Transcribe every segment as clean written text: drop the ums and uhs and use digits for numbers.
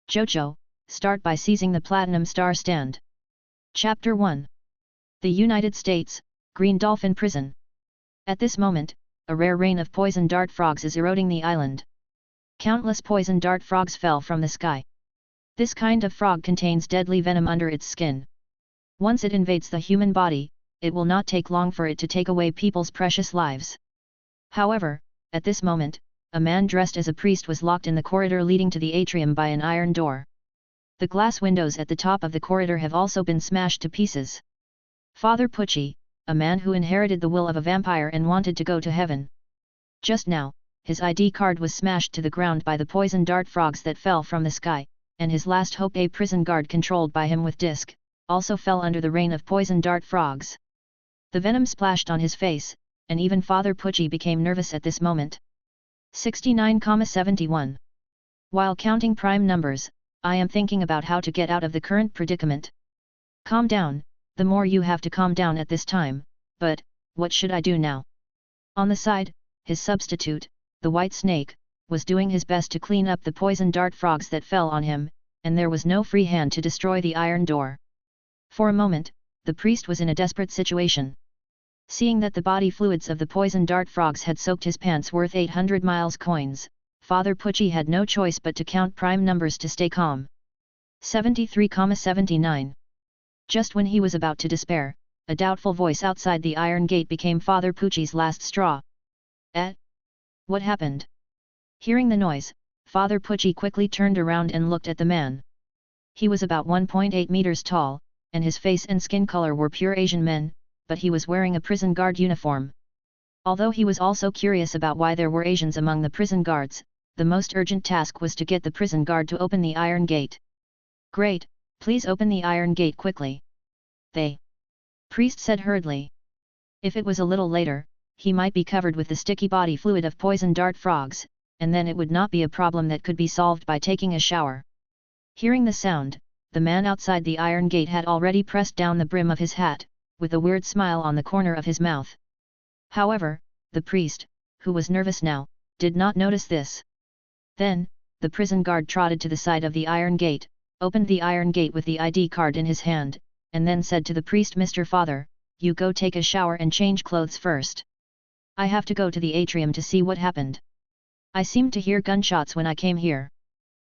JoJo, start by seizing the Platinum Star Stand. Chapter 1. The United States, Green Dolphin Prison. At this moment, a rare rain of poison dart frogs is eroding the island. Countless poison dart frogs fell from the sky. This kind of frog contains deadly venom under its skin. Once it invades the human body, it will not take long for it to take away people's precious lives. However, at this moment, a man dressed as a priest was locked in the corridor leading to the atrium by an iron door. The glass windows at the top of the corridor have also been smashed to pieces. Father Pucci, a man who inherited the will of a vampire and wanted to go to heaven. Just now, his ID card was smashed to the ground by the poison dart frogs that fell from the sky, and his last hope, a prison guard controlled by him with disc, also fell under the rain of poison dart frogs. The venom splashed on his face, and even Father Pucci became nervous at this moment. 69,71. While counting prime numbers, I am thinking about how to get out of the current predicament. Calm down, the more you have to calm down at this time, but, what should I do now? On the side, his substitute, the white snake, was doing his best to clean up the poison dart frogs that fell on him, and there was no free hand to destroy the iron door. For a moment, the priest was in a desperate situation. Seeing that the body fluids of the poison dart frogs had soaked his pants worth 800 miles coins, Father Pucci had no choice but to count prime numbers to stay calm. 73,79. Just when he was about to despair, a doubtful voice outside the iron gate became Father Pucci's last straw. What happened? Hearing the noise, Father Pucci quickly turned around and looked at the man. He was about 1.8 meters tall, and his face and skin color were pure Asian men, but he was wearing a prison guard uniform. Although he was also curious about why there were Asians among the prison guards, the most urgent task was to get the prison guard to open the iron gate. Great, please open the iron gate quickly. The priest said hurriedly. If it was a little later, he might be covered with the sticky body fluid of poison dart frogs, and then it would not be a problem that could be solved by taking a shower. Hearing the sound, the man outside the iron gate had already pressed down the brim of his hat, with a weird smile on the corner of his mouth. However, the priest, who was nervous now, did not notice this. Then, the prison guard trotted to the side of the iron gate, opened the iron gate with the ID card in his hand, and then said to the priest, "Mr. Father, you go take a shower and change clothes first. I have to go to the atrium to see what happened. I seemed to hear gunshots when I came here."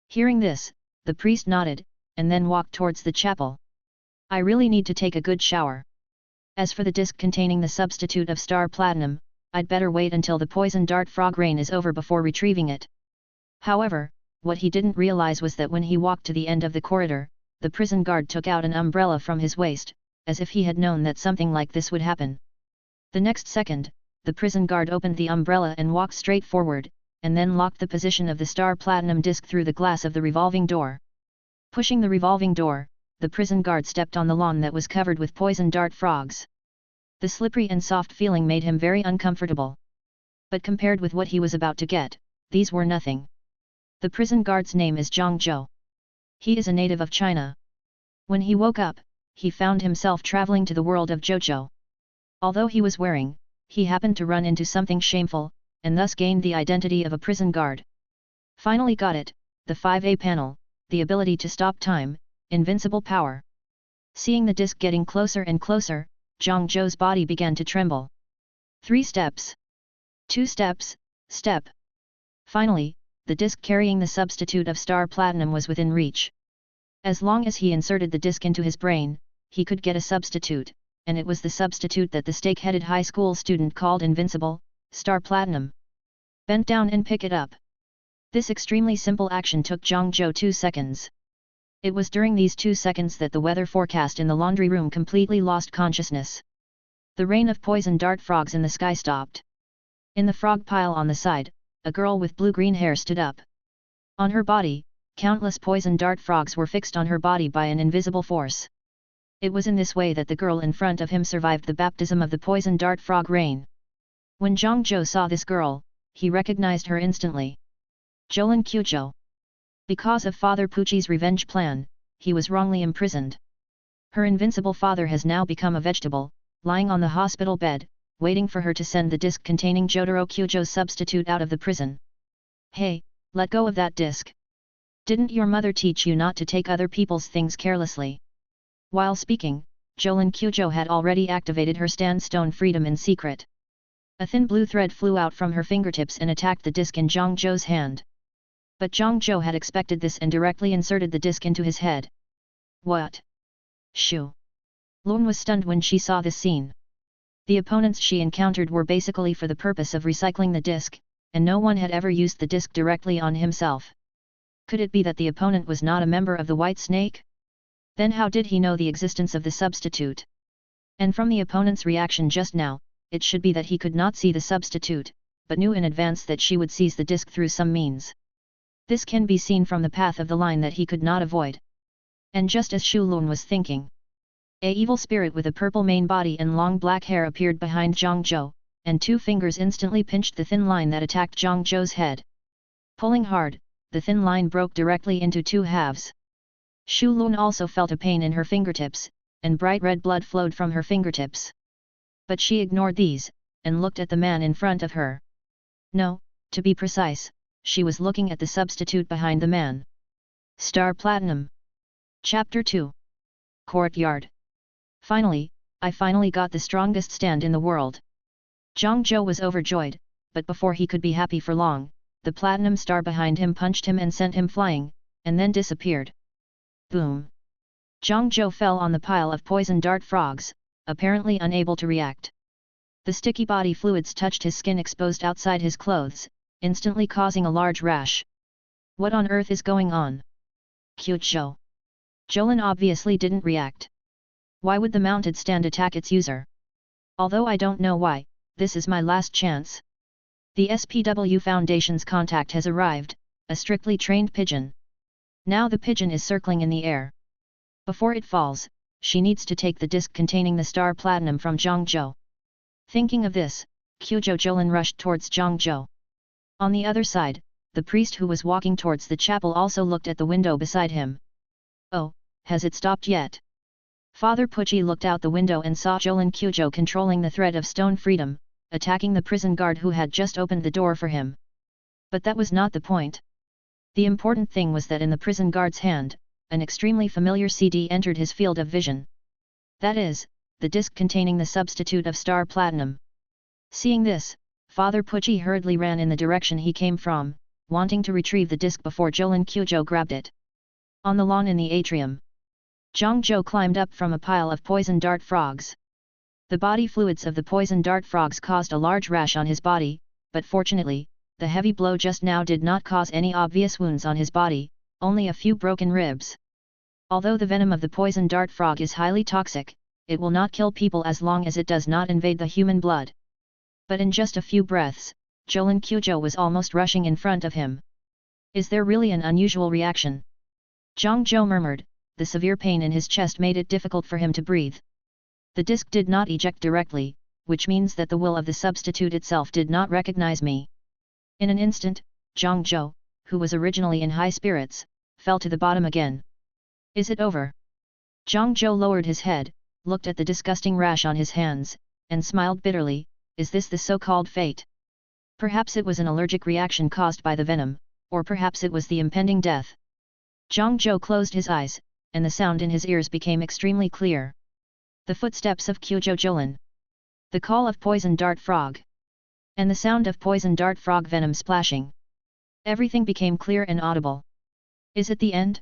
Hearing this, the priest nodded, and then walked towards the chapel. "I really need to take a good shower. As for the disc containing the substitute of star platinum, I'd better wait until the poison dart frog rain is over before retrieving it." However, what he didn't realize was that when he walked to the end of the corridor, the prison guard took out an umbrella from his waist, as if he had known that something like this would happen. The next second, the prison guard opened the umbrella and walked straight forward, and then locked the position of the star platinum disc through the glass of the revolving door. Pushing the revolving door, the prison guard stepped on the lawn that was covered with poison dart frogs. The slippery and soft feeling made him very uncomfortable. But compared with what he was about to get, these were nothing. The prison guard's name is Zhang Zhou. He is a native of China. When he woke up, he found himself traveling to the world of JoJo. Although he was wearing, he happened to run into something shameful, and thus gained the identity of a prison guard. Finally got it, the 5A panel, the ability to stop time, invincible power. Seeing the disc getting closer and closer, Zhang Zhou's body began to tremble. 3 steps. 2 steps, step. Finally, the disc carrying the substitute of star platinum was within reach. As long as he inserted the disc into his brain, he could get a substitute, and it was the substitute that the stake-headed high school student called invincible, star platinum. Bend down and pick it up. This extremely simple action took Zhang Zhou 2 seconds. It was during these 2 seconds that the weather forecast in the laundry room completely lost consciousness. The rain of poison dart frogs in the sky stopped. In the frog pile on the side, a girl with blue-green hair stood up. On her body, countless poison dart frogs were fixed on her body by an invisible force. It was in this way that the girl in front of him survived the baptism of the poison dart frog rain. When Zhang Zhou saw this girl, he recognized her instantly. Jolin Quzhou. Because of Father Pucci's revenge plan, he was wrongly imprisoned. Her invincible father has now become a vegetable, lying on the hospital bed, waiting for her to send the disc containing Jotaro Kyujo's substitute out of the prison. "Hey, let go of that disc. Didn't your mother teach you not to take other people's things carelessly? While speaking, Jolin Kyujo had already activated her Standstone Freedom in secret. A thin blue thread flew out from her fingertips and attacked the disc in Zhang Zhou's hand. But Zhang Zhou had expected this and directly inserted the disc into his head. What? Shoo! Lun was stunned when she saw this scene. The opponents she encountered were basically for the purpose of recycling the disc, and no one had ever used the disc directly on himself. Could it be that the opponent was not a member of the White Snake? Then how did he know the existence of the substitute? And from the opponent's reaction just now, it should be that he could not see the substitute, but knew in advance that she would seize the disc through some means. This can be seen from the path of the line that he could not avoid. And just as Shu Lun was thinking, a evil spirit with a purple main body and long black hair appeared behind Zhang Zhou, and two fingers instantly pinched the thin line that attacked Zhang Zhou's head. Pulling hard, the thin line broke directly into two halves. Shu Lun also felt a pain in her fingertips, and bright red blood flowed from her fingertips. But she ignored these, and looked at the man in front of her. No, to be precise, she was looking at the substitute behind the man. Star Platinum. Chapter 2. Courtyard. Finally, I finally got the strongest stand in the world. Zhang Zhou was overjoyed, but before he could be happy for long, the platinum star behind him punched him and sent him flying, and then disappeared. Boom! Zhang Zhou fell on the pile of poison dart frogs, apparently unable to react. The sticky body fluids touched his skin exposed outside his clothes, instantly causing a large rash. What on earth is going on? Kyujo. Jolin obviously didn't react. Why would the mounted stand attack its user? Although I don't know why, this is my last chance. The SPW Foundation's contact has arrived, a strictly trained pigeon. Now the pigeon is circling in the air. Before it falls, she needs to take the disc containing the star platinum from Zhang Zhou. Thinking of this, Kyujo Jolin rushed towards Zhang Zhou. On the other side, the priest who was walking towards the chapel also looked at the window beside him. Oh, has it stopped yet? Father Pucci looked out the window and saw Jolin Kyujo controlling the thread of stone freedom, attacking the prison guard who had just opened the door for him. But that was not the point. The important thing was that in the prison guard's hand, an extremely familiar CD entered his field of vision. That is, the disc containing the substitute of star platinum. Seeing this, Father Pucci hurriedly ran in the direction he came from, wanting to retrieve the disc before Jolin Kyujo grabbed it. On the lawn in the atrium, Zhang Zhou climbed up from a pile of poison dart frogs. The body fluids of the poison dart frogs caused a large rash on his body, but fortunately, the heavy blow just now did not cause any obvious wounds on his body, only a few broken ribs. Although the venom of the poison dart frog is highly toxic, it will not kill people as long as it does not invade the human blood. But in just a few breaths, Jolin Kyujo was almost rushing in front of him. Is there really an unusual reaction? Zhang Zhou murmured, the severe pain in his chest made it difficult for him to breathe. The disc did not eject directly, which means that the will of the substitute itself did not recognize me. In an instant, Zhang Zhou, who was originally in high spirits, fell to the bottom again. Is it over? Zhang Zhou lowered his head, looked at the disgusting rash on his hands, and smiled bitterly. Is this the so-called fate? Perhaps it was an allergic reaction caused by the venom, or perhaps it was the impending death. Zhang Zhou closed his eyes, and the sound in his ears became extremely clear. The footsteps of Kyujo Jolin. The call of poison dart frog. And the sound of poison dart frog venom splashing. Everything became clear and audible. Is it the end?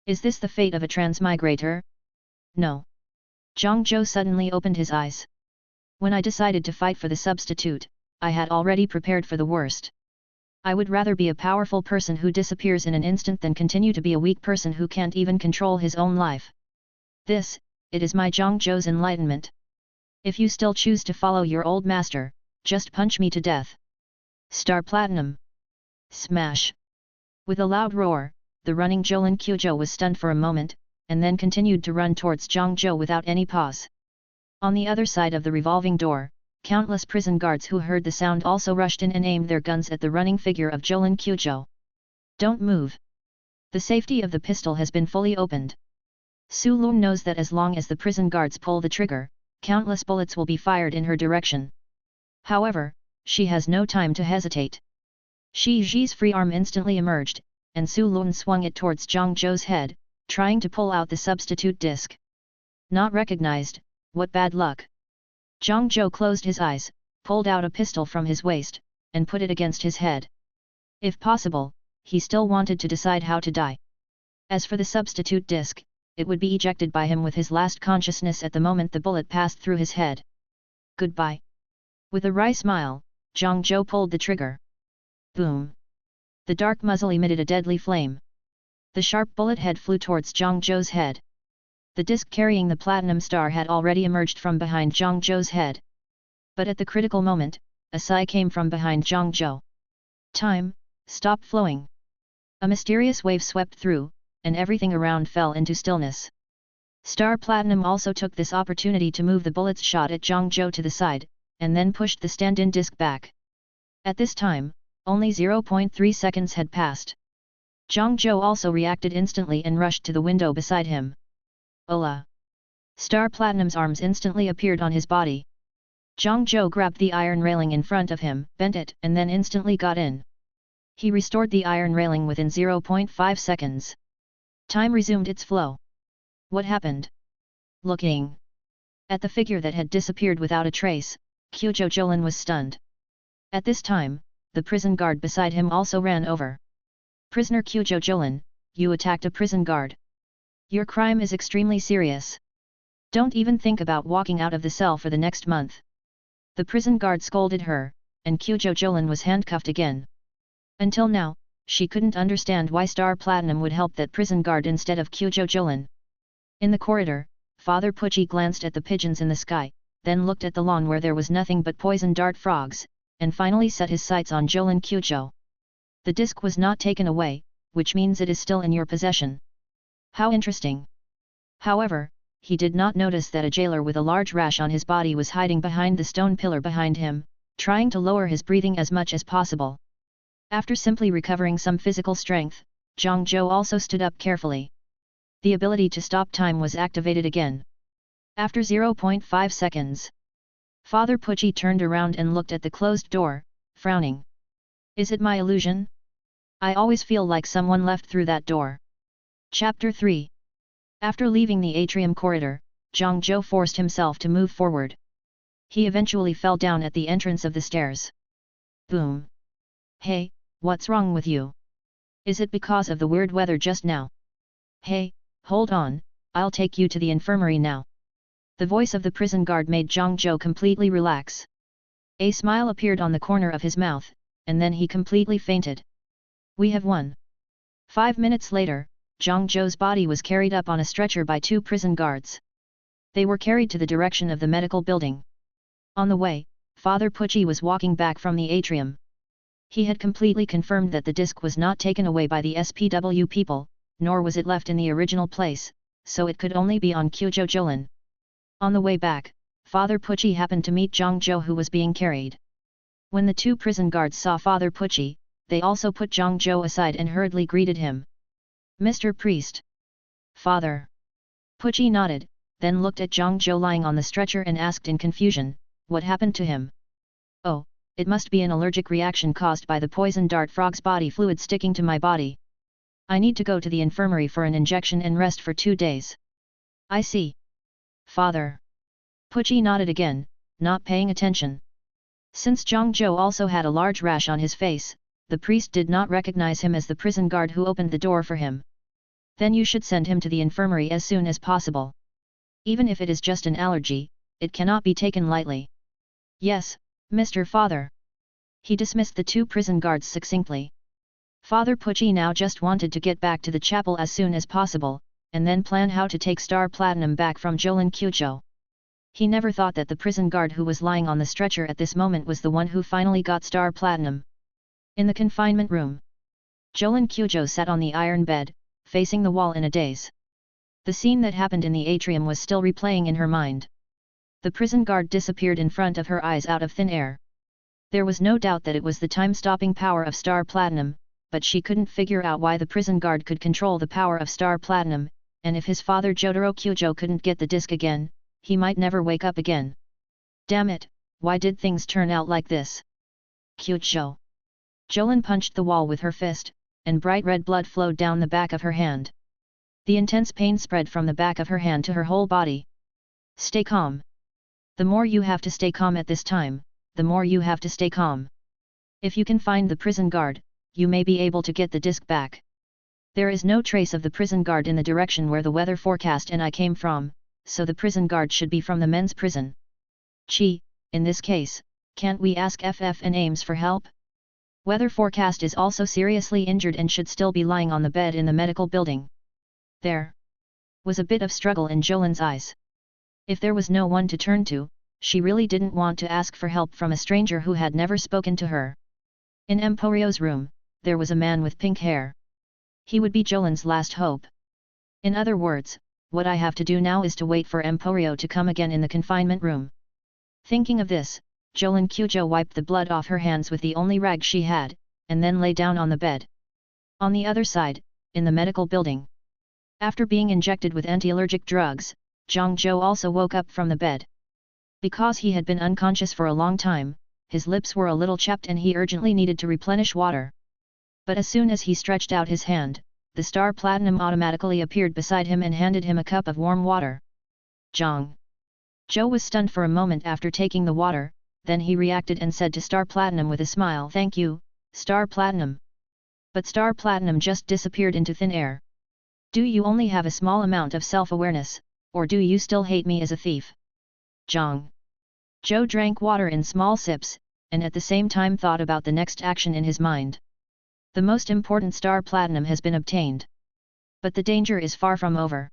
Is this the fate of a transmigrator? No. Zhang Zhou suddenly opened his eyes. When I decided to fight for the substitute, I had already prepared for the worst. I would rather be a powerful person who disappears in an instant than continue to be a weak person who can't even control his own life. It is my Zhang Zhou's enlightenment. If you still choose to follow your old master, just punch me to death. Star Platinum. Smash. With a loud roar, the running Jolin Kyujo was stunned for a moment, and then continued to run towards Zhang Zhou without any pause. On the other side of the revolving door, countless prison guards who heard the sound also rushed in and aimed their guns at the running figure of Jolin Kyujo. Don't move. The safety of the pistol has been fully opened. Su Lun knows that as long as the prison guards pull the trigger, countless bullets will be fired in her direction. However, she has no time to hesitate. Shi Ji's free arm instantly emerged, and Su Lun swung it towards Zhang Zhou's head, trying to pull out the substitute disc. Not recognized, what bad luck. Zhang Zhou closed his eyes, pulled out a pistol from his waist, and put it against his head. If possible, he still wanted to decide how to die. As for the substitute disc, it would be ejected by him with his last consciousness at the moment the bullet passed through his head. Goodbye. With a wry smile, Zhang Zhou pulled the trigger. Boom. The dark muzzle emitted a deadly flame. The sharp bullet head flew towards Zhang Zhou's head. The disc carrying the platinum star had already emerged from behind Zhang Zhou's head. But at the critical moment, a sigh came from behind Zhang Zhou. Time, stop flowing. A mysterious wave swept through, and everything around fell into stillness. Star Platinum also took this opportunity to move the bullets shot at Zhang Zhou to the side, and then pushed the stand-in disc back. At this time, only 0.3 seconds had passed. Zhang Zhou also reacted instantly and rushed to the window beside him. Ola! Star Platinum's arms instantly appeared on his body. Zhang Zhou grabbed the iron railing in front of him, bent it, and then instantly got in. He restored the iron railing within 0.5 seconds. Time resumed its flow. What happened? Looking at the figure that had disappeared without a trace, JoJo Audiobook was stunned. At this time, the prison guard beside him also ran over. Prisoner JoJo Audiobook, you attacked a prison guard. Your crime is extremely serious. Don't even think about walking out of the cell for the next month. The prison guard scolded her, and JoJo Audiobook was handcuffed again. Until now, she couldn't understand why Star Platinum would help that prison guard instead of JoJo Audiobook. In the corridor, Father Pucci glanced at the pigeons in the sky, then looked at the lawn where there was nothing but poison dart frogs, and finally set his sights on Jolin Kyujo. The disc was not taken away, which means it is still in your possession. How interesting. However, he did not notice that a jailer with a large rash on his body was hiding behind the stone pillar behind him, trying to lower his breathing as much as possible. After simply recovering some physical strength, Zhang Zhou also stood up carefully. The ability to stop time was activated again. After 0.5 seconds, Father Pucci turned around and looked at the closed door, frowning. Is it my illusion? I always feel like someone left through that door. Chapter 3. After leaving the atrium corridor, Zhang Zhou forced himself to move forward. He eventually fell down at the entrance of the stairs. Boom. Hey, what's wrong with you? Is it because of the weird weather just now? Hey, hold on, I'll take you to the infirmary now. The voice of the prison guard made Zhang Zhou completely relax. A smile appeared on the corner of his mouth, and then he completely fainted. We have won. 5 minutes later, Zhang Zhou's body was carried up on a stretcher by 2 prison guards. They were carried to the direction of the medical building. On the way, Father Pucci was walking back from the atrium. He had completely confirmed that the disc was not taken away by the SPW people, nor was it left in the original place, so it could only be on JoJo Audiobook. On the way back, Father Pucci happened to meet Zhang Zhou who was being carried. When the 2 prison guards saw Father Pucci, they also put Zhang Zhou aside and hurriedly greeted him. Mr. Priest. Father. Pucci nodded, then looked at Zhang Zhou lying on the stretcher and asked in confusion, what happened to him? Oh, it must be an allergic reaction caused by the poison dart frog's body fluid sticking to my body. I need to go to the infirmary for an injection and rest for 2 days. I see. Father. Pucci nodded again, not paying attention. Since Zhang Zhou also had a large rash on his face, the priest did not recognize him as the prison guard who opened the door for him. Then you should send him to the infirmary as soon as possible. Even if it is just an allergy, it cannot be taken lightly. Yes, Mr. Father. He dismissed the 2 prison guards succinctly. Father Pucci now just wanted to get back to the chapel as soon as possible, and then plan how to take Star Platinum back from Jolin Kyujo. He never thought that the prison guard who was lying on the stretcher at this moment was the one who finally got Star Platinum. In the confinement room, Jolin Kyujo sat on the iron bed, facing the wall in a daze. The scene that happened in the atrium was still replaying in her mind. The prison guard disappeared in front of her eyes out of thin air. There was no doubt that it was the time-stopping power of Star Platinum, but she couldn't figure out why the prison guard could control the power of Star Platinum, and if his father Jotaro Kyujo couldn't get the disc again, he might never wake up again. Damn it, why did things turn out like this? Kyujo. Jolin punched the wall with her fist, and bright red blood flowed down the back of her hand. The intense pain spread from the back of her hand to her whole body. Stay calm. The more you have to stay calm at this time, the more you have to stay calm. If you can find the prison guard, you may be able to get the disc back. There is no trace of the prison guard in the direction where the weather forecast and I came from, so the prison guard should be from the men's prison. Chi, in this case, can't we ask FF and Ames for help? Weather forecast is also seriously injured and should still be lying on the bed in the medical building. There was a bit of struggle in Jolin's eyes. If there was no one to turn to, she really didn't want to ask for help from a stranger who had never spoken to her. In Emporio's room, there was a man with pink hair. He would be Jolin's last hope. In other words, what I have to do now is to wait for Emporio to come again in the confinement room. Thinking of this, Jolin Cujo wiped the blood off her hands with the only rag she had, and then lay down on the bed. On the other side, in the medical building. After being injected with anti-allergic drugs, Zhang also woke up from the bed. Because he had been unconscious for a long time, his lips were a little chapped and he urgently needed to replenish water. But as soon as he stretched out his hand, the star platinum automatically appeared beside him and handed him a cup of warm water. Zhang Zhou was stunned for a moment after taking the water, then he reacted and said to Star Platinum with a smile, "Thank you, Star Platinum." But Star Platinum just disappeared into thin air. "Do you only have a small amount of self-awareness, or do you still hate me as a thief?" Zhang Zhou drank water in small sips, and at the same time thought about the next action in his mind. The most important Star Platinum has been obtained. But the danger is far from over.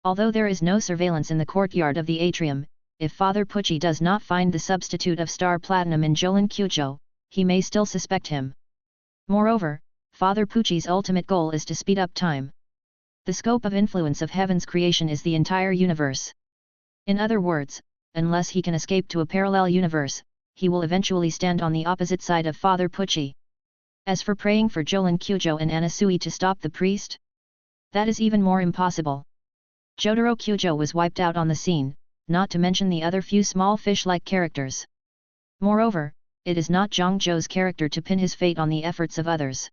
Although there is no surveillance in the courtyard of the atrium, if Father Pucci does not find the substitute of Star Platinum in Jolin Cujo, he may still suspect him. Moreover, Father Pucci's ultimate goal is to speed up time. The scope of influence of heaven's creation is the entire universe. In other words, unless he can escape to a parallel universe, he will eventually stand on the opposite side of Father Pucci. As for praying for Jolin Cujo and Anasui to stop the priest, that is even more impossible. Jotaro Cujo was wiped out on the scene, not to mention the other few small fish-like characters. Moreover, it is not Zhang Zhou's character to pin his fate on the efforts of others.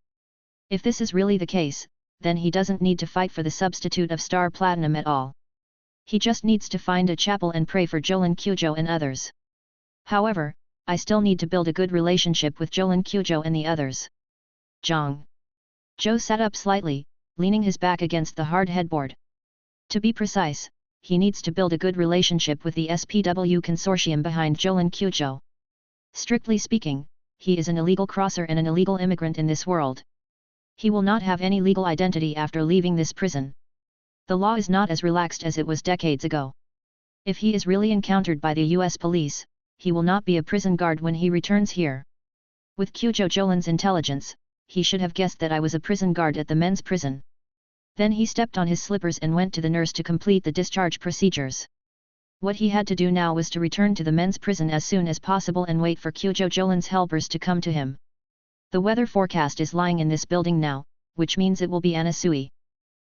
If this is really the case, then he doesn't need to fight for the substitute of Star Platinum at all. He just needs to find a chapel and pray for Jolin Cujo and others. However, I still need to build a good relationship with Jolin Cujo and the others. Zhang Zhou sat up slightly, leaning his back against the hard headboard. To be precise, he needs to build a good relationship with the SPW consortium behind Jolin Cujo. Strictly speaking, he is an illegal crosser and an illegal immigrant in this world. He will not have any legal identity after leaving this prison. The law is not as relaxed as it was decades ago. If he is really encountered by the US police, he will not be a prison guard when he returns here. With Cujo Jolin's intelligence, he should have guessed that I was a prison guard at the men's prison. Then he stepped on his slippers and went to the nurse to complete the discharge procedures. What he had to do now was to return to the men's prison as soon as possible and wait for Cujo Jolin's helpers to come to him. The weather forecast is lying in this building now, which means it will be Anasui.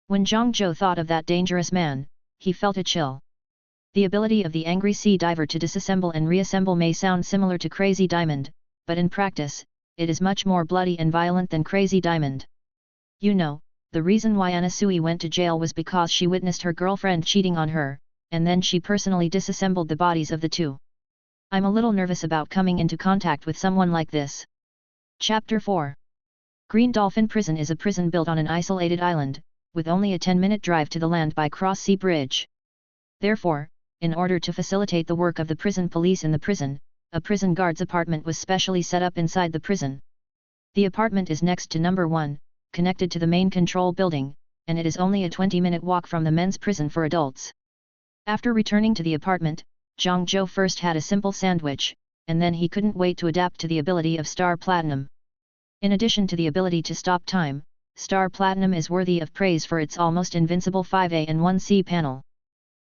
When Zhang Zhou thought of that dangerous man, he felt a chill. The ability of the angry sea diver to disassemble and reassemble may sound similar to Crazy Diamond, but in practice, it is much more bloody and violent than Crazy Diamond. You know, the reason why Anasui went to jail was because she witnessed her girlfriend cheating on her, and then she personally disassembled the bodies of the two. I'm a little nervous about coming into contact with someone like this. Chapter 4 Green Dolphin Prison is a prison built on an isolated island, with only a 10-minute drive to the land by cross-sea bridge. Therefore, in order to facilitate the work of the prison police in the prison, a prison guard's apartment was specially set up inside the prison. The apartment is next to number 1, connected to the main control building, and it is only a 20-minute walk from the men's prison for adults. After returning to the apartment, Zhang Zhou first had a simple sandwich, and then he couldn't wait to adapt to the ability of Star Platinum. In addition to the ability to stop time, Star Platinum is worthy of praise for its almost invincible 5A and 1C panel.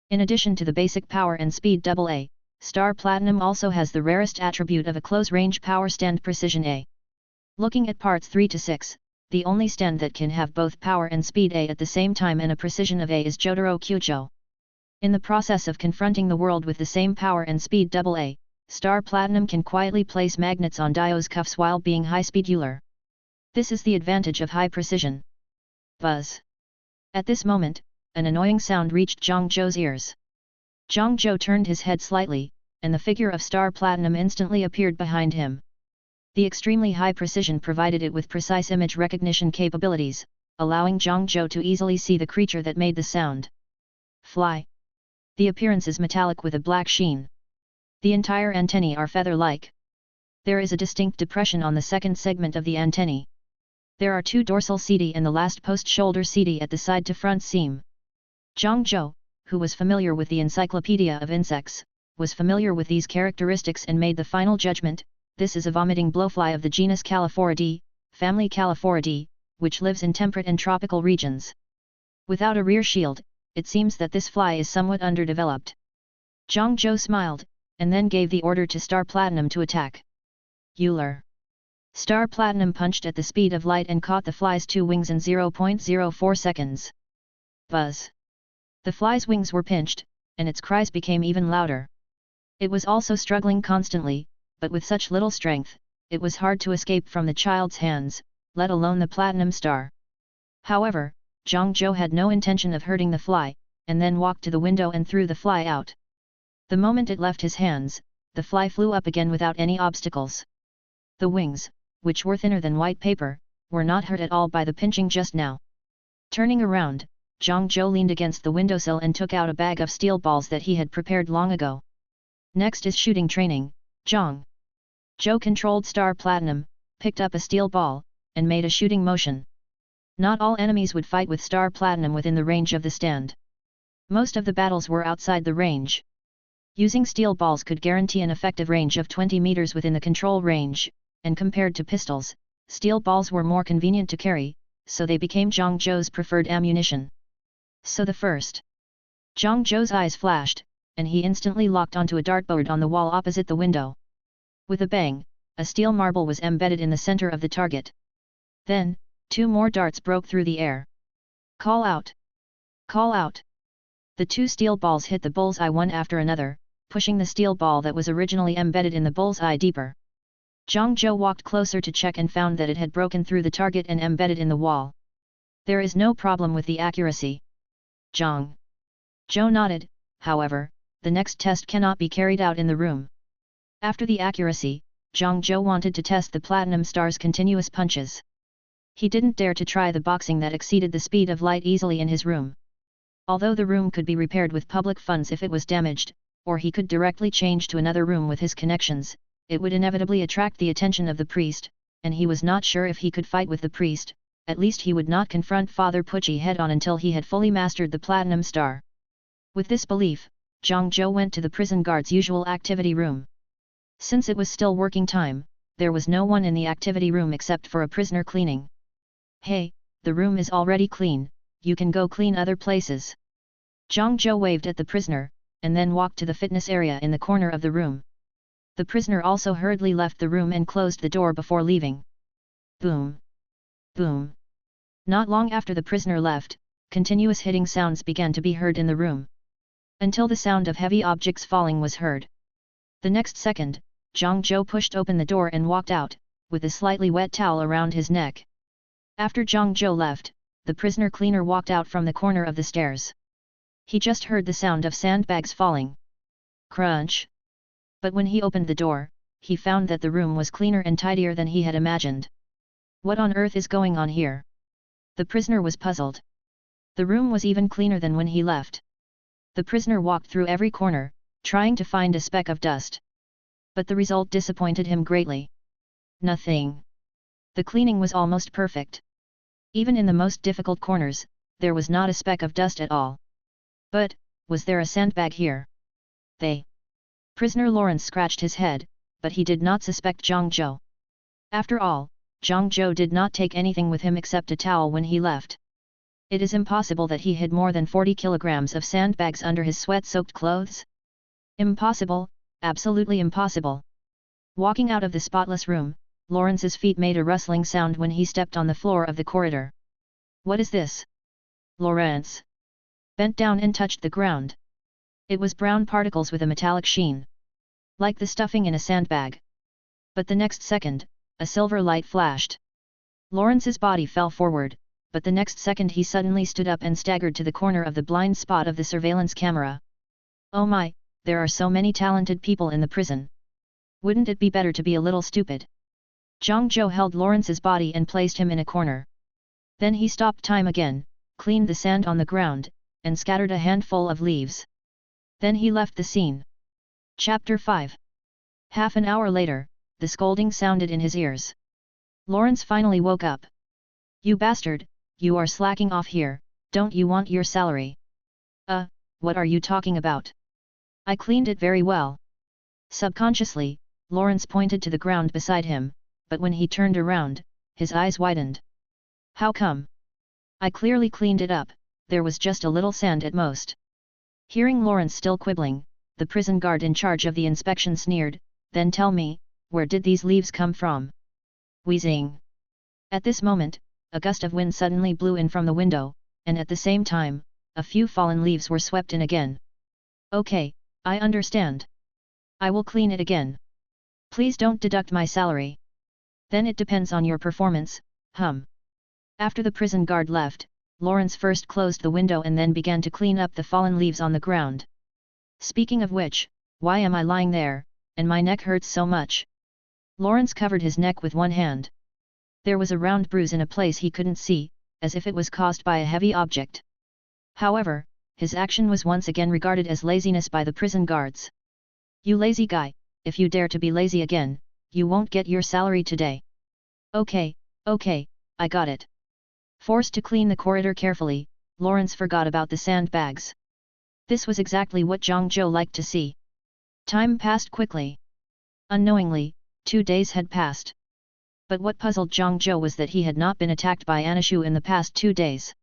In addition to the basic power and speed AA, Star Platinum also has the rarest attribute of a close-range power stand precision A. Looking at parts 3 to 6, the only stand that can have both power and speed A at the same time and a precision of A is Jotaro Cujo. In the process of confronting the world with the same power and speed AA, Star Platinum can quietly place magnets on Dio's cuffs while being high-speed Euler. This is the advantage of high precision. Buzz. At this moment, an annoying sound reached Zhang Zhou's ears. Zhang Zhou turned his head slightly, and the figure of Star Platinum instantly appeared behind him. The extremely high precision provided it with precise image recognition capabilities, allowing Zhang Zhou to easily see the creature that made the sound. Fly. The appearance is metallic with a black sheen. The entire antennae are feather-like. There is a distinct depression on the second segment of the antennae. There are 2 dorsal setae and the last post-shoulder setae at the side-to-front seam. Zhang Zhou, who was familiar with the Encyclopedia of Insects, was familiar with these characteristics and made the final judgment: this is a vomiting blowfly of the genus Caliphoridae, family Caliphoridae, which lives in temperate and tropical regions. Without a rear shield, it seems that this fly is somewhat underdeveloped. Zhang Zhou smiled, and then gave the order to Star Platinum to attack. Euler. Star Platinum punched at the speed of light and caught the fly's 2 wings in 0.04 seconds. Buzz. The fly's wings were pinched, and its cries became even louder. It was also struggling constantly, but with such little strength, it was hard to escape from the child's hands, let alone the platinum star. However, Zhang Zhou had no intention of hurting the fly, and then walked to the window and threw the fly out. The moment it left his hands, the fly flew up again without any obstacles. The wings, which were thinner than white paper, were not hurt at all by the pinching just now. Turning around, Zhang Zhou leaned against the windowsill and took out a bag of steel balls that he had prepared long ago. Next is shooting training. Zhang Zhou controlled Star Platinum, picked up a steel ball, and made a shooting motion. Not all enemies would fight with Star Platinum within the range of the stand. Most of the battles were outside the range. Using steel balls could guarantee an effective range of 20 meters within the control range, and compared to pistols, steel balls were more convenient to carry, so they became Zhang Zhou's preferred ammunition. So the first. Zhang Zhou's eyes flashed, and he instantly locked onto a dartboard on the wall opposite the window. With a bang, a steel marble was embedded in the center of the target. Then, 2 more darts broke through the air. Call out! Call out! The 2 steel balls hit the bull's-eye one after another, pushing the steel ball that was originally embedded in the bull's-eye deeper. Zhang Zhou walked closer to check and found that it had broken through the target and embedded in the wall. There is no problem with the accuracy. Zhang Zhou nodded. However, the next test cannot be carried out in the room. After the accuracy, Zhang Zhou wanted to test the Platinum Star's continuous punches. He didn't dare to try the boxing that exceeded the speed of light easily in his room. Although the room could be repaired with public funds if it was damaged, or he could directly change to another room with his connections, it would inevitably attract the attention of the priest, and he was not sure if he could fight with the priest. At least he would not confront Father Pucci head-on until he had fully mastered the Platinum Star. With this belief, Zhang Zhou went to the prison guard's usual activity room. Since it was still working time, there was no one in the activity room except for a prisoner cleaning. "Hey, the room is already clean, you can go clean other places." Zhang Zhou waved at the prisoner, and then walked to the fitness area in the corner of the room. The prisoner also hurriedly left the room and closed the door before leaving. Boom! Boom! Not long after the prisoner left, continuous hitting sounds began to be heard in the room. Until the sound of heavy objects falling was heard. The next second, Zhang Zhou pushed open the door and walked out, with a slightly wet towel around his neck. After Zhang Zhou left, the prisoner cleaner walked out from the corner of the stairs. He just heard the sound of sandbags falling. Crunch! But when he opened the door, he found that the room was cleaner and tidier than he had imagined. What on earth is going on here? The prisoner was puzzled. The room was even cleaner than when he left. The prisoner walked through every corner, trying to find a speck of dust. But the result disappointed him greatly. Nothing. The cleaning was almost perfect. Even in the most difficult corners, there was not a speck of dust at all. But, was there a sandbag here? Prisoner Lawrence scratched his head, but he did not suspect Zhang Zhou. After all, Zhang Zhou did not take anything with him except a towel when he left. It is impossible that he hid more than 40 kilograms of sandbags under his sweat-soaked clothes. Impossible, absolutely impossible. Walking out of the spotless room, Lawrence's feet made a rustling sound when he stepped on the floor of the corridor. What is this? Lawrence bent down and touched the ground. It was brown particles with a metallic sheen. Like the stuffing in a sandbag. But the next second, a silver light flashed. Lawrence's body fell forward, but the next second he suddenly stood up and staggered to the corner of the blind spot of the surveillance camera. Oh my, there are so many talented people in the prison. Wouldn't it be better to be a little stupid? JoJo held Lawrence's body and placed him in a corner. Then he stopped time again, cleaned the sand on the ground, and scattered a handful of leaves. Then he left the scene. Chapter 5. Half an hour later, the scolding sounded in his ears. Lawrence finally woke up. You bastard, you are slacking off here, don't you want your salary? What are you talking about? I cleaned it very well. Subconsciously, Lawrence pointed to the ground beside him, but when he turned around, his eyes widened. How come? I clearly cleaned it up, there was just a little sand at most. Hearing Lawrence still quibbling, the prison guard in charge of the inspection sneered, then tell me, where did these leaves come from? Wheezing. At this moment, a gust of wind suddenly blew in from the window, and at the same time, a few fallen leaves were swept in again. Okay, I understand. I will clean it again. Please don't deduct my salary. Then it depends on your performance, After the prison guard left, Lawrence first closed the window and then began to clean up the fallen leaves on the ground. Speaking of which, why am I lying there, and my neck hurts so much? Lawrence covered his neck with one hand. There was a round bruise in a place he couldn't see, as if it was caused by a heavy object. However, his action was once again regarded as laziness by the prison guards. You lazy guy, if you dare to be lazy again, you won't get your salary today. Okay, I got it. Forced to clean the corridor carefully, Lawrence forgot about the sandbags. This was exactly what JoJo liked to see. Time passed quickly. Unknowingly, 2 days had passed. But what puzzled JoJo was that he had not been attacked by Anishu in the past 2 days.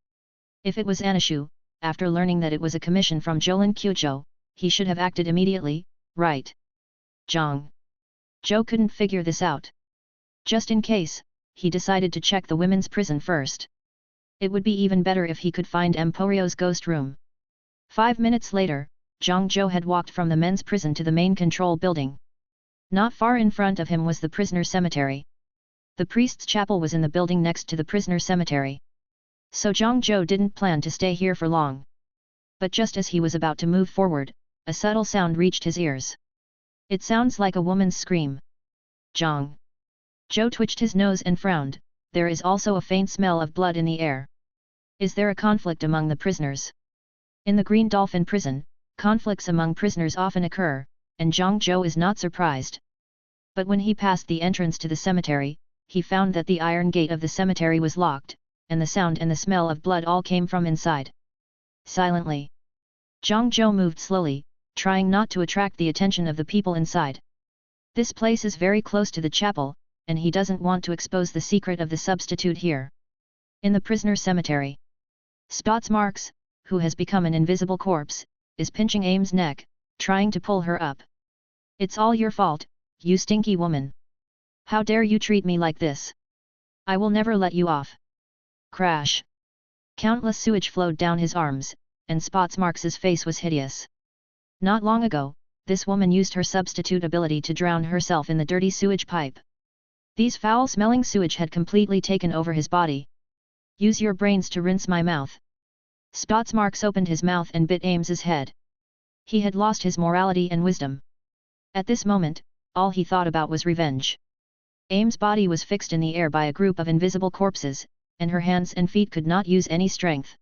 If it was Anishu, after learning that it was a commission from Jolin Kyujo, he should have acted immediately, right? Joe couldn't figure this out. Just in case, he decided to check the women's prison first. It would be even better if he could find Emporio's ghost room. 5 minutes later, JoJo had walked from the men's prison to the main control building. Not far in front of him was the prisoner cemetery. The priest's chapel was in the building next to the prisoner cemetery. So JoJo didn't plan to stay here for long. But just as he was about to move forward, a subtle sound reached his ears. It sounds like a woman's scream. Joe twitched his nose and frowned. There is also a faint smell of blood in the air. Is there a conflict among the prisoners? In the Green Dolphin prison, conflicts among prisoners often occur, and JoJo is not surprised. But when he passed the entrance to the cemetery, he found that the iron gate of the cemetery was locked, and the sound and the smell of blood all came from inside. Silently, JoJo moved slowly, trying not to attract the attention of the people inside. This place is very close to the chapel, and he doesn't want to expose the secret of the substitute here. In the prisoner cemetery, Spots Marks, who has become an invisible corpse, is pinching Aim's neck, trying to pull her up. It's all your fault, you stinky woman. How dare you treat me like this? I will never let you off. Crash. Countless sewage flowed down his arms, and Spots Marks's face was hideous. Not long ago, this woman used her substitute ability to drown herself in the dirty sewage pipe. These foul-smelling sewage had completely taken over his body. Use your brains to rinse my mouth. Spots Marks opened his mouth and bit Ames's head. He had lost his morality and wisdom. At this moment, all he thought about was revenge. Ames' body was fixed in the air by a group of invisible corpses, and her hands and feet could not use any strength.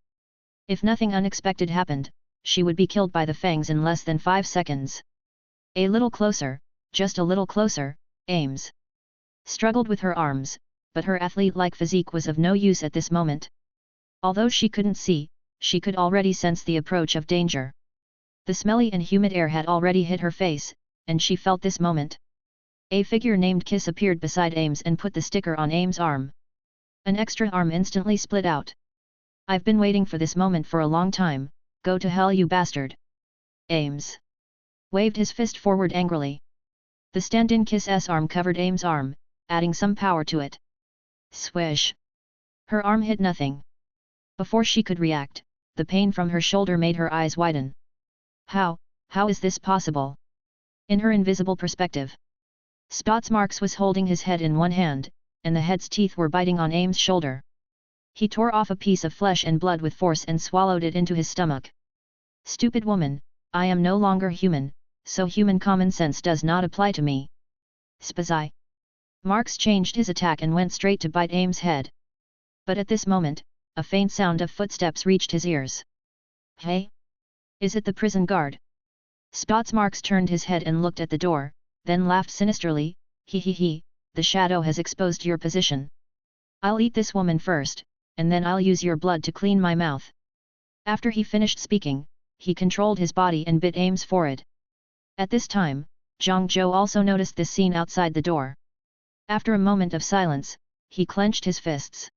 If nothing unexpected happened, she would be killed by the fangs in less than 5 seconds. A little closer, just a little closer, Ames struggled with her arms, but her athlete-like physique was of no use at this moment. Although she couldn't see, she could already sense the approach of danger. The smelly and humid air had already hit her face, and she felt this moment. A figure named Kiss appeared beside Ames and put the sticker on Ames' arm. An extra arm instantly split out. I've been waiting for this moment for a long time, go to hell you bastard. Ames waved his fist forward angrily. The stand-in Kiss's arm covered Ames' arm, adding some power to it. Swish! Her arm hit nothing. Before she could react, the pain from her shoulder made her eyes widen. How is this possible? In her invisible perspective, Spots Marks was holding his head in one hand, and the head's teeth were biting on Aim's shoulder. He tore off a piece of flesh and blood with force and swallowed it into his stomach. Stupid woman, I am no longer human, so human common sense does not apply to me. Spazai. Marx changed his attack and went straight to bite Aim's head. But at this moment, a faint sound of footsteps reached his ears. Hey? Is it the prison guard? Spots Marx turned his head and looked at the door, then laughed sinisterly, he, the shadow has exposed your position. I'll eat this woman first, and then I'll use your blood to clean my mouth. After he finished speaking, he controlled his body and bit Aim's forehead. At this time, JoJo also noticed this scene outside the door. After a moment of silence, he clenched his fists.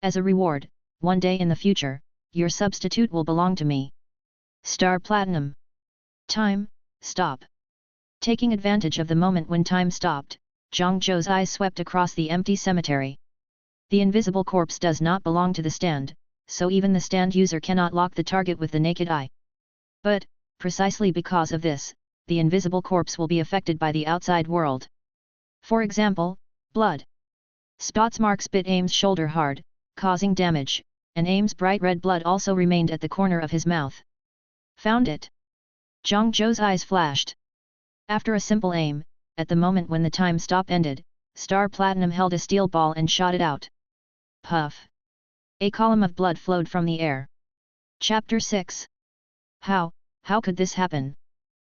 As a reward, one day in the future, your substitute will belong to me. Star Platinum. Time, stop. Taking advantage of the moment when time stopped, JoJo's eyes swept across the empty cemetery. The invisible corpse does not belong to the stand, so even the stand user cannot lock the target with the naked eye. But, precisely because of this, the invisible corpse will be affected by the outside world. For example, blood. Spots Marx bit Aim's shoulder hard, causing damage, and Aim's bright red blood also remained at the corner of his mouth. Found it. JoJo's eyes flashed. After a simple aim, at the moment when the time stop ended, Star Platinum held a steel ball and shot it out. Puff. A column of blood flowed from the air. Chapter 6. How could this happen?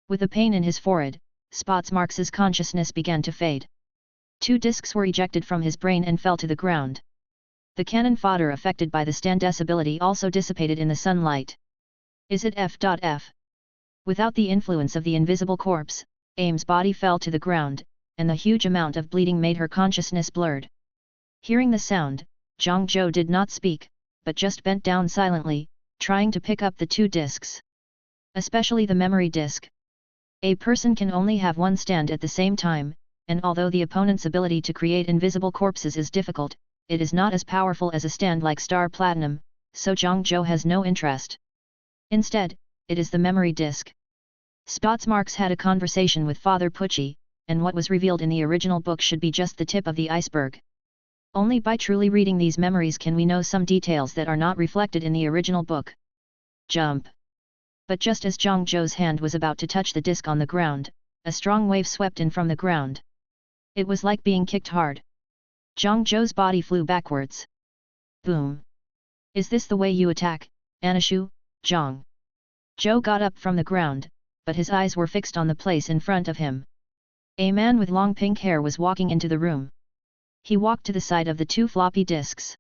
With a pain in his forehead, Spots Marx's consciousness began to fade. 2 discs were ejected from his brain and fell to the ground. The cannon fodder affected by the stand's ability also dissipated in the sunlight. Is it F.F? Without the influence of the invisible corpse, Aim's body fell to the ground, and the huge amount of bleeding made her consciousness blurred. Hearing the sound, JoJo did not speak, but just bent down silently, trying to pick up the 2 discs. Especially the memory disc. A person can only have one stand at the same time, and although the opponent's ability to create invisible corpses is difficult, it is not as powerful as a stand like Star Platinum, so JoJo has no interest. Instead, it is the memory disc. Spots Marx had a conversation with Father Pucci, and what was revealed in the original book should be just the tip of the iceberg. Only by truly reading these memories can we know some details that are not reflected in the original book. Jump! But just as JoJo's hand was about to touch the disc on the ground, a strong wave swept in from the ground. It was like being kicked hard. JoJo's body flew backwards. Boom! Is this the way you attack, Anishu, Jong? Joe got up from the ground, but his eyes were fixed on the place in front of him. A man with long pink hair was walking into the room. He walked to the side of the 2 floppy disks.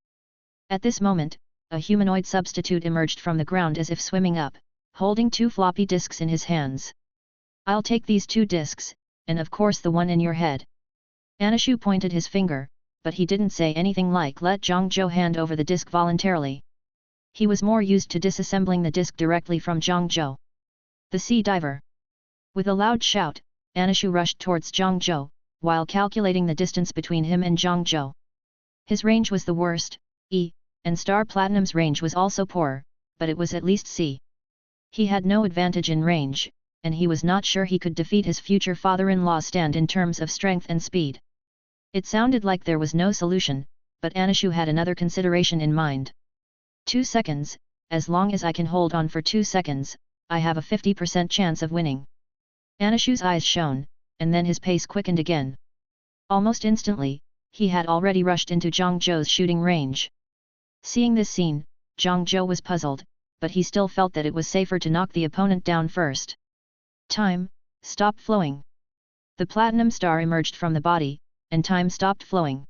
At this moment, a humanoid substitute emerged from the ground as if swimming up, holding 2 floppy disks in his hands. I'll take these 2 disks, and of course the one in your head. Anishu pointed his finger, but he didn't say anything like let JoJo hand over the disk voluntarily. He was more used to disassembling the disk directly from JoJo. The sea diver. With a loud shout, Anishu rushed towards JoJo, while calculating the distance between him and JoJo. His range was the worst, E, and Star Platinum's range was also poor, but it was at least C. He had no advantage in range, and he was not sure he could defeat his future father-in-law's stand in terms of strength and speed. It sounded like there was no solution, but Anishu had another consideration in mind. 2 seconds, as long as I can hold on for 2 seconds, I have a 50% chance of winning. Anishu's eyes shone, and then his pace quickened again. Almost instantly, he had already rushed into JoJo's shooting range. Seeing this scene, JoJo was puzzled, but he still felt that it was safer to knock the opponent down first. Time, stop flowing. The platinum star emerged from the body, and time stopped flowing.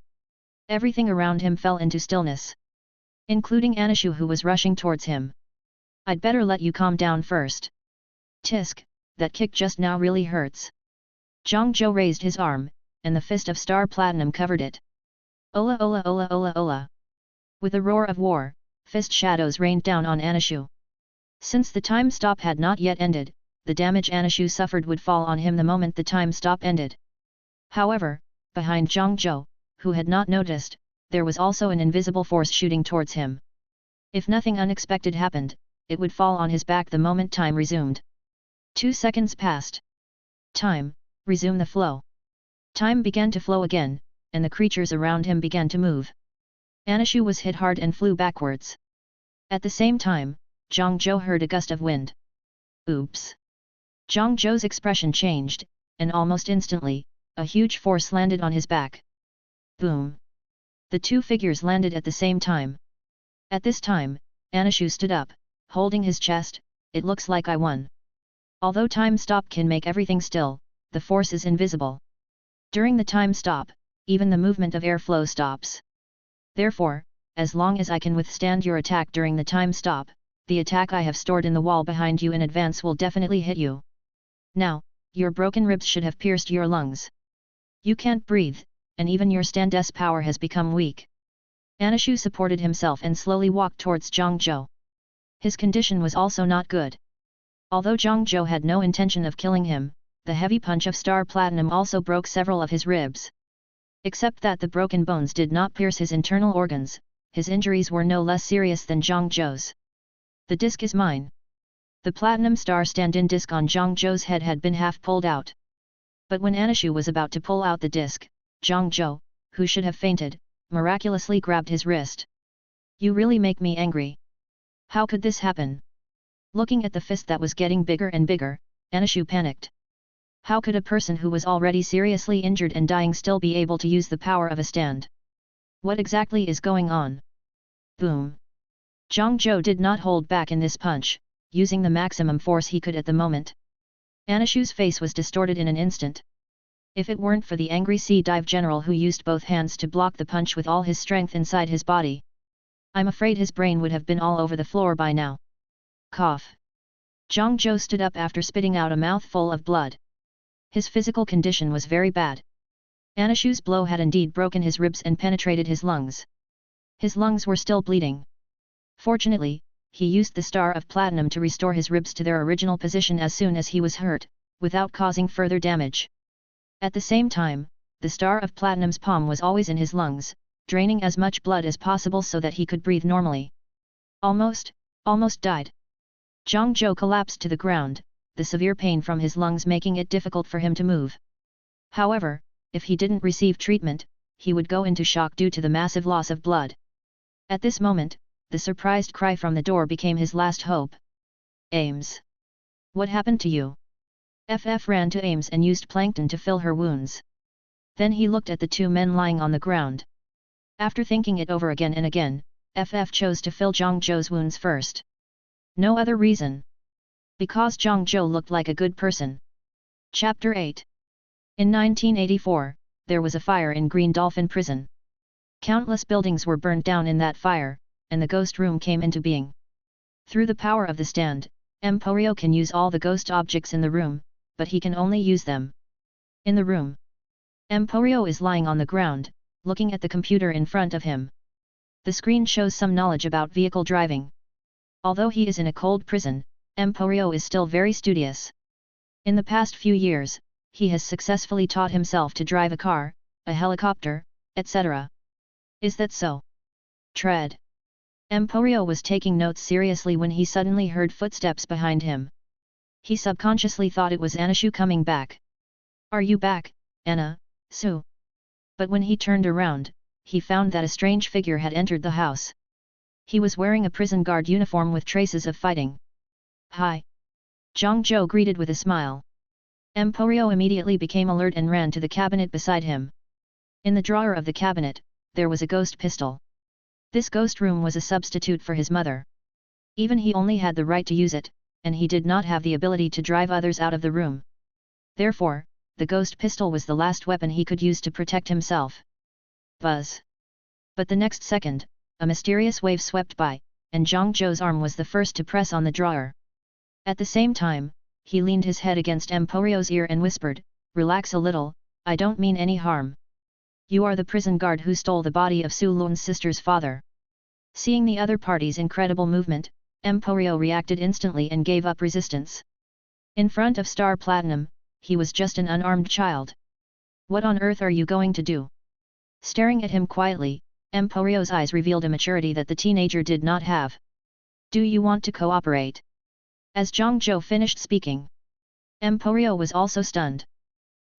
Everything around him fell into stillness. Including Anishu who was rushing towards him. I'd better let you calm down first. Tisk, that kick just now really hurts. JoJo raised his arm, and the fist of Star Platinum covered it. Ola ola ola ola ola. With a roar of war, fist shadows rained down on Anishu. Since the time stop had not yet ended, the damage Anishu suffered would fall on him the moment the time stop ended. However, behind JoJo, who had not noticed, there was also an invisible force shooting towards him. If nothing unexpected happened, it would fall on his back the moment time resumed. 2 seconds passed. Time, resume the flow. Time began to flow again, and the creatures around him began to move. Anishu was hit hard and flew backwards. At the same time, Zhang Zhou heard a gust of wind. Oops! Zhang Zhou's expression changed, and almost instantly, a huge force landed on his back. Boom! The two figures landed at the same time. At this time, Anishu stood up, holding his chest. It looks like I won. Although time stop can make everything still, the force is invisible. During the time stop, even the movement of airflow stops. Therefore, as long as I can withstand your attack during the time stop, the attack I have stored in the wall behind you in advance will definitely hit you. Now, your broken ribs should have pierced your lungs. You can't breathe, and even your stand's power has become weak. Anishu supported himself and slowly walked towards Zhang Zhou. His condition was also not good. Although Zhang Zhou had no intention of killing him, the heavy punch of star platinum also broke several of his ribs. Except that the broken bones did not pierce his internal organs, his injuries were no less serious than Zhang Zhou's. The disc is mine. The platinum star stand-in disc on Zhang Zhou's head had been half pulled out. But when Anishu was about to pull out the disc, Zhang Zhou, who should have fainted, miraculously grabbed his wrist. You really make me angry. How could this happen? Looking at the fist that was getting bigger and bigger, Anishu panicked. How could a person who was already seriously injured and dying still be able to use the power of a stand? What exactly is going on? Boom! Zhang Zhou did not hold back in this punch, using the maximum force he could at the moment. Anishu's face was distorted in an instant. If it weren't for the angry sea dive general who used both hands to block the punch with all his strength inside his body, I'm afraid his brain would have been all over the floor by now. Cough! Zhang Zhou stood up after spitting out a mouthful of blood. His physical condition was very bad. Anishu's blow had indeed broken his ribs and penetrated his lungs. His lungs were still bleeding. Fortunately, he used the star of platinum to restore his ribs to their original position as soon as he was hurt, without causing further damage. At the same time, the star of platinum's palm was always in his lungs, draining as much blood as possible so that he could breathe normally. Almost died. Zhang Zhou collapsed to the ground, the severe pain from his lungs making it difficult for him to move. However, if he didn't receive treatment, he would go into shock due to the massive loss of blood. At this moment, the surprised cry from the door became his last hope. Ames! What happened to you? FF ran to Ames and used plankton to fill her wounds. Then he looked at the two men lying on the ground. After thinking it over again and again, FF chose to fill Zhang Zhou's wounds first. No other reason. Because Zhang Zhou looked like a good person. Chapter 8. In 1984, there was a fire in Green Dolphin Prison. Countless buildings were burned down in that fire, and the ghost room came into being. Through the power of the stand, Emporio can use all the ghost objects in the room, but he can only use them. In the room, Emporio is lying on the ground, looking at the computer in front of him. The screen shows some knowledge about vehicle driving. Although he is in a cold prison, Emporio is still very studious. In the past few years, he has successfully taught himself to drive a car, a helicopter, etc. Is that so? Tread. Emporio was taking notes seriously when he suddenly heard footsteps behind him. He subconsciously thought it was Anishu coming back. Are you back, Anna, Sue? But when he turned around, he found that a strange figure had entered the house. He was wearing a prison guard uniform with traces of fighting. Hi! Zhang Zhou greeted with a smile. Emporio immediately became alert and ran to the cabinet beside him. In the drawer of the cabinet, there was a ghost pistol. This ghost room was a substitute for his mother. Even he only had the right to use it, and he did not have the ability to drive others out of the room. Therefore, the ghost pistol was the last weapon he could use to protect himself. Buzz! But the next second, a mysterious wave swept by, and Zhang Zhou's arm was the first to press on the drawer. At the same time, he leaned his head against Emporio's ear and whispered, "Relax a little, I don't mean any harm. You are the prison guard who stole the body of Su Lun's sister's father." Seeing the other party's incredible movement, Emporio reacted instantly and gave up resistance. In front of Star Platinum, he was just an unarmed child. What on earth are you going to do? Staring at him quietly, Emporio's eyes revealed a maturity that the teenager did not have. Do you want to cooperate? As Zhang Zhou finished speaking, Emporio was also stunned.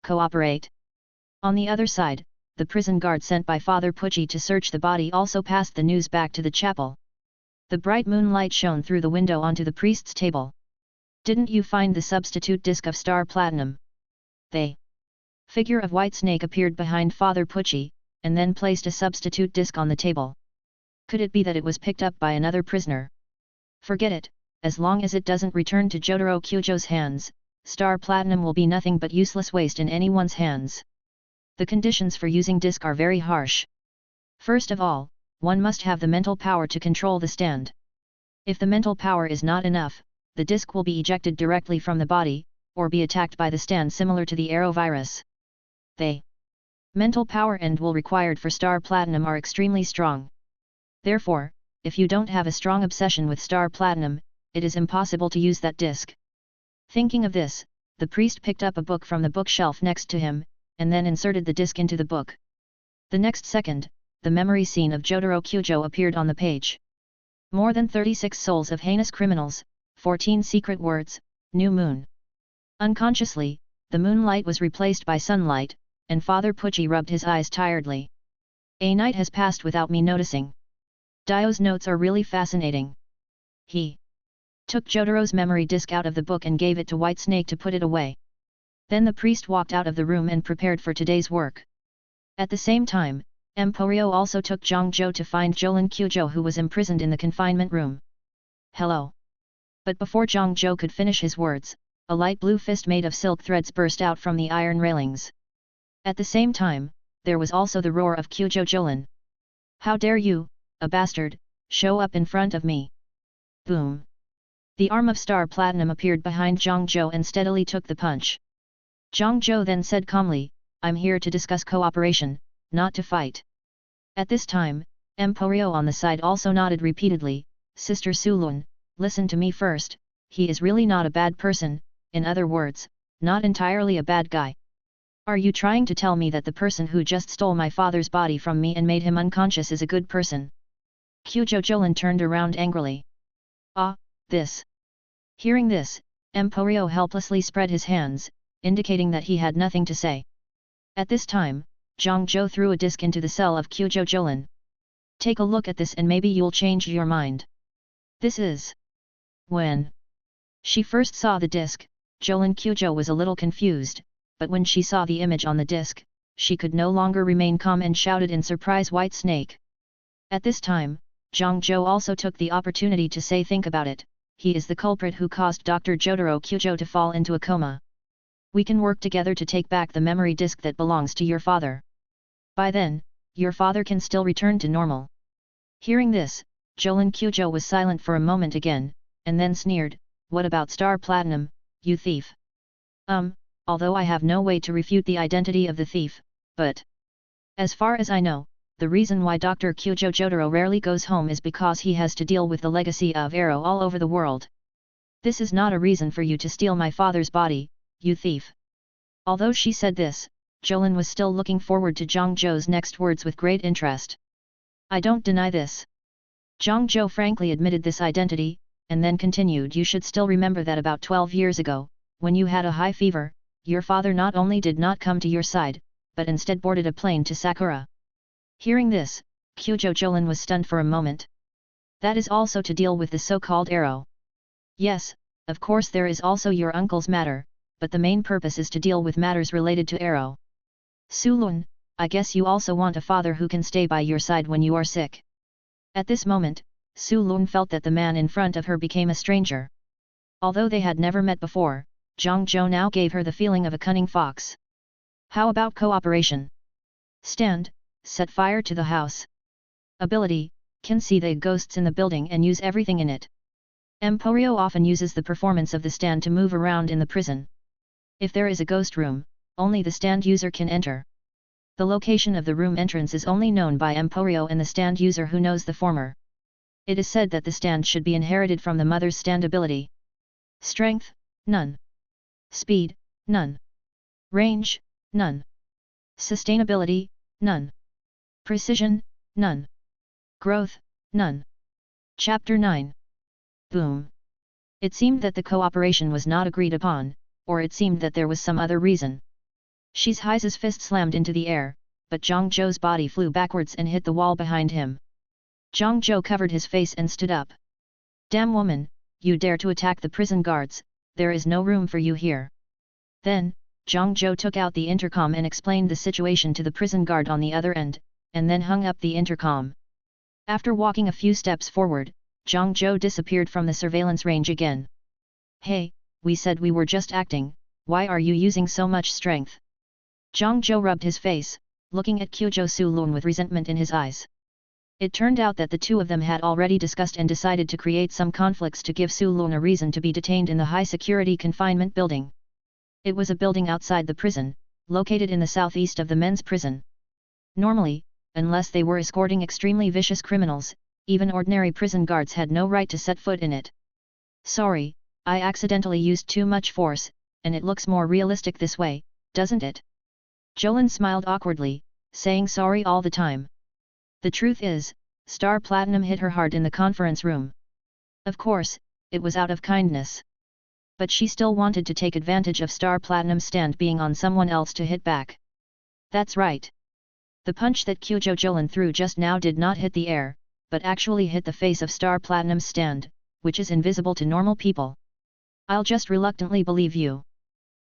Cooperate? On the other side, the prison guard sent by Father Pucci to search the body also passed the news back to the chapel. The bright moonlight shone through the window onto the priest's table. "Didn't you find the substitute disc of star platinum?" The figure of White Snake appeared behind Father Pucci, and then placed a substitute disc on the table. "Could it be that it was picked up by another prisoner?" "Forget it, as long as it doesn't return to Jotaro Kyujo's hands, star platinum will be nothing but useless waste in anyone's hands. The conditions for using disc are very harsh. First of all, one must have the mental power to control the stand. If the mental power is not enough, the disc will be ejected directly from the body, or be attacked by the stand similar to the arrow virus. The mental power and will required for star platinum are extremely strong. Therefore, if you don't have a strong obsession with star platinum, it is impossible to use that disc." Thinking of this, the priest picked up a book from the bookshelf next to him, and then inserted the disc into the book. The next second, the memory scene of Jotaro Kyujo appeared on the page. More than 36 souls of heinous criminals, 14 secret words, new moon. Unconsciously, the moonlight was replaced by sunlight, and Father Pucci rubbed his eyes tiredly. "A night has passed without me noticing. Dio's notes are really fascinating." He took Jotaro's memory disc out of the book and gave it to White Snake to put it away. Then the priest walked out of the room and prepared for today's work. At the same time, Emporio also took Jongjo to find Jolin Kyujo, who was imprisoned in the confinement room. "Hello." But before Jongjo could finish his words, a light blue fist made of silk threads burst out from the iron railings. At the same time, there was also the roar of Kyujo Jolin. "How dare you, a bastard, show up in front of me!" Boom! The arm of Star Platinum appeared behind Jongjo and steadily took the punch. Jongjo then said calmly, "I'm here to discuss cooperation, not to fight." At this time, Emporio on the side also nodded repeatedly, "Sister Sulun, listen to me first, he is really not a bad person, in other words, not entirely a bad guy. Are you trying to tell me that the person who just stole my father's body from me and made him unconscious is a good person?" Kyujo Jolin turned around angrily. "Ah, this." Hearing this, Emporio helplessly spread his hands, indicating that he had nothing to say. At this time, Jongjo threw a disc into the cell of Kyujo Jolin. "Take a look at this and maybe you'll change your mind." This is when she first saw the disc, Jolin Kyujo was a little confused, but when she saw the image on the disc, she could no longer remain calm and shouted in surprise, "White Snake!" At this time, Jongjo also took the opportunity to say, "Think about it, he is the culprit who caused Dr. Jotaro Kyujo to fall into a coma. We can work together to take back the memory disc that belongs to your father. By then, your father can still return to normal." Hearing this, Jolin Kyujo was silent for a moment again, and then sneered, "What about Star Platinum, you thief?" Although I have no way to refute the identity of the thief, but as far as I know, the reason why Dr. Kyujo Jotaro rarely goes home is because he has to deal with the legacy of Arrow all over the world. This is not a reason for you to steal my father's body, you thief." Although she said this, Jolin was still looking forward to Jongjo's next words with great interest. "I don't deny this." Jongjo frankly admitted this identity, and then continued, "You should still remember that about 12 years ago, when you had a high fever, your father not only did not come to your side, but instead boarded a plane to Sakura." Hearing this, Kyujo Jolin was stunned for a moment. "That is also to deal with the so-called Arrow?" "Yes, of course there is also your uncle's matter, but the main purpose is to deal with matters related to Arrow. Sulun, I guess you also want a father who can stay by your side when you are sick." At this moment, Sulun felt that the man in front of her became a stranger. Although they had never met before, Jongjo now gave her the feeling of a cunning fox. "How about cooperation? Stand, set fire to the house. Ability, can see the ghosts in the building and use everything in it." Emporio often uses the performance of the stand to move around in the prison. If there is a ghost room, only the stand user can enter. The location of the room entrance is only known by Emporio and the stand user who knows the former. It is said that the stand should be inherited from the mother's stand ability. Strength, none. Speed, none. Range, none. Sustainability, none. Precision, none. Growth, none. Chapter 9. Boom. It seemed that the cooperation was not agreed upon, or it seemed that there was some other reason. Shizai's fist slammed into the air, but Zhang Zhou's body flew backwards and hit the wall behind him. Zhang Zhou covered his face and stood up. "Damn woman, you dare to attack the prison guards, there is no room for you here." Then, Zhang Zhou took out the intercom and explained the situation to the prison guard on the other end, and then hung up the intercom. After walking a few steps forward, Zhang Zhou disappeared from the surveillance range again. "Hey, we said we were just acting, why are you using so much strength?" Zhang Zhou rubbed his face, looking at Quzhou Sulun with resentment in his eyes. It turned out that the two of them had already discussed and decided to create some conflicts to give Sulun a reason to be detained in the high-security confinement building. It was a building outside the prison, located in the southeast of the men's prison. Normally, unless they were escorting extremely vicious criminals, even ordinary prison guards had no right to set foot in it. "Sorry, I accidentally used too much force, and it looks more realistic this way, doesn't it?" Jolin smiled awkwardly, saying sorry all the time. The truth is, Star Platinum hit her hard in the conference room. Of course, it was out of kindness. But she still wanted to take advantage of Star Platinum's stand being on someone else to hit back. That's right. The punch that Quzhou Jolin threw just now did not hit the air, but actually hit the face of Star Platinum's stand, which is invisible to normal people. "I'll just reluctantly believe you."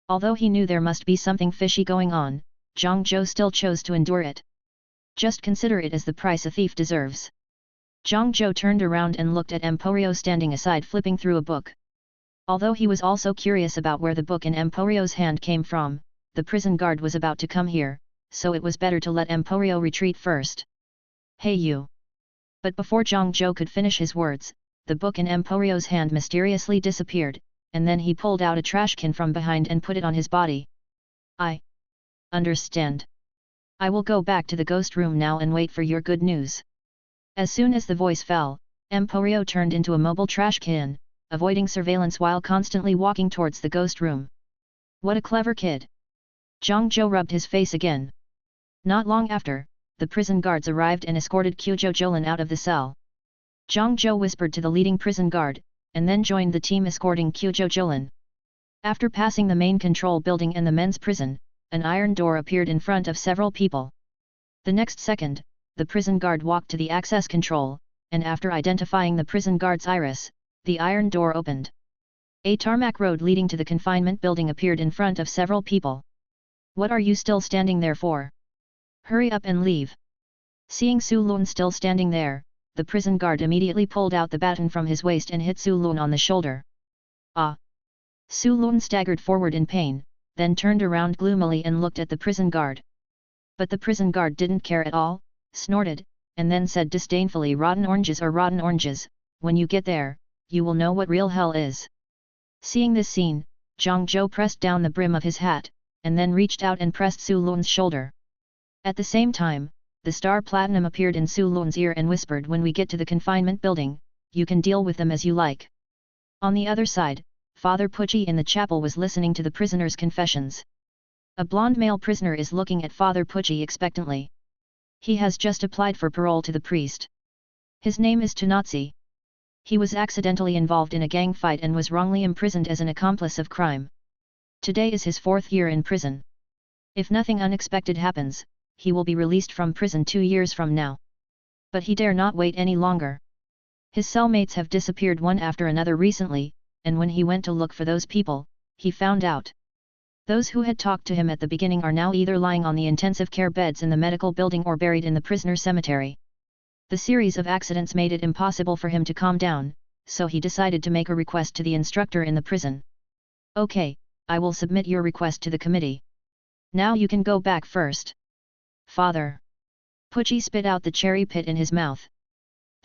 Although he knew there must be something fishy going on, Zhang Zhou still chose to endure it. Just consider it as the price a thief deserves. Zhang Zhou turned around and looked at Emporio standing aside flipping through a book. Although he was also curious about where the book in Emporio's hand came from, the prison guard was about to come here, so it was better to let Emporio retreat first. "Hey you!" But before Zhang Zhou could finish his words, the book in Emporio's hand mysteriously disappeared, and then he pulled out a trash can from behind and put it on his body. "I understand. I will go back to the ghost room now and wait for your good news." As soon as the voice fell, Emporio turned into a mobile trash can, avoiding surveillance while constantly walking towards the ghost room. What a clever kid! Zhang Zhou rubbed his face again. Not long after, the prison guards arrived and escorted Quzhou Jolin out of the cell. Zhang Zhou whispered to the leading prison guard, and then joined the team escorting Quzhou Jolin. After passing the main control building and the men's prison, an iron door appeared in front of several people. The next second, the prison guard walked to the access control, and after identifying the prison guard's iris, the iron door opened. A tarmac road leading to the confinement building appeared in front of several people. "What are you still standing there for? Hurry up and leave." Seeing Su Lun still standing there, the prison guard immediately pulled out the baton from his waist and hit Su Lun on the shoulder. "Ah!" Su Lun staggered forward in pain, then turned around gloomily and looked at the prison guard. But the prison guard didn't care at all, snorted, and then said disdainfully, "Rotten oranges are rotten oranges, when you get there, you will know what real hell is." Seeing this scene, Zhang Zhou pressed down the brim of his hat, and then reached out and pressed Su Lun's shoulder. At the same time, the Star Platinum appeared in Su Lun's ear and whispered, "When we get to the confinement building, you can deal with them as you like." On the other side, Father Pucci in the chapel was listening to the prisoner's confessions. A blonde male prisoner is looking at Father Pucci expectantly. He has just applied for parole to the priest. His name is Tunatsi. He was accidentally involved in a gang fight and was wrongly imprisoned as an accomplice of crime. Today is his 4th year in prison. If nothing unexpected happens, he will be released from prison 2 years from now. But he dare not wait any longer. His cellmates have disappeared one after another recently, and when he went to look for those people, he found out. Those who had talked to him at the beginning are now either lying on the intensive care beds in the medical building or buried in the prisoner cemetery. The series of accidents made it impossible for him to calm down, so he decided to make a request to the instructor in the prison. "Okay, I will submit your request to the committee. Now you can go back first." "Father." Pucci spit out the cherry pit in his mouth.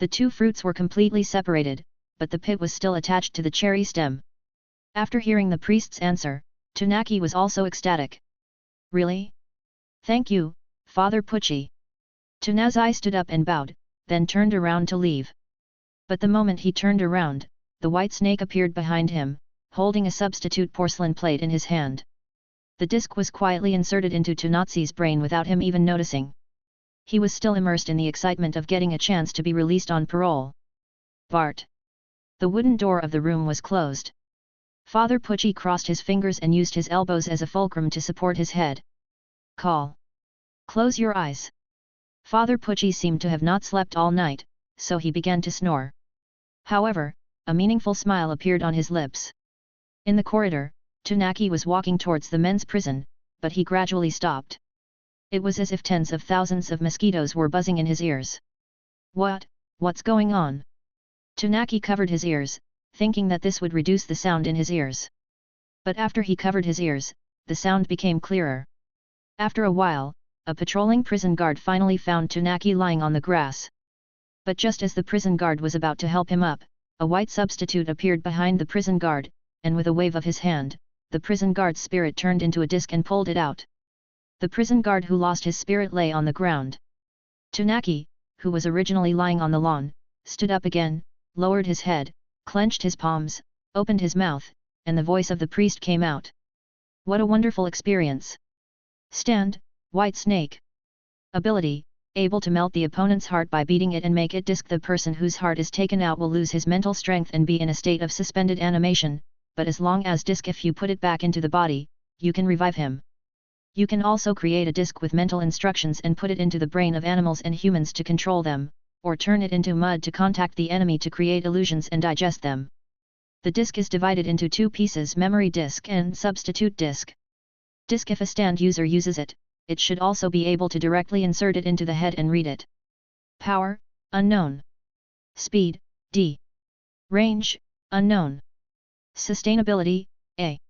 The two fruits were completely separated, but the pit was still attached to the cherry stem. After hearing the priest's answer, Tunaki was also ecstatic. "Really? Thank you, Father Pucci." Tunazai stood up and bowed, then turned around to leave. But the moment he turned around, the white snake appeared behind him, holding a substitute porcelain plate in his hand. The disc was quietly inserted into Tunatsi's brain without him even noticing. He was still immersed in the excitement of getting a chance to be released on parole. Bart. The wooden door of the room was closed. Father Pucci crossed his fingers and used his elbows as a fulcrum to support his head. "Call." Close your eyes. Father Pucci seemed to have not slept all night, so he began to snore. However, a meaningful smile appeared on his lips. In the corridor, Tunaki was walking towards the men's prison, but he gradually stopped. It was as if tens of thousands of mosquitoes were buzzing in his ears. What's going on? Tunaki covered his ears, thinking that this would reduce the sound in his ears. But after he covered his ears, the sound became clearer. After a while, a patrolling prison guard finally found Tunaki lying on the grass. But just as the prison guard was about to help him up, a white substitute appeared behind the prison guard, and with a wave of his hand, the prison guard's spirit turned into a disc and pulled it out. The prison guard who lost his spirit lay on the ground. Tunaki, who was originally lying on the lawn, stood up again, lowered his head, clenched his palms, opened his mouth, and the voice of the priest came out. What a wonderful experience! Stand, White Snake. Ability, able to melt the opponent's heart by beating it and make it disc. The person whose heart is taken out will lose his mental strength and be in a state of suspended animation, but as long as disc, if you put it back into the body, you can revive him. You can also create a disc with mental instructions and put it into the brain of animals and humans to control them, or turn it into mud to contact the enemy to create illusions and digest them. The disc is divided into two pieces: memory disc and substitute disc. Disc: if a stand user uses it, it should also be able to directly insert it into the head and read it. Power, unknown. Speed, D. Range, unknown. Sustainability, A.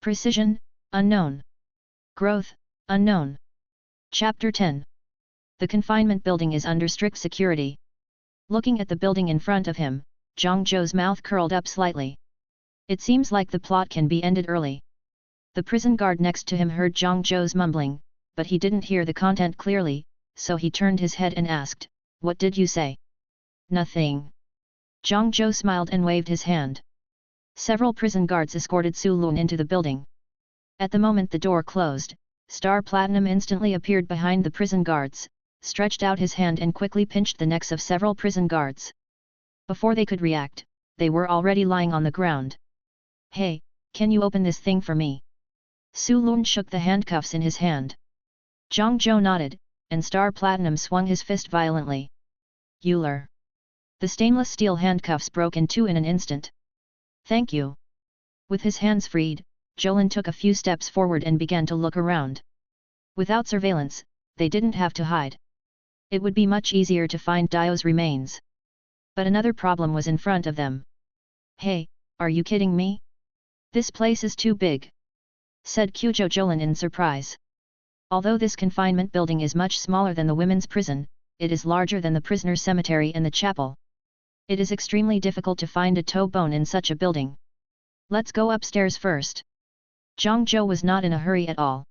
Precision, unknown. Growth, unknown. Chapter 10. The confinement building is under strict security. Looking at the building in front of him, Zhang Zhou's mouth curled up slightly. It seems like the plot can be ended early. The prison guard next to him heard Zhang Zhou's mumbling, but he didn't hear the content clearly, so he turned his head and asked, "What did you say?" "Nothing." Zhang Zhou smiled and waved his hand. Several prison guards escorted Su Lun into the building. At the moment the door closed, Star Platinum instantly appeared behind the prison guards, stretched out his hand and quickly pinched the necks of several prison guards. Before they could react, they were already lying on the ground. "Hey, can you open this thing for me?" Su Lun shook the handcuffs in his hand. Zhang Zhou nodded, and Star Platinum swung his fist violently. Euler. The stainless steel handcuffs broke in two in an instant. "Thank you." With his hands freed, Jolin took a few steps forward and began to look around. Without surveillance, they didn't have to hide. It would be much easier to find Dio's remains. But another problem was in front of them. "Hey, are you kidding me? This place is too big," said Kyujo Jolin in surprise. Although this confinement building is much smaller than the women's prison, it is larger than the prisoner's cemetery and the chapel. It is extremely difficult to find a toe bone in such a building. "Let's go upstairs first." Zhang Zhou was not in a hurry at all.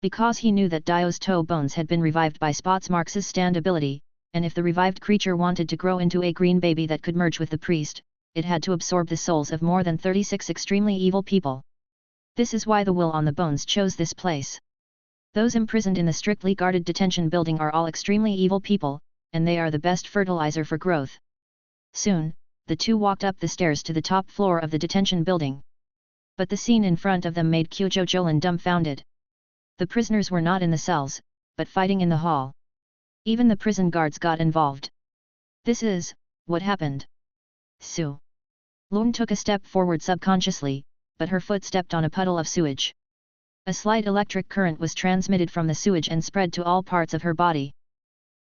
Because he knew that Dio's toe bones had been revived by Spotsmark's stand ability, and if the revived creature wanted to grow into a green baby that could merge with the priest, it had to absorb the souls of more than 36 extremely evil people. This is why the will on the bones chose this place. Those imprisoned in the strictly guarded detention building are all extremely evil people, and they are the best fertilizer for growth. Soon, the two walked up the stairs to the top floor of the detention building. But the scene in front of them made Kyujo Jolin dumbfounded. The prisoners were not in the cells, but fighting in the hall. Even the prison guards got involved. This is what happened. Su Lun took a step forward subconsciously, but her foot stepped on a puddle of sewage. A slight electric current was transmitted from the sewage and spread to all parts of her body.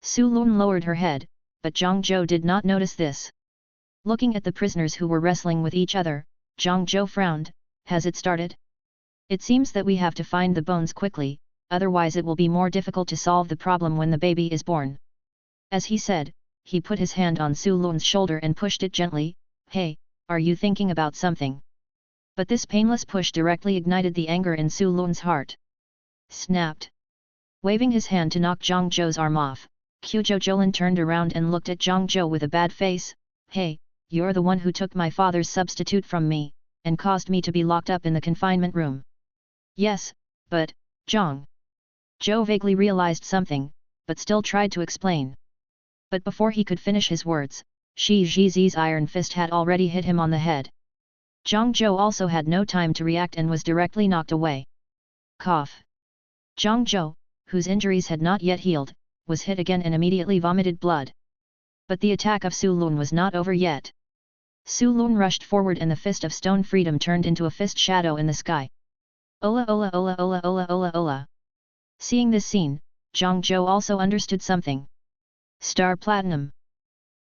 Su Lun lowered her head, but Zhang Zhou did not notice this. Looking at the prisoners who were wrestling with each other, Zhang Zhou frowned. "Has it started? It seems that we have to find the bones quickly, otherwise it will be more difficult to solve the problem when the baby is born." As he said, he put his hand on Su Lun's shoulder and pushed it gently. "Hey, are you thinking about something?" But this painless push directly ignited the anger in Su Lun's heart. Snapped. Waving his hand to knock Zhang Zhou's arm off, Kyujo Jolin turned around and looked at Zhang Zhou with a bad face. "Hey, you're the one who took my father's substitute from me, and caused me to be locked up in the confinement room." "Yes, but, Zhang." Zhou vaguely realized something, but still tried to explain. But before he could finish his words, Shi Jizi's iron fist had already hit him on the head. Zhang Zhou also had no time to react and was directly knocked away. Cough. "Zhang Zhou, whose injuries had not yet healed, was hit again and immediately vomited blood. But the attack of Su Lun was not over yet. Su Lun rushed forward and the fist of stone freedom turned into a fist shadow in the sky. Ola ola ola ola ola ola ola. Seeing this scene, JoJo also understood something. Star Platinum.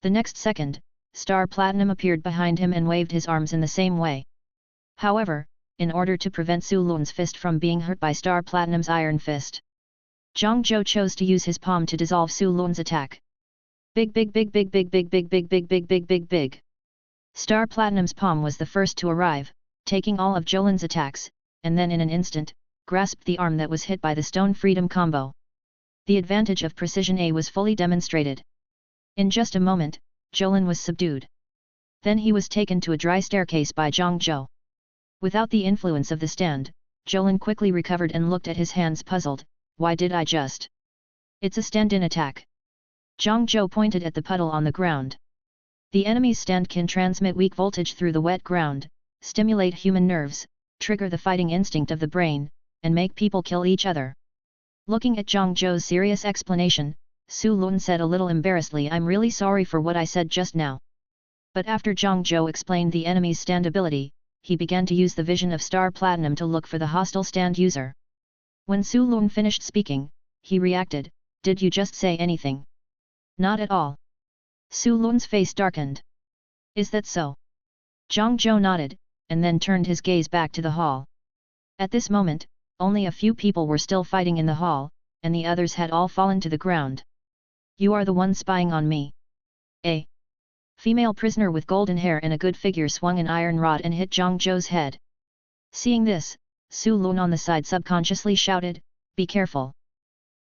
The next second, Star Platinum appeared behind him and waved his arms in the same way. However, in order to prevent Su Lun's fist from being hurt by Star Platinum's iron fist, JoJo chose to use his palm to dissolve Su Lun's attack. Big big big big big big big big big big big big big. Star Platinum's palm was the first to arrive, taking all of Jolin's attacks, and then in an instant, grasped the arm that was hit by the Stone Freedom combo. The advantage of Precision A was fully demonstrated. In just a moment, Jolin was subdued. Then he was taken to a dry staircase by JoJo. Without the influence of the stand, Jolin quickly recovered and looked at his hands puzzled. Why did I just? It's a stand-in attack. JoJo pointed at the puddle on the ground. The enemy's stand can transmit weak voltage through the wet ground, stimulate human nerves, trigger the fighting instinct of the brain, and make people kill each other. Looking at JoJo's serious explanation, Su Lun said a little embarrassedly, I'm really sorry for what I said just now. But after JoJo explained the enemy's stand ability, he began to use the vision of Star Platinum to look for the hostile stand user. When Su Lun finished speaking, he reacted, Did you just say anything? Not at all. Su Lun's face darkened. Is that so? JoJo nodded, and then turned his gaze back to the hall. At this moment, only a few people were still fighting in the hall, and the others had all fallen to the ground. You are the one spying on me. A female prisoner with golden hair and a good figure swung an iron rod and hit JoJo's head. Seeing this, Su Lun on the side subconsciously shouted, Be careful.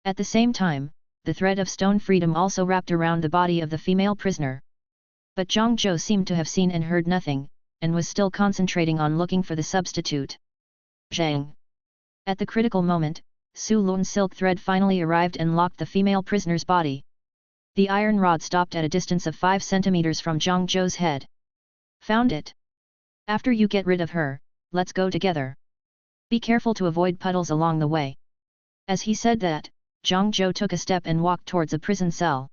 At the same time, the thread of stone freedom also wrapped around the body of the female prisoner. But JoJo seemed to have seen and heard nothing, and was still concentrating on looking for the substitute. Zhang. At the critical moment, Su Lun's silk thread finally arrived and locked the female prisoner's body. The iron rod stopped at a distance of 5 centimeters from JoJo's head. Found it. After you get rid of her, let's go together. Be careful to avoid puddles along the way. As he said that, JoJo took a step and walked towards a prison cell.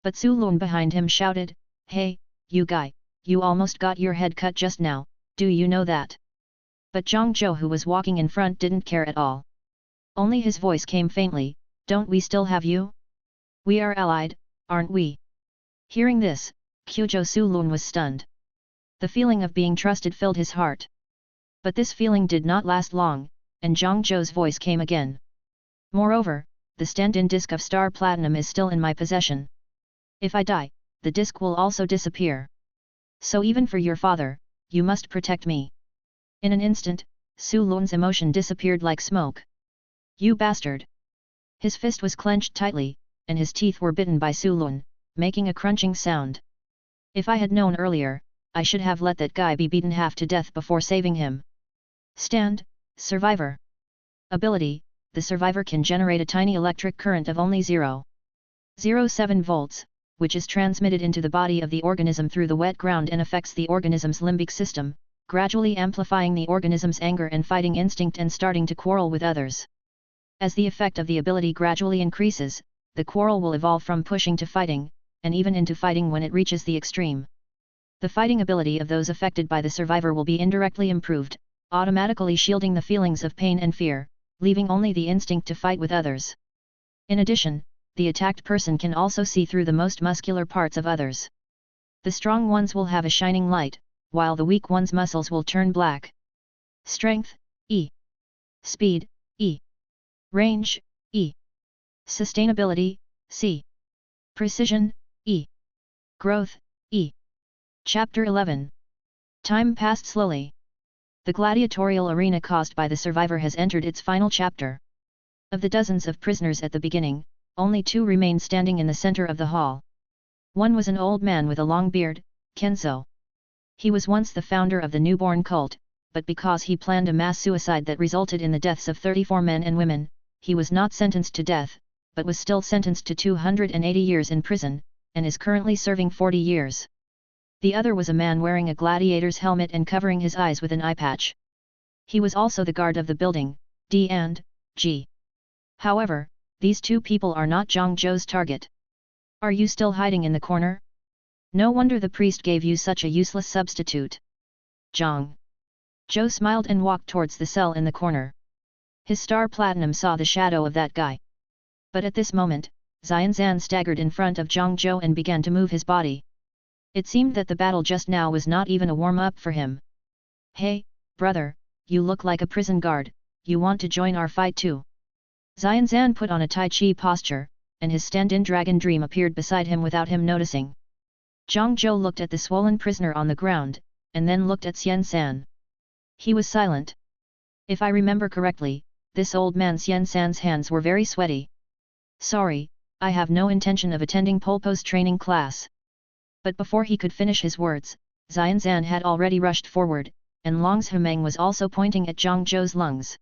But Su Lun behind him shouted, Hey, you guy, you almost got your head cut just now, do you know that? But JoJo, who was walking in front, didn't care at all. Only his voice came faintly, Don't we still have you? We are allied, aren't we? Hearing this, Kyujo Su Lun was stunned. The feeling of being trusted filled his heart. But this feeling did not last long, and JoJo's voice came again. Moreover, the stand-in disc of Star Platinum is still in my possession. If I die, the disc will also disappear. So even for your father, you must protect me. In an instant, Su Lun's emotion disappeared like smoke. You bastard! His fist was clenched tightly, and his teeth were bitten by Su Lun, making a crunching sound. If I had known earlier, I should have let that guy be beaten half to death before saving him. Stand, Survivor. Ability, the survivor can generate a tiny electric current of only 0.07 volts, which is transmitted into the body of the organism through the wet ground and affects the organism's limbic system, gradually amplifying the organism's anger and fighting instinct and starting to quarrel with others. As the effect of the ability gradually increases, the quarrel will evolve from pushing to fighting, and even into fighting when it reaches the extreme. The fighting ability of those affected by the survivor will be indirectly improved, automatically shielding the feelings of pain and fear, leaving only the instinct to fight with others. In addition, the attacked person can also see through the most muscular parts of others. The strong ones will have a shining light, while the weak ones' muscles will turn black. Strength, E. Speed, E. Range, E. Sustainability, C. Precision, E. Growth, E. Chapter 11. Time passed slowly. The gladiatorial arena caused by the survivor has entered its final chapter. Of the dozens of prisoners at the beginning, only 2 remained standing in the center of the hall. One was an old man with a long beard, Kenzo. He was once the founder of the newborn cult, but because he planned a mass suicide that resulted in the deaths of 34 men and women, he was not sentenced to death, but was still sentenced to 280 years in prison, and is currently serving 40 years. The other was a man wearing a gladiator's helmet and covering his eyes with an eye patch. He was also the guard of the building, D&G. However, these two people are not Zhang Zhou's target. Are you still hiding in the corner? No wonder the priest gave you such a useless substitute. Zhang Zhou smiled and walked towards the cell in the corner. His star platinum saw the shadow of that guy. But at this moment, Xianzan staggered in front of Zhang Zhou and began to move his body. It seemed that the battle just now was not even a warm-up for him. Hey, brother, you look like a prison guard, you want to join our fight too? Xianzan put on a Tai Chi posture, and his stand-in dragon dream appeared beside him without him noticing. Zhang Zhou looked at the swollen prisoner on the ground, and then looked at Xianzan. He was silent. If I remember correctly, this old man Xianzan's hands were very sweaty. Sorry, I have no intention of attending Polpo's training class. But before he could finish his words, Xianzan had already rushed forward, and Long's Humeng was also pointing at Zhang Zhou's lungs.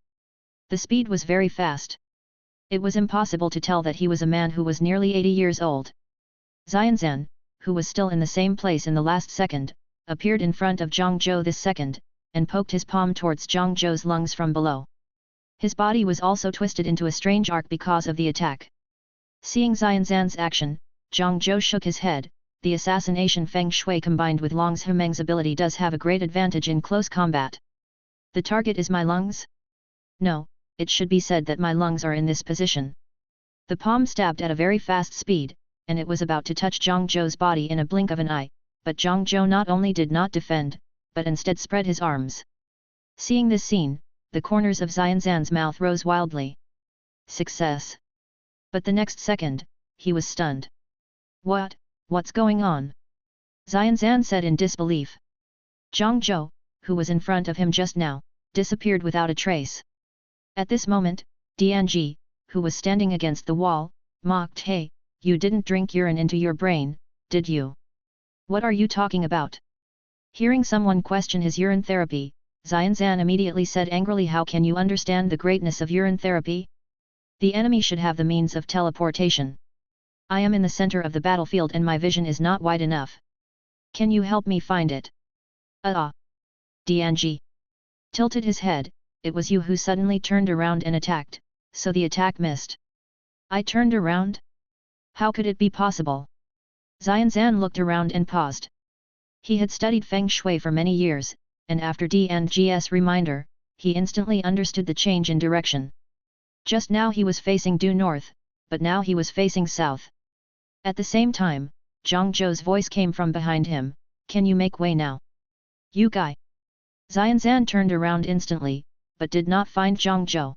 The speed was very fast. It was impossible to tell that he was a man who was nearly 80 years old. Xianzan, who was still in the same place in the last second, appeared in front of Zhang Zhou this second, and poked his palm towards Zhang Zhou's lungs from below. His body was also twisted into a strange arc because of the attack. Seeing Xianzan's action, Zhang Zhou shook his head. The assassination Feng Shui combined with Long's Humeng's ability does have a great advantage in close combat. The target is my lungs? No, it should be said that my lungs are in this position. The palm stabbed at a very fast speed, and it was about to touch Zhang Zhou's body in a blink of an eye, but Zhang Zhou not only did not defend, but instead spread his arms. Seeing this scene, the corners of Xianzan's mouth rose wildly. Success! But the next second, he was stunned. What's going on? Xianzan said in disbelief. Zhang Zhou, who was in front of him just now, disappeared without a trace. At this moment, Dianji, who was standing against the wall, mocked, "Hey, you didn't drink urine into your brain, did you? What are you talking about?" Hearing someone question his urine therapy, Xianzan immediately said angrily, "How can you understand the greatness of urine therapy? The enemy should have the means of teleportation. I am in the center of the battlefield and my vision is not wide enough. Can you help me find it?" Dianji tilted his head. It was you who suddenly turned around and attacked, so the attack missed. I turned around? How could it be possible? Xianzan looked around and paused. He had studied Feng Shui for many years, and after Dianji's reminder, he instantly understood the change in direction. Just now he was facing due north, but now he was facing south. At the same time, Zhang Zhou's voice came from behind him, "Can you make way now? You guy!" Xianzan turned around instantly, but did not find Zhang Zhou.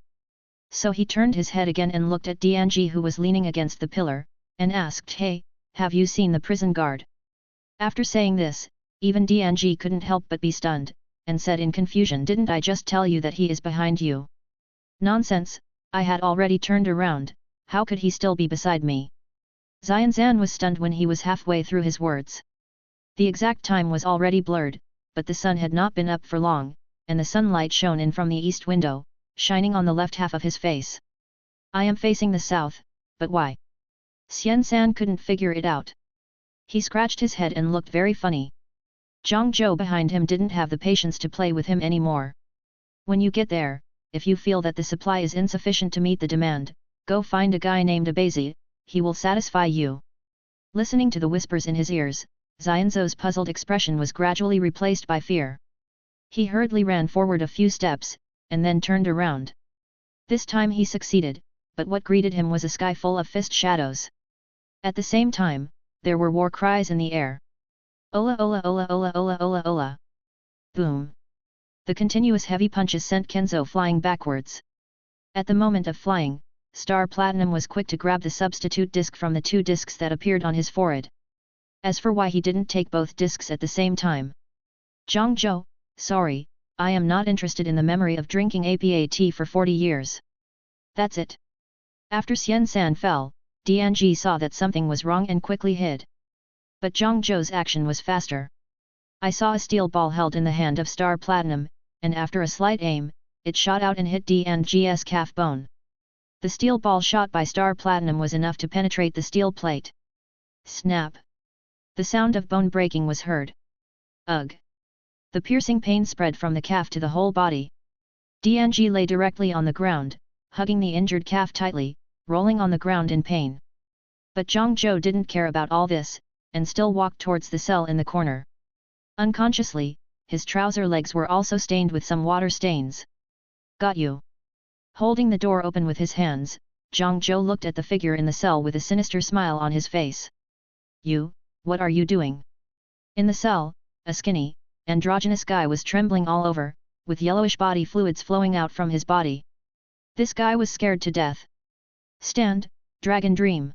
So he turned his head again and looked at Dianji, who was leaning against the pillar, and asked, "Hey, have you seen the prison guard?" After saying this, even Dianji couldn't help but be stunned, and said in confusion, "Didn't I just tell you that he is behind you?" "Nonsense, I had already turned around, how could he still be beside me?" Xianzan was stunned when he was halfway through his words. The exact time was already blurred, but the sun had not been up for long, and the sunlight shone in from the east window, shining on the left half of his face. "I am facing the south, but why?" Xianzan couldn't figure it out. He scratched his head and looked very funny. Zhang Zhou behind him didn't have the patience to play with him anymore. "When you get there, if you feel that the supply is insufficient to meet the demand, go find a guy named Abazi, he will satisfy you." Listening to the whispers in his ears, Xianzou's puzzled expression was gradually replaced by fear. He hurriedly ran forward a few steps, and then turned around. This time he succeeded, but what greeted him was a sky full of fist shadows. At the same time, there were war cries in the air. "Ola ola ola ola ola ola ola!" Boom! The continuous heavy punches sent Kenzo flying backwards. At the moment of flying, Star Platinum was quick to grab the substitute disc from the two discs that appeared on his forehead. As for why he didn't take both discs at the same time. "Zhang Zhou, sorry, I am not interested in the memory of drinking APA tea for 40 years. That's it." After Xianzan fell, Dianji saw that something was wrong and quickly hid. But Zhang Zhou's action was faster. "I saw a steel ball held in the hand of Star Platinum, and after a slight aim, it shot out and hit Dianji's calf bone. The steel ball shot by Star Platinum was enough to penetrate the steel plate. Snap! The sound of bone breaking was heard. Ugh! The piercing pain spread from the calf to the whole body. Dianji lay directly on the ground, hugging the injured calf tightly, rolling on the ground in pain. But JoJo didn't care about all this, and still walked towards the cell in the corner. Unconsciously, his trouser legs were also stained with some water stains. Got you. Holding the door open with his hands, JoJo looked at the figure in the cell with a sinister smile on his face. You, what are you doing? In the cell, a skinny, androgynous guy was trembling all over, with yellowish body fluids flowing out from his body. This guy was scared to death. Stand, Dragon Dream.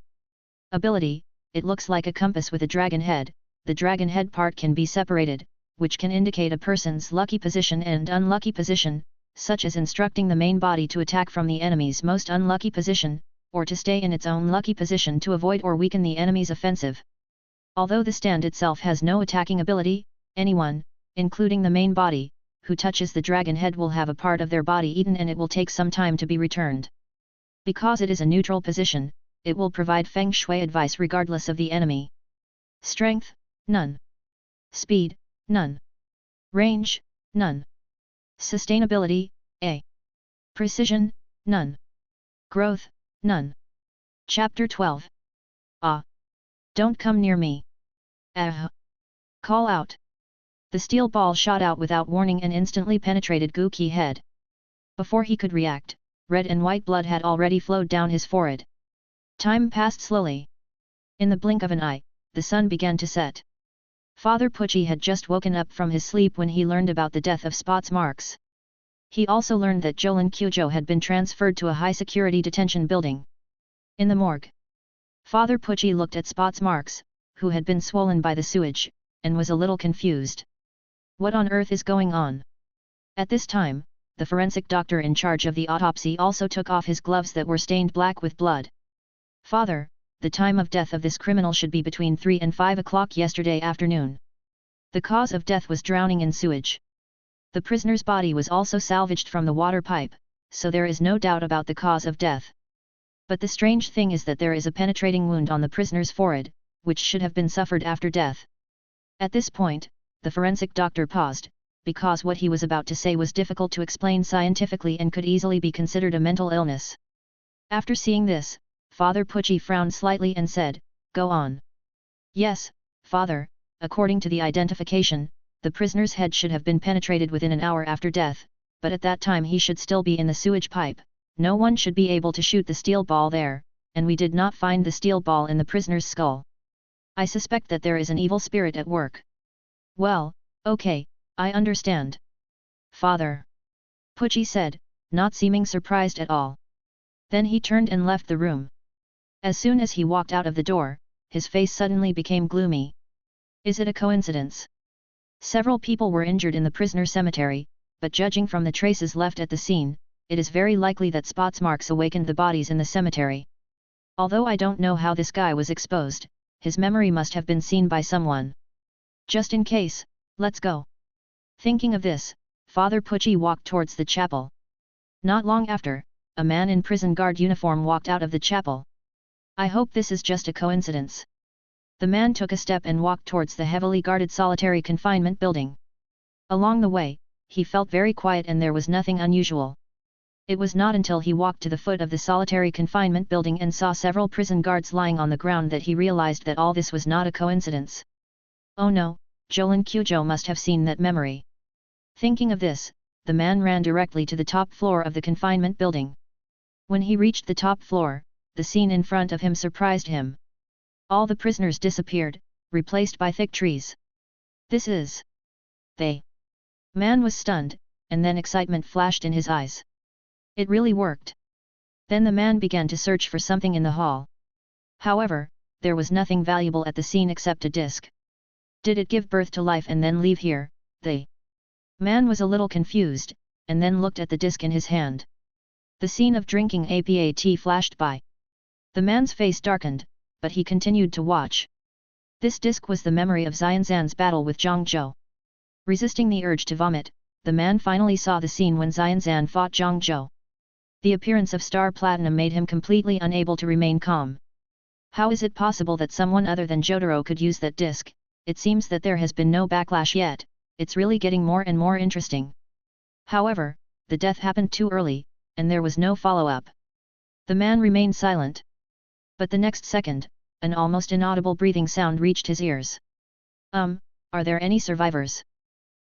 Ability, it looks like a compass with a dragon head. The dragon head part can be separated, which can indicate a person's lucky position and unlucky position, such as instructing the main body to attack from the enemy's most unlucky position, or to stay in its own lucky position to avoid or weaken the enemy's offensive. Although the stand itself has no attacking ability, anyone, including the main body, who touches the dragon head will have a part of their body eaten and it will take some time to be returned. Because it is a neutral position, it will provide feng shui advice regardless of the enemy. Strength, none. Speed, none. Range, none. Sustainability, A. Precision, none. Growth, none. Chapter 12. Ah! Don't come near me. Ah! Call out. The steel ball shot out without warning and instantly penetrated Gookie head. Before he could react, red and white blood had already flowed down his forehead. Time passed slowly. In the blink of an eye, the sun began to set. Father Pucci had just woken up from his sleep when he learned about the death of Spots Marks. He also learned that Jolin Kyujo had been transferred to a high-security detention building. In the morgue, Father Pucci looked at Spots Marks, who had been swollen by the sewage, and was a little confused. What on earth is going on? At this time, the forensic doctor in charge of the autopsy also took off his gloves that were stained black with blood. Father, the time of death of this criminal should be between 3 and 5 o'clock yesterday afternoon. The cause of death was drowning in sewage. The prisoner's body was also salvaged from the water pipe, so there is no doubt about the cause of death. But the strange thing is that there is a penetrating wound on the prisoner's forehead, which should have been suffered after death. At this point, the forensic doctor paused, because what he was about to say was difficult to explain scientifically and could easily be considered a mental illness. After seeing this, Father Pucci frowned slightly and said, "Go on." "Yes, Father, according to the identification, the prisoner's head should have been penetrated within an hour after death, but at that time he should still be in the sewage pipe. No one should be able to shoot the steel ball there, and we did not find the steel ball in the prisoner's skull. I suspect that there is an evil spirit at work." "Well, okay, I understand, Father," Pucci said, not seeming surprised at all. Then he turned and left the room. As soon as he walked out of the door, his face suddenly became gloomy. Is it a coincidence? Several people were injured in the prisoner cemetery, but judging from the traces left at the scene, it is very likely that Spots Marks awakened the bodies in the cemetery. Although I don't know how this guy was exposed, his memory must have been seen by someone. Just in case, let's go. Thinking of this, Father Pucci walked towards the chapel. Not long after, a man in prison guard uniform walked out of the chapel. I hope this is just a coincidence. The man took a step and walked towards the heavily guarded solitary confinement building. Along the way, he felt very quiet and there was nothing unusual. It was not until he walked to the foot of the solitary confinement building and saw several prison guards lying on the ground that he realized that all this was not a coincidence. Oh no, Jolin Kyujo must have seen that memory. Thinking of this, the man ran directly to the top floor of the confinement building. When he reached the top floor, the scene in front of him surprised him. All the prisoners disappeared, replaced by thick trees. This is... they. Man was stunned, and then excitement flashed in his eyes. It really worked. Then the man began to search for something in the hall. However, there was nothing valuable at the scene except a disc. Did it give birth to life and then leave here? The man was a little confused, and then looked at the disc in his hand. The scene of drinking APA tea flashed by. The man's face darkened, but he continued to watch. This disc was the memory of Xianzan's battle with Zhangzhou. Resisting the urge to vomit, the man finally saw the scene when Xianzan fought Zhangzhou. The appearance of Star Platinum made him completely unable to remain calm. How is it possible that someone other than Jotaro could use that disc? It seems that there has been no backlash yet, it's really getting more and more interesting. However, the death happened too early, and there was no follow-up. The man remained silent. But the next second, an almost inaudible breathing sound reached his ears. Are there any survivors?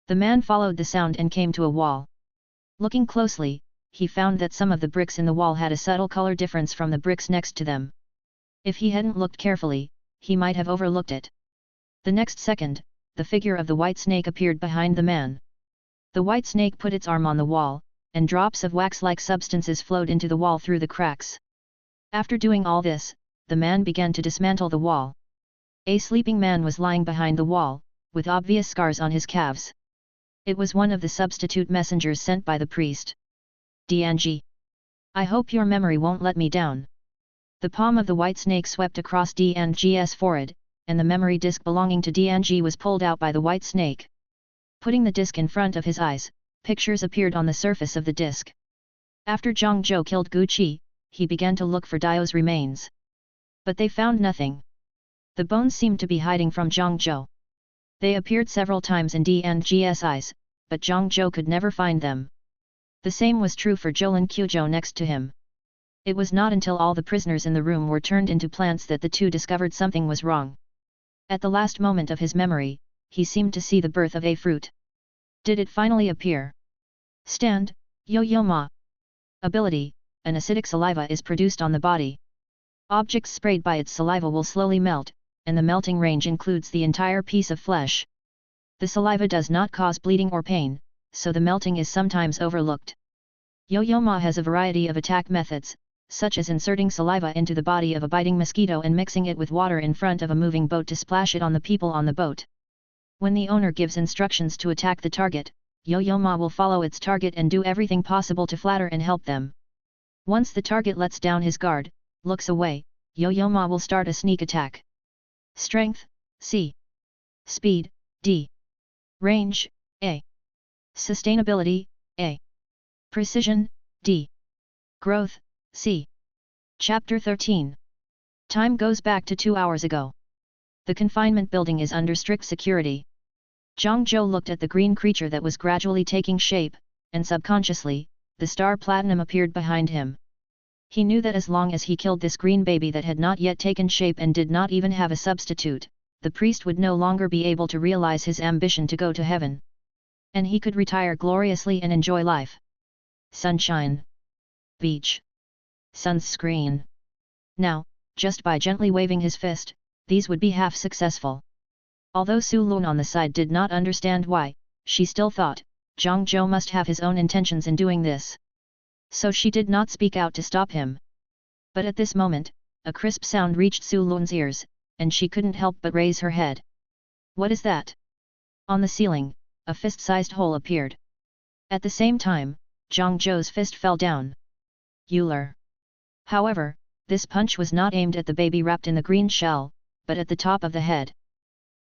The man followed the sound and came to a wall. Looking closely, he found that some of the bricks in the wall had a subtle color difference from the bricks next to them. If he hadn't looked carefully, he might have overlooked it. The next second, the figure of the white snake appeared behind the man. The white snake put its arm on the wall, and drops of wax-like substances flowed into the wall through the cracks. After doing all this, the man began to dismantle the wall. A sleeping man was lying behind the wall, with obvious scars on his calves. It was one of the substitute messengers sent by the priest. DNG. I hope your memory won't let me down. The palm of the white snake swept across DNG's forehead, and the memory disk belonging to DNG was pulled out by the white snake. Putting the disk in front of his eyes, pictures appeared on the surface of the disk. After JoJo killed Gucci, he began to look for Dio's remains. But they found nothing. The bones seemed to be hiding from JoJo. They appeared several times in DNG's eyes, but JoJo could never find them. The same was true for Jolin Kyujo next to him. It was not until all the prisoners in the room were turned into plants that the two discovered something was wrong. At the last moment of his memory, he seemed to see the birth of a fruit. Did it finally appear? Stand, Yo-Yo Ma. Ability, an acidic saliva is produced on the body. Objects sprayed by its saliva will slowly melt, and the melting range includes the entire piece of flesh. The saliva does not cause bleeding or pain, so the melting is sometimes overlooked. Yo-Yo Ma has a variety of attack methods, such as inserting saliva into the body of a biting mosquito and mixing it with water in front of a moving boat to splash it on the people on the boat. When the owner gives instructions to attack the target, Yo-Yo Ma will follow its target and do everything possible to flatter and help them. Once the target lets down his guard, looks away, Yo-Yo Ma will start a sneak attack. Strength, C. Speed, D. Range, A. Sustainability, A. Precision, D. Growth, C. Chapter 13. Time goes back to 2 hours ago. The confinement building is under strict security. JoJo looked at the green creature that was gradually taking shape, and subconsciously, the star platinum appeared behind him. He knew that as long as he killed this green baby that had not yet taken shape and did not even have a substitute, the priest would no longer be able to realize his ambition to go to heaven. And he could retire gloriously and enjoy life. Sunshine. Beach. Sunscreen. Now, just by gently waving his fist, these would be half successful. Although Su Lun on the side did not understand why, she still thought, JoJo must have his own intentions in doing this. So she did not speak out to stop him. But at this moment, a crisp sound reached Su Lun's ears, and she couldn't help but raise her head. What is that? On the ceiling, a fist-sized hole appeared. At the same time, JoJo's fist fell down. Euler. However, this punch was not aimed at the baby wrapped in the green shell, but at the top of the head.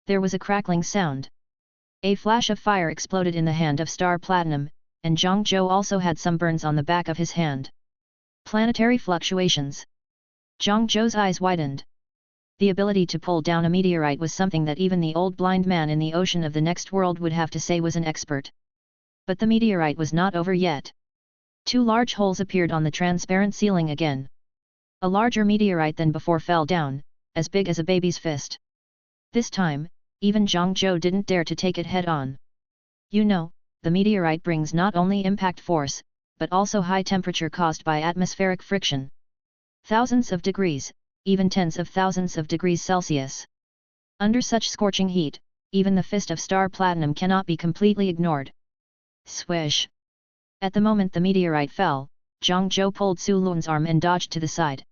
There was a crackling sound. A flash of fire exploded in the hand of Star Platinum, and JoJo also had some burns on the back of his hand. Planetary fluctuations. JoJo's eyes widened. The ability to pull down a meteorite was something that even the old blind man in the ocean of the next world would have to say was an expert. But the meteorite was not over yet. 2 large holes appeared on the transparent ceiling again. A larger meteorite than before fell down, as big as a baby's fist. This time, even JoJo didn't dare to take it head-on. You know, the meteorite brings not only impact force, but also high temperature caused by atmospheric friction. Thousands of degrees, even tens of thousands of degrees Celsius. Under such scorching heat, even the fist of Star Platinum cannot be completely ignored. Swish! At the moment the meteorite fell, JoJo pulled Su Lun's arm and dodged to the side.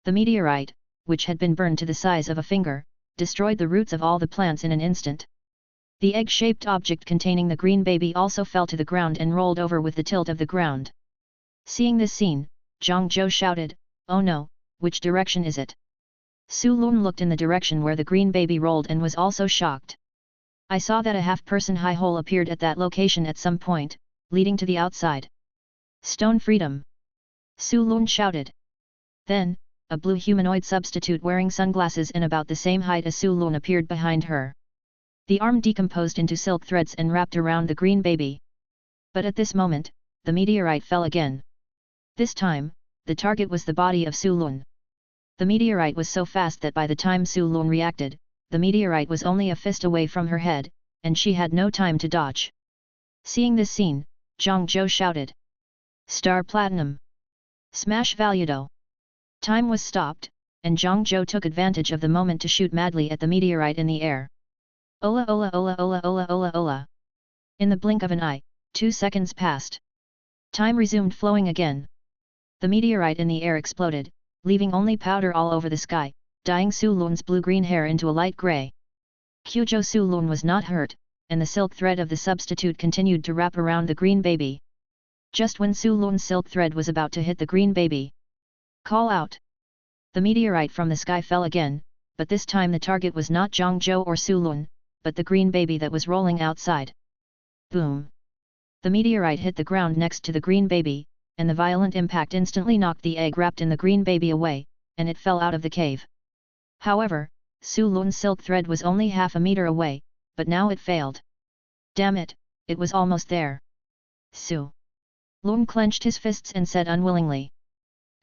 The meteorite, which had been burned to the size of a finger, destroyed the roots of all the plants in an instant. The egg-shaped object containing the green baby also fell to the ground and rolled over with the tilt of the ground. Seeing this scene, JoJo shouted, "Oh no, which direction is it?" Su Lun looked in the direction where the green baby rolled and was also shocked. I saw that a half-person high hole appeared at that location at some point, leading to the outside. Stone freedom! Su Lun shouted. Then, a blue humanoid substitute wearing sunglasses and about the same height as Su Lun appeared behind her. The arm decomposed into silk threads and wrapped around the green baby. But at this moment, the meteorite fell again. This time, the target was the body of Su Lun. The meteorite was so fast that by the time Su Lun reacted, the meteorite was only a fist away from her head, and she had no time to dodge. Seeing this scene, JoJo shouted, "Star Platinum! Smash Valudo!" Time was stopped, and JoJo took advantage of the moment to shoot madly at the meteorite in the air. Ola ola ola ola ola ola ola. In the blink of an eye, 2 seconds passed. Time resumed flowing again. The meteorite in the air exploded, leaving only powder all over the sky, dyeing Su Lun's blue-green hair into a light grey. JoJo Su Lun was not hurt, and the silk thread of the substitute continued to wrap around the green baby. Just when Su Lun's silk thread was about to hit the green baby, call out! The meteorite from the sky fell again, but this time the target was not JoJo or Su Lun, but the green baby that was rolling outside. Boom! The meteorite hit the ground next to the green baby, and the violent impact instantly knocked the egg wrapped in the green baby away, and it fell out of the cave. However, Su Lun's silk thread was only half a meter away, but now it failed. Damn it, it was almost there. Su Lun clenched his fists and said unwillingly.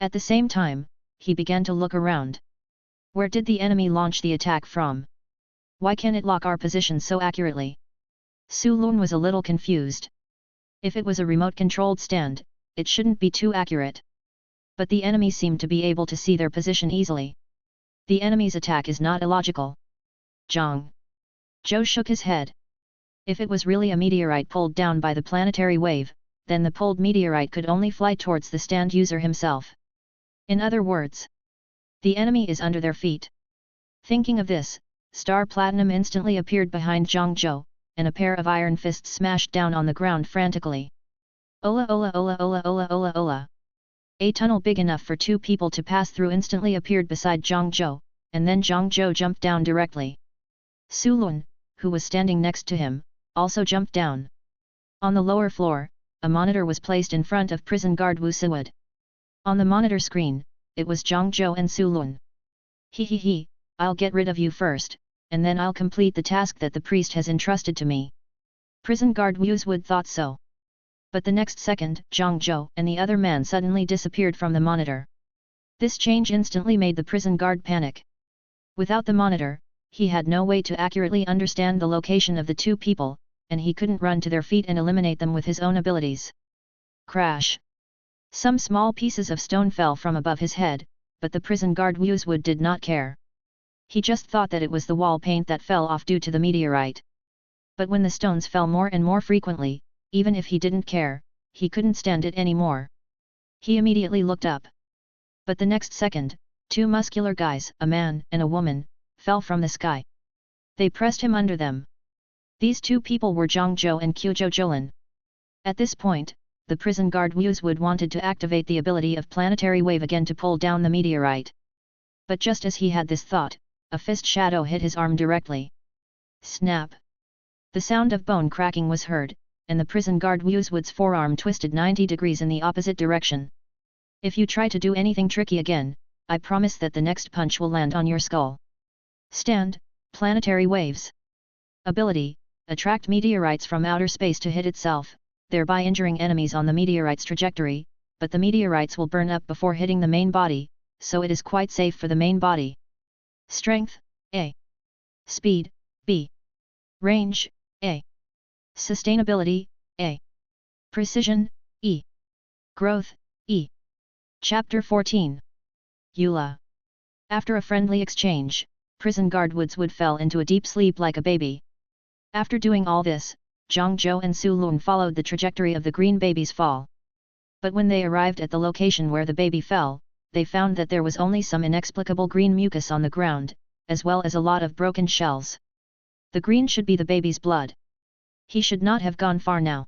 At the same time, he began to look around. Where did the enemy launch the attack from? Why can it lock our position so accurately? Su Lun was a little confused. If it was a remote-controlled stand, it shouldn't be too accurate. But the enemy seemed to be able to see their position easily. The enemy's attack is not illogical. JoJo shook his head. If it was really a meteorite pulled down by the planetary wave, then the pulled meteorite could only fly towards the stand user himself. In other words, the enemy is under their feet. Thinking of this, Star Platinum instantly appeared behind JoJo, and a pair of iron fists smashed down on the ground frantically. Ola ola ola ola ola ola ola. A tunnel big enough for 2 people to pass through instantly appeared beside JoJo, and then JoJo jumped down directly. Su Lun, who was standing next to him, also jumped down. On the lower floor, a monitor was placed in front of prison guard Wu Siwood. On the monitor screen, it was JoJo and Su Lun. He, I'll get rid of you first, and then I'll complete the task that the priest has entrusted to me. Prison guard Wu Siwood thought so. But the next second, JoJo and the other man suddenly disappeared from the monitor. This change instantly made the prison guard panic. Without the monitor, he had no way to accurately understand the location of the 2 people, and he couldn't run to their feet and eliminate them with his own abilities. Crash! Some small pieces of stone fell from above his head, but the prison guard Wu Siwood did not care. He just thought that it was the wall paint that fell off due to the meteorite. But when the stones fell more and more frequently, even if he didn't care, he couldn't stand it anymore. He immediately looked up. But the next second, 2 muscular guys, a man and a woman, fell from the sky. They pressed him under them. These 2 people were JoJo and JoJo. At this point, the prison guard Wu Siwood wanted to activate the ability of planetary wave again to pull down the meteorite. But just as he had this thought, a fist shadow hit his arm directly. Snap! The sound of bone cracking was heard, and the prison guard Wu Siwood's forearm twisted 90 degrees in the opposite direction. If you try to do anything tricky again, I promise that the next punch will land on your skull. Stand, planetary waves. Ability, attract meteorites from outer space to hit itself, thereby injuring enemies on the meteorite's trajectory, but the meteorites will burn up before hitting the main body, so it is quite safe for the main body. Strength, A. Speed, B. Range, A. Sustainability, A. Precision, E. Growth, E. Chapter 14. Eula. After a friendly exchange, prison guard Wu Siwood fell into a deep sleep like a baby. After doing all this, JoJo and Su Lun followed the trajectory of the green baby's fall. But when they arrived at the location where the baby fell, they found that there was only some inexplicable green mucus on the ground, as well as a lot of broken shells. The green should be the baby's blood. He should not have gone far now.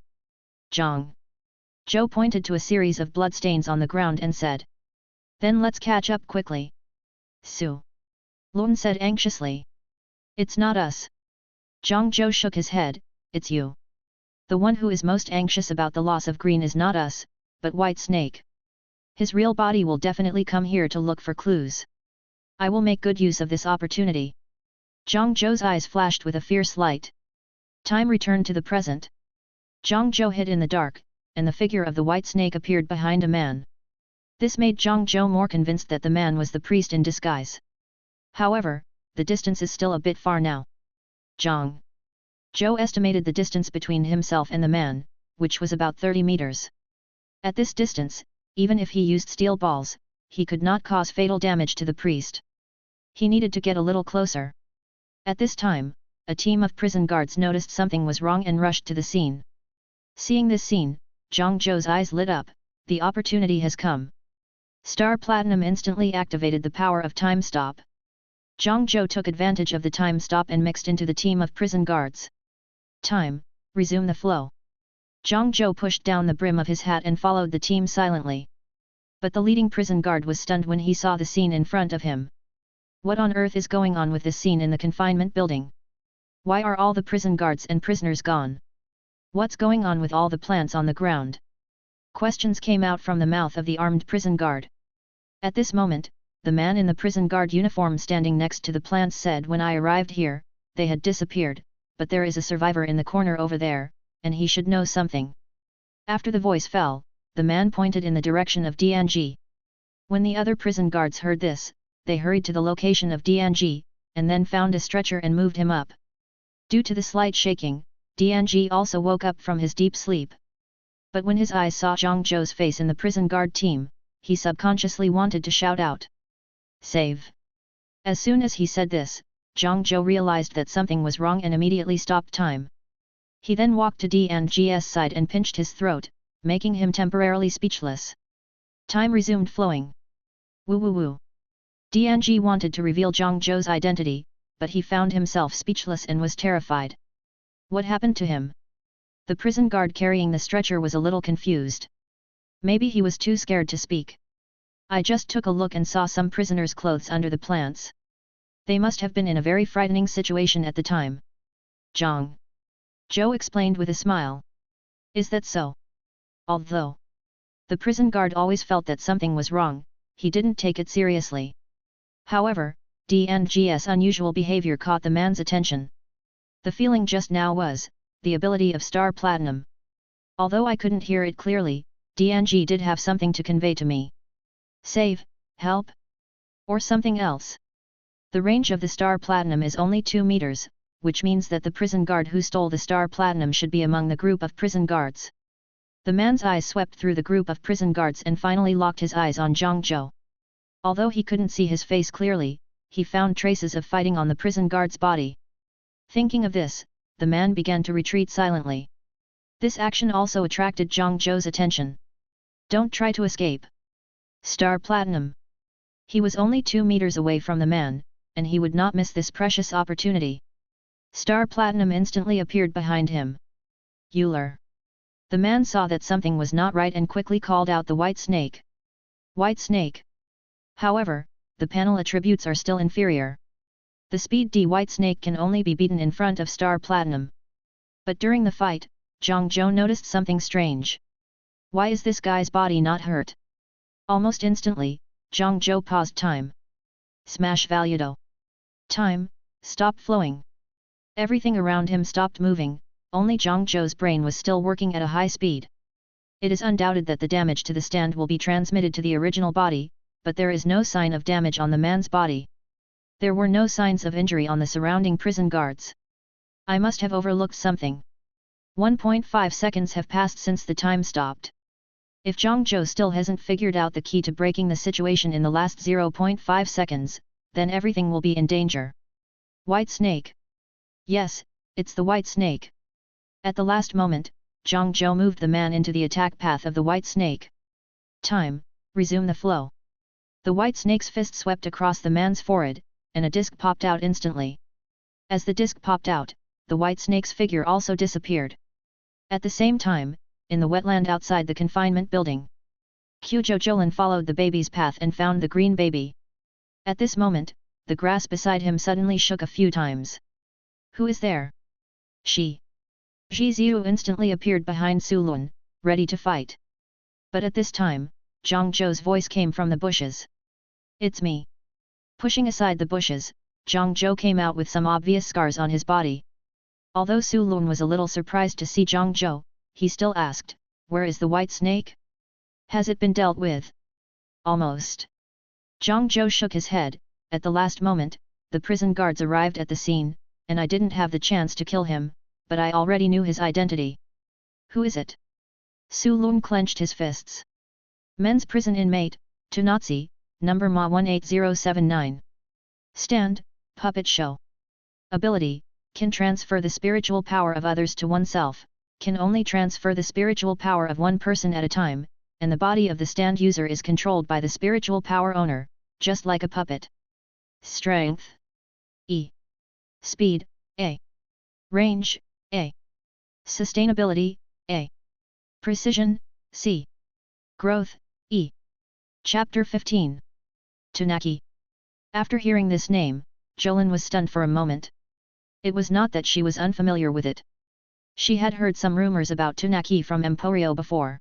JoJo pointed to a series of bloodstains on the ground and said. Then let's catch up quickly. Su Lun said anxiously. It's not us. JoJo shook his head, it's you. The one who is most anxious about the loss of green is not us, but White Snake. His real body will definitely come here to look for clues. I will make good use of this opportunity. JoJo's eyes flashed with a fierce light. Time returned to the present. JoJo hid in the dark, and the figure of the White Snake appeared behind a man. This made Zhang Zhou more convinced that the man was the priest in disguise. However, the distance is still a bit far now. Zhang Zhou estimated the distance between himself and the man, which was about 30 meters. At this distance, even if he used steel balls, he could not cause fatal damage to the priest. He needed to get a little closer. At this time, a team of prison guards noticed something was wrong and rushed to the scene. Seeing this scene, Zhang Zhou's eyes lit up. The opportunity has come. Star Platinum instantly activated the power of time stop. Zhang Zhou took advantage of the time stop and mixed into the team of prison guards. Time, resume the flow. Zhang Zhou pushed down the brim of his hat and followed the team silently. But the leading prison guard was stunned when he saw the scene in front of him. What on earth is going on with this scene in the confinement building? Why are all the prison guards and prisoners gone? What's going on with all the plants on the ground? Questions came out from the mouth of the armed prison guard. At this moment, the man in the prison guard uniform standing next to the plants said, "When I arrived here, they had disappeared, but there is a survivor in the corner over there, and he should know something." After the voice fell, the man pointed in the direction of DNG. When the other prison guards heard this, they hurried to the location of DNG, and then found a stretcher and moved him up. Due to the slight shaking, DNG also woke up from his deep sleep. But when his eyes saw Zhang Zhou's face in the prison guard team, he subconsciously wanted to shout out, "Save!" As soon as he said this, Zhang Zhou realized that something was wrong and immediately stopped time. He then walked to DNG's side and pinched his throat, making him temporarily speechless. Time resumed flowing. Woo woo woo. DNG wanted to reveal Zhang Zhou's identity, but he found himself speechless and was terrified. What happened to him? The prison guard carrying the stretcher was a little confused. Maybe he was too scared to speak. "I just took a look and saw some prisoners' clothes under the plants. They must have been in a very frightening situation at the time." Zhang Zhou explained with a smile. "Is that so?" Although the prison guard always felt that something was wrong, he didn't take it seriously. However, DNG's unusual behavior caught the man's attention. The feeling just now was the ability of Star Platinum. Although I couldn't hear it clearly, DNG did have something to convey to me. Save, help, or something else. The range of the Star Platinum is only 2 meters, which means that the prison guard who stole the Star Platinum should be among the group of prison guards. The man's eyes swept through the group of prison guards and finally locked his eyes on Zhang Zhou. Although he couldn't see his face clearly, he found traces of fighting on the prison guard's body. Thinking of this, the man began to retreat silently. This action also attracted Zhang Zhou's attention. "Don't try to escape. Star Platinum." He was only 2 meters away from the man, and he would not miss this precious opportunity. Star Platinum instantly appeared behind him. "Euler." The man saw that something was not right and quickly called out the White Snake. White Snake. However, the panel attributes are still inferior. The speed D White Snake can only be beaten in front of Star Platinum. But during the fight, Zhang Zhou noticed something strange. Why is this guy's body not hurt? Almost instantly, Zhang Zhou paused time. Smash Valudo. Time, stop flowing. Everything around him stopped moving, only Zhang Zhou's brain was still working at a high speed. It is undoubted that the damage to the stand will be transmitted to the original body, but there is no sign of damage on the man's body. There were no signs of injury on the surrounding prison guards. I must have overlooked something. 1.5 seconds have passed since the time stopped. If Zhang Zhou still hasn't figured out the key to breaking the situation in the last 0.5 seconds, then everything will be in danger. White Snake. Yes, it's the White Snake. At the last moment, Zhang Zhou moved the man into the attack path of the White Snake. Time, resume the flow. The White Snake's fist swept across the man's forehead, and a disc popped out instantly. As the disc popped out, the White Snake's figure also disappeared. At the same time, in the wetland outside the confinement building, JoJo followed the baby's path and found the green baby. At this moment, the grass beside him suddenly shook a few times. Who is there? She. Jiziu instantly appeared behind Sulun, ready to fight. But at this time, Zhang Zhou's voice came from the bushes. It's me. Pushing aside the bushes, Zhang Zhou came out with some obvious scars on his body. Although Sulun was a little surprised to see Zhang Zhou, he still asked, "Where is the White Snake? Has it been dealt with?" almost. Zhang Zhou shook his head. At the last moment, the prison guards arrived at the scene, and I didn't have the chance to kill him, but I already knew his identity. Who is it? Su Lun clenched his fists. Men's prison inmate, Tunazi, number Ma 18079. Stand, puppet show. Ability, can transfer the spiritual power of others to oneself, can only transfer the spiritual power of one person at a time, and the body of the stand user is controlled by the spiritual power owner, just like a puppet. Strength E. Speed A. Range A. Sustainability A. Precision C. Growth E. Chapter 15. Tunaki. After hearing this name, Jolin was stunned for a moment. It was not that she was unfamiliar with it. She had heard some rumors about Tunaki from Emporio before.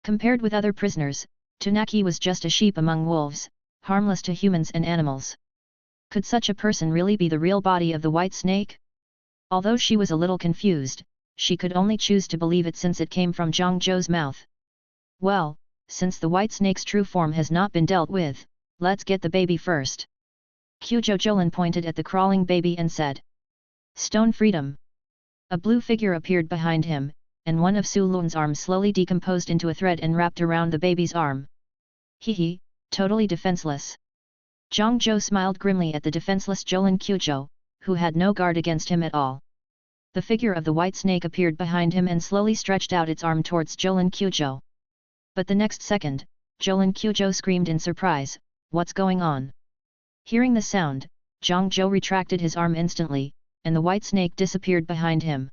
Compared with other prisoners, Tunaki was just a sheep among wolves, harmless to humans and animals. Could such a person really be the real body of the white snake? Although she was a little confused, she could only choose to believe it since it came from Zhang Zhou's mouth. Well, since the white snake's true form has not been dealt with, let's get the baby first. Kyujo Jolin pointed at the crawling baby and said. Stone freedom. A blue figure appeared behind him, and one of Su Lun's arms slowly decomposed into a thread and wrapped around the baby's arm. Hee, totally defenseless. Zhang Zhou smiled grimly at the defenseless Jolin Kyujo, who had no guard against him at all. The figure of the white snake appeared behind him and slowly stretched out its arm towards Jolin Kyujo. But the next second, Jolin Kyujo screamed in surprise, "What's going on?" Hearing the sound, Zhang Zhou retracted his arm instantly, and the white snake disappeared behind him.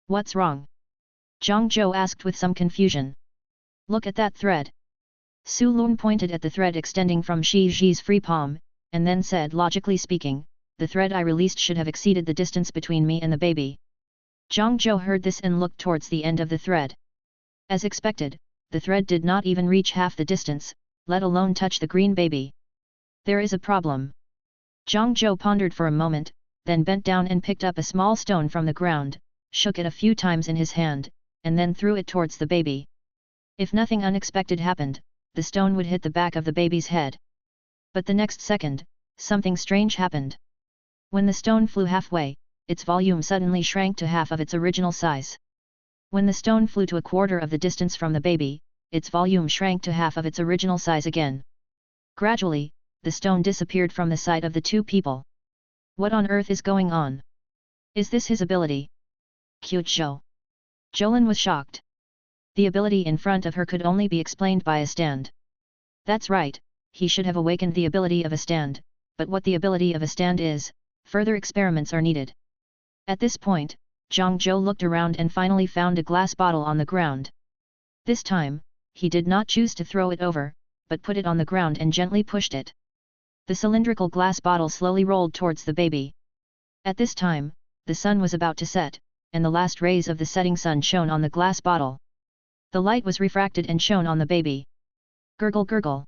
What's wrong? Zhang Zhou asked with some confusion. Look at that thread. Su Lun pointed at the thread extending from Shi Ji's free palm, and then said, logically speaking, the thread I released should have exceeded the distance between me and the baby. Zhang Zhou heard this and looked towards the end of the thread. As expected, the thread did not even reach half the distance, let alone touch the green baby. There is a problem. Zhang Zhou pondered for a moment, then bent down and picked up a small stone from the ground, shook it a few times in his hand, and then threw it towards the baby. If nothing unexpected happened, the stone would hit the back of the baby's head. But the next second, something strange happened. When the stone flew halfway, its volume suddenly shrank to half of its original size. When the stone flew to a quarter of the distance from the baby, its volume shrank to half of its original size again. Gradually, the stone disappeared from the sight of the two people. What on earth is going on? Is this his ability? Kyujo. Jolin was shocked. The ability in front of her could only be explained by a stand. That's right, he should have awakened the ability of a stand, but what the ability of a stand is, further experiments are needed. At this point, Zhang Zhou looked around and finally found a glass bottle on the ground. This time, he did not choose to throw it over, but put it on the ground and gently pushed it. The cylindrical glass bottle slowly rolled towards the baby. At this time, the sun was about to set, and the last rays of the setting sun shone on the glass bottle. The light was refracted and shone on the baby. Gurgle gurgle.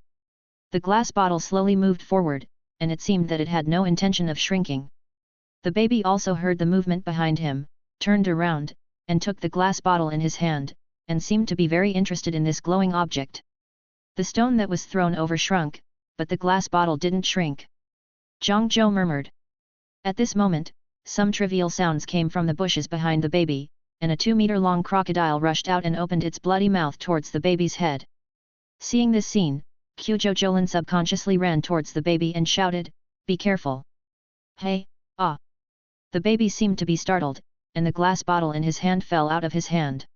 The glass bottle slowly moved forward, and it seemed that it had no intention of shrinking. The baby also heard the movement behind him, turned around, and took the glass bottle in his hand, and seemed to be very interested in this glowing object. The stone that was thrown over shrunk, but the glass bottle didn't shrink. Zhang Zhou murmured. At this moment, some trivial sounds came from the bushes behind the baby, and a 2-meter-long crocodile rushed out and opened its bloody mouth towards the baby's head. Seeing this scene, Kyujo Jolin subconsciously ran towards the baby and shouted, "Be careful!" Hey, ah! The baby seemed to be startled, and the glass bottle in his hand fell out of his hand.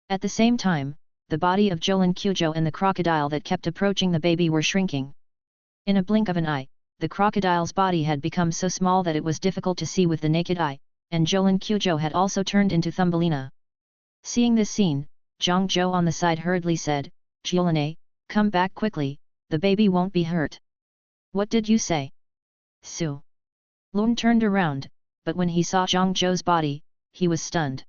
At the same time, the body of Jolin Kyujo and the crocodile that kept approaching the baby were shrinking. In a blink of an eye, the crocodile's body had become so small that it was difficult to see with the naked eye, and Jolin Kyujo had also turned into Thumbelina. Seeing this scene, Zhang Zhou on the side hurriedly said, "Jolin, come back quickly, the baby won't be hurt." "What did you say?" Su Lun turned around, but when he saw Zhang Zhou's body, he was stunned.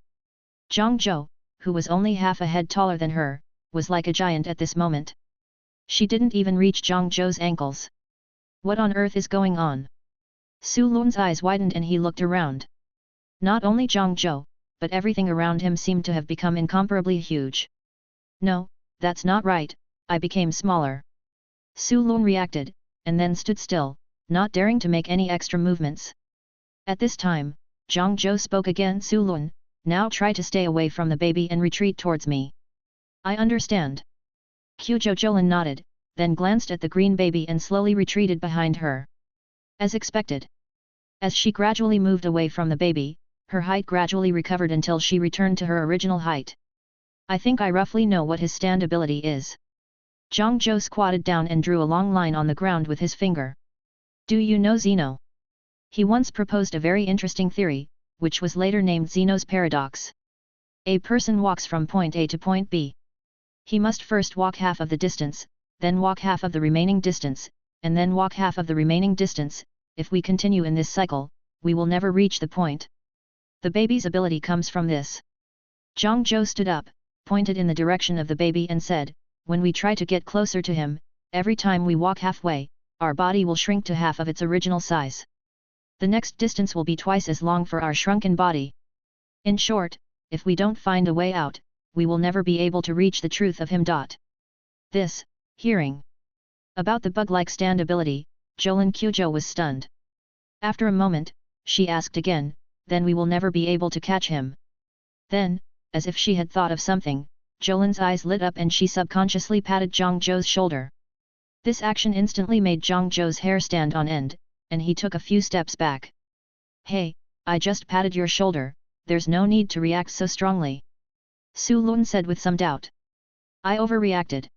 Zhang Zhou, who was only half a head taller than her, was like a giant at this moment. She didn't even reach Zhang Zhou's ankles. What on earth is going on? Su Lun's eyes widened and he looked around. Not only Zhang Zhou, but everything around him seemed to have become incomparably huge. "No, that's not right, I became smaller." Su Lun reacted, and then stood still, not daring to make any extra movements. At this time, Zhang Zhou spoke again. Su Lun, now try to stay away from the baby and retreat towards me. I understand. Jolin nodded, then glanced at the green baby and slowly retreated behind her. As expected. As she gradually moved away from the baby, her height gradually recovered until she returned to her original height. I think I roughly know what his stand ability is. Zhang Zhou squatted down and drew a long line on the ground with his finger. Do you know Zeno? He once proposed a very interesting theory, which was later named Zeno's paradox. A person walks from point A to point B. He must first walk half of the distance, then walk half of the remaining distance, and then walk half of the remaining distance. If we continue in this cycle, we will never reach the point. The baby's ability comes from this. Zhang Zhou stood up, pointed in the direction of the baby and said, when we try to get closer to him, every time we walk halfway, our body will shrink to half of its original size. The next distance will be twice as long for our shrunken body. In short, if we don't find a way out, we will never be able to reach the truth of him. This, hearing about the bug-like stand ability, Jolin Quzhou was stunned. After a moment, she asked again, then we will never be able to catch him. Then, as if she had thought of something, Jolin's eyes lit up and she subconsciously patted Zhang Zhou's shoulder. This action instantly made Zhang Zhou's hair stand on end, and he took a few steps back. Hey, I just patted your shoulder, there's no need to react so strongly. Su Lun said with some doubt. I overreacted.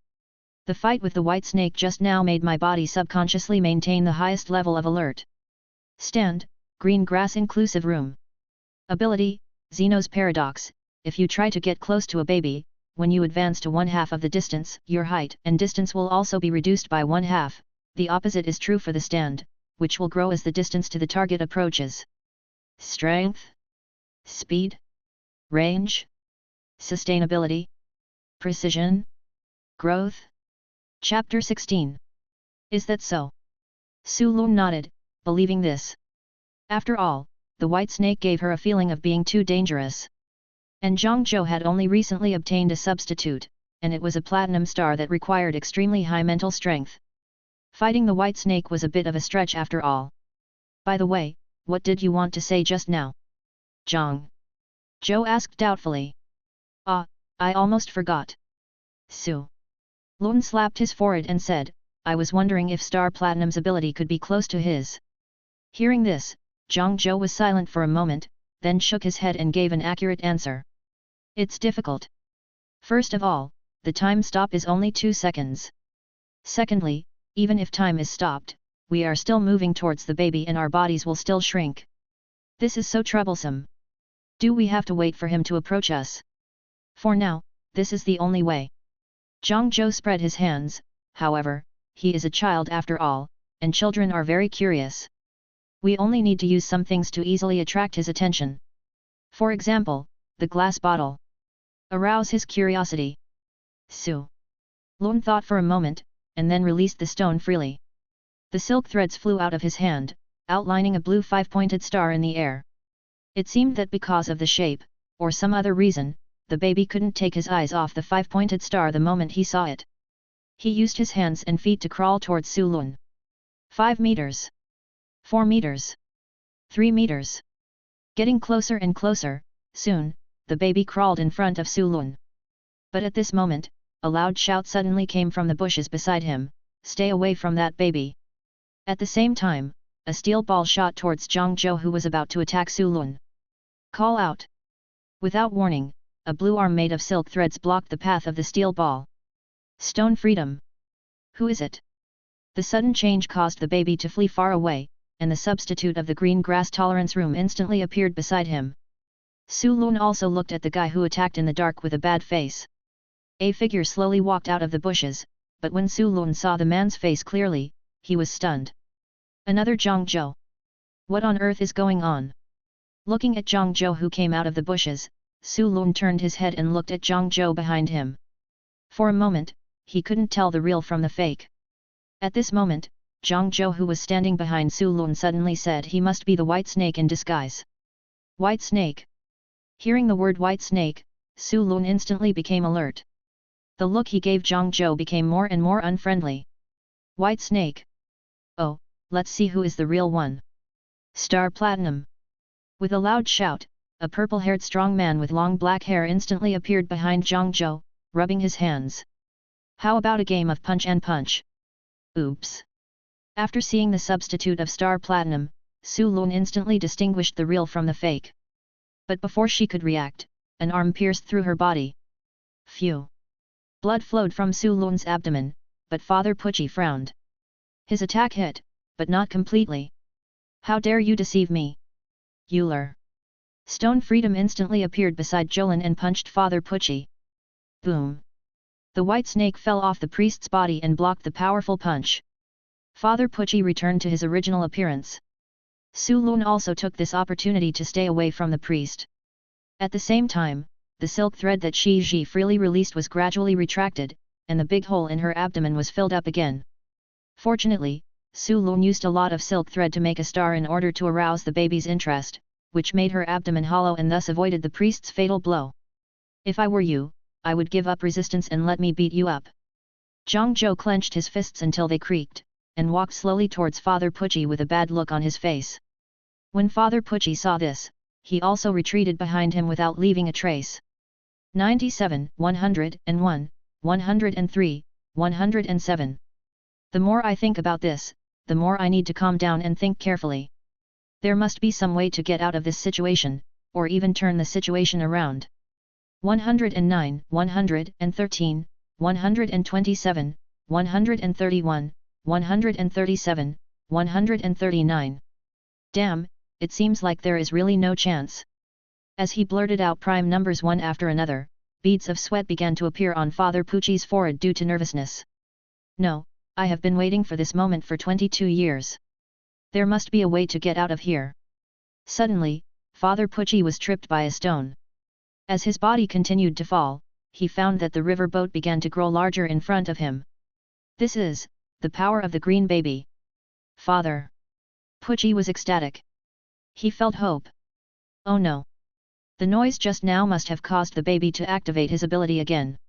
The fight with the white snake just now made my body subconsciously maintain the highest level of alert. Stand, green grass inclusive room. Ability, Zeno's paradox. If you try to get close to a baby, when you advance to one half of the distance, your height and distance will also be reduced by one half. The opposite is true for the stand, which will grow as the distance to the target approaches. Strength, speed, range, sustainability, precision, growth. Chapter 16. Is that so? Su Lun nodded, believing this. After all, the white snake gave her a feeling of being too dangerous. And Zhang Zhou had only recently obtained a substitute, and it was a platinum star that required extremely high mental strength. Fighting the white snake was a bit of a stretch after all. By the way, what did you want to say just now? Zhang Zhou asked doubtfully. Ah, I almost forgot. Su Lun slapped his forehead and said, I was wondering if Star Platinum's ability could be close to his. Hearing this, Zhang Zhou was silent for a moment, then shook his head and gave an accurate answer. It's difficult. First of all, the time stop is only 2 seconds. Secondly, even if time is stopped, we are still moving towards the baby and our bodies will still shrink. This is so troublesome. Do we have to wait for him to approach us? For now, this is the only way. Zhang Zhou spread his hands, however, he is a child after all, and children are very curious. We only need to use some things to easily attract his attention. For example, the glass bottle. Arouse his curiosity. Su Lun thought for a moment, and then released the stone freely. The silk threads flew out of his hand, outlining a blue 5-pointed star in the air. It seemed that because of the shape, or some other reason, the baby couldn't take his eyes off the 5-pointed star the moment he saw it. He used his hands and feet to crawl towards Su Lun. 5 meters. 4 meters. 3 meters. Getting closer and closer, soon, the baby crawled in front of Su Lun. But at this moment, a loud shout suddenly came from the bushes beside him, stay away from that baby. At the same time, a steel ball shot towards Zhang Zhou who was about to attack Su Lun. Call out. Without warning, a blue arm made of silk threads blocked the path of the steel ball. Stone freedom. Who is it? The sudden change caused the baby to flee far away, and the substitute of the green grass tolerance room instantly appeared beside him. Su Lun also looked at the guy who attacked in the dark with a bad face. A figure slowly walked out of the bushes, but when Su Lun saw the man's face clearly, he was stunned. Another Zhang Zhou. What on earth is going on? Looking at Zhang Zhou who came out of the bushes, Su Lun turned his head and looked at Zhang Zhou behind him. For a moment, he couldn't tell the real from the fake. At this moment, Zhang Zhou who was standing behind Su Lun suddenly said he must be the white snake in disguise. White snake. Hearing the word white snake, Su Lun instantly became alert. The look he gave Zhang Zhou became more and more unfriendly. White snake. Oh, let's see who is the real one. Star Platinum. With a loud shout, a purple-haired strong man with long black hair instantly appeared behind JoJo, rubbing his hands. How about a game of punch and punch? Oops. After seeing the substitute of Star Platinum, Su Lun instantly distinguished the real from the fake. But before she could react, an arm pierced through her body. Phew. Blood flowed from Su Lun's abdomen, but Father Pucci frowned. His attack hit, but not completely. How dare you deceive me? Euler. Stone Freedom instantly appeared beside Jolin and punched Father Pucci. Boom. The white snake fell off the priest's body and blocked the powerful punch. Father Pucci returned to his original appearance. Su Lun also took this opportunity to stay away from the priest. At the same time, the silk thread that Shi Ji freely released was gradually retracted, and the big hole in her abdomen was filled up again. Fortunately, Su Lun used a lot of silk thread to make a star in order to arouse the baby's interest, which made her abdomen hollow and thus avoided the priest's fatal blow. If I were you, I would give up resistance and let me beat you up. JoJo clenched his fists until they creaked, and walked slowly towards Father Pucci with a bad look on his face. When Father Pucci saw this, he also retreated behind him without leaving a trace. 97, 101, 103, 107. The more I think about this, the more I need to calm down and think carefully. There must be some way to get out of this situation, or even turn the situation around. 109, 113, 127, 131, 137, 139. Damn, it seems like there is really no chance. As he blurted out prime numbers one after another, beads of sweat began to appear on Father Pucci's forehead due to nervousness. No, I have been waiting for this moment for 22 years. There must be a way to get out of here. Suddenly, Father Pucci was tripped by a stone. As his body continued to fall, he found that the river boat began to grow larger in front of him. This is the power of the green baby. Father Pucci was ecstatic. He felt hope. Oh no. The noise just now must have caused the baby to activate his ability again.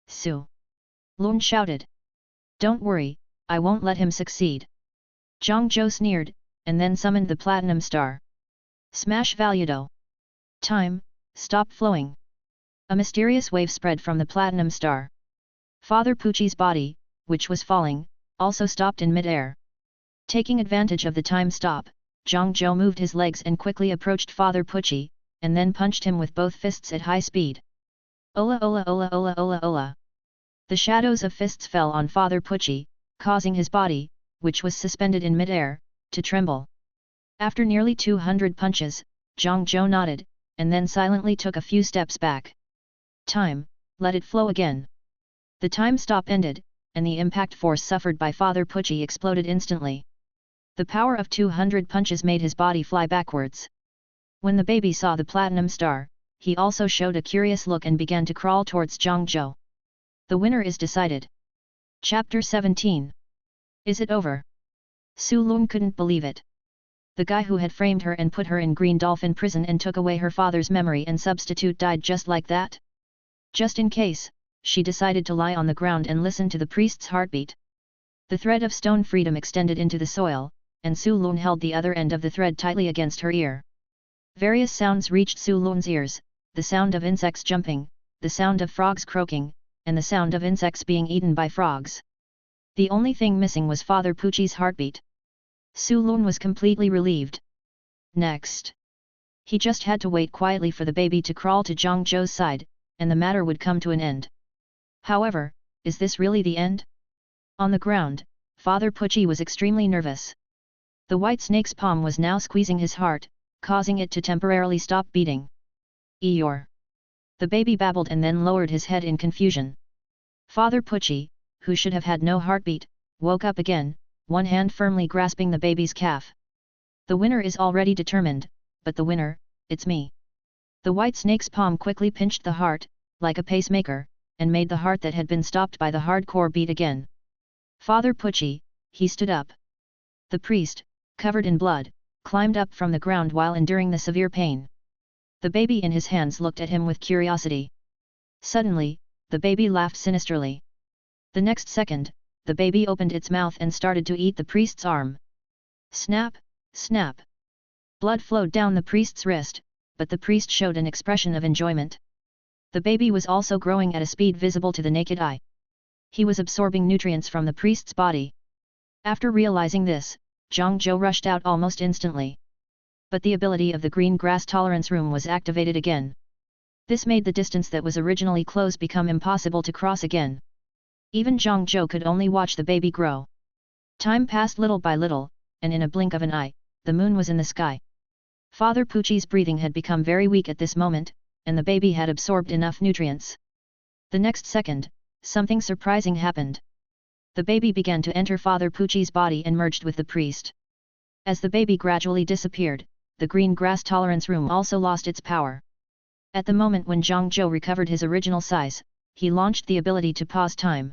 Su Lun shouted. Don't worry, I won't let him succeed. JoJo sneered, and then summoned the platinum star. Smash Valudo. Time, stop flowing. A mysterious wave spread from the platinum star. Father Pucci's body, which was falling, also stopped in mid-air. Taking advantage of the time stop, JoJo moved his legs and quickly approached Father Pucci, and then punched him with both fists at high speed. Ola ola ola ola ola ola. The shadows of fists fell on Father Pucci, causing his body, which was suspended in mid-air, to tremble. After nearly 200 punches, JoJo nodded, and then silently took a few steps back. Time, let it flow again. The time stop ended, and the impact force suffered by Father Pucci exploded instantly. The power of 200 punches made his body fly backwards. When the baby saw the platinum star, he also showed a curious look and began to crawl towards JoJo. The winner is decided. Chapter 17. Is it over? Su Lun couldn't believe it. The guy who had framed her and put her in Green Dolphin prison and took away her father's memory and substitute died just like that? Just in case, she decided to lie on the ground and listen to the priest's heartbeat. The thread of stone freedom extended into the soil, and Su Lun held the other end of the thread tightly against her ear. Various sounds reached Su Lun's ears, the sound of insects jumping, the sound of frogs croaking, and the sound of insects being eaten by frogs. The only thing missing was Father Pucci's heartbeat. Su Lun was completely relieved. Next. He just had to wait quietly for the baby to crawl to JoJo's side, and the matter would come to an end. However, is this really the end? On the ground, Father Pucci was extremely nervous. The white snake's palm was now squeezing his heart, causing it to temporarily stop beating. Eeyore. The baby babbled and then lowered his head in confusion. Father Pucci, who should have had no heartbeat, woke up again, one hand firmly grasping the baby's calf. The winner is already determined, but the winner, it's me. The white snake's palm quickly pinched the heart, like a pacemaker, and made the heart that had been stopped by the hardcore beat again. Father Pucci, he stood up. The priest, covered in blood, climbed up from the ground while enduring the severe pain. The baby in his hands looked at him with curiosity. Suddenly, the baby laughed sinisterly. The next second, the baby opened its mouth and started to eat the priest's arm. Snap, snap. Blood flowed down the priest's wrist, but the priest showed an expression of enjoyment. The baby was also growing at a speed visible to the naked eye. He was absorbing nutrients from the priest's body. After realizing this, JoJo rushed out almost instantly. But the ability of the green grass tolerance room was activated again. This made the distance that was originally closed become impossible to cross again. Even JoJo could only watch the baby grow. Time passed little by little, and in a blink of an eye, the moon was in the sky. Father Pucci's breathing had become very weak at this moment, and the baby had absorbed enough nutrients. The next second, something surprising happened. The baby began to enter Father Pucci's body and merged with the priest. As the baby gradually disappeared, the green grass tolerance room also lost its power. At the moment when JoJo recovered his original size, he launched the ability to pause time.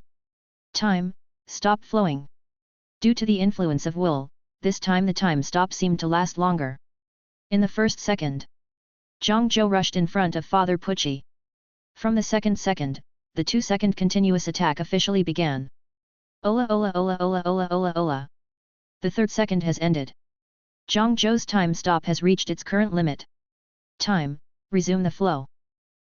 Time stopped flowing. Due to the influence of will, this time the time stop seemed to last longer. In the first second, JoJo rushed in front of Father Pucci. From the second, the 2-second continuous attack officially began. Ola ola ola ola ola ola ola. The third second has ended. JoJo's time stop has reached its current limit. Time, resume the flow.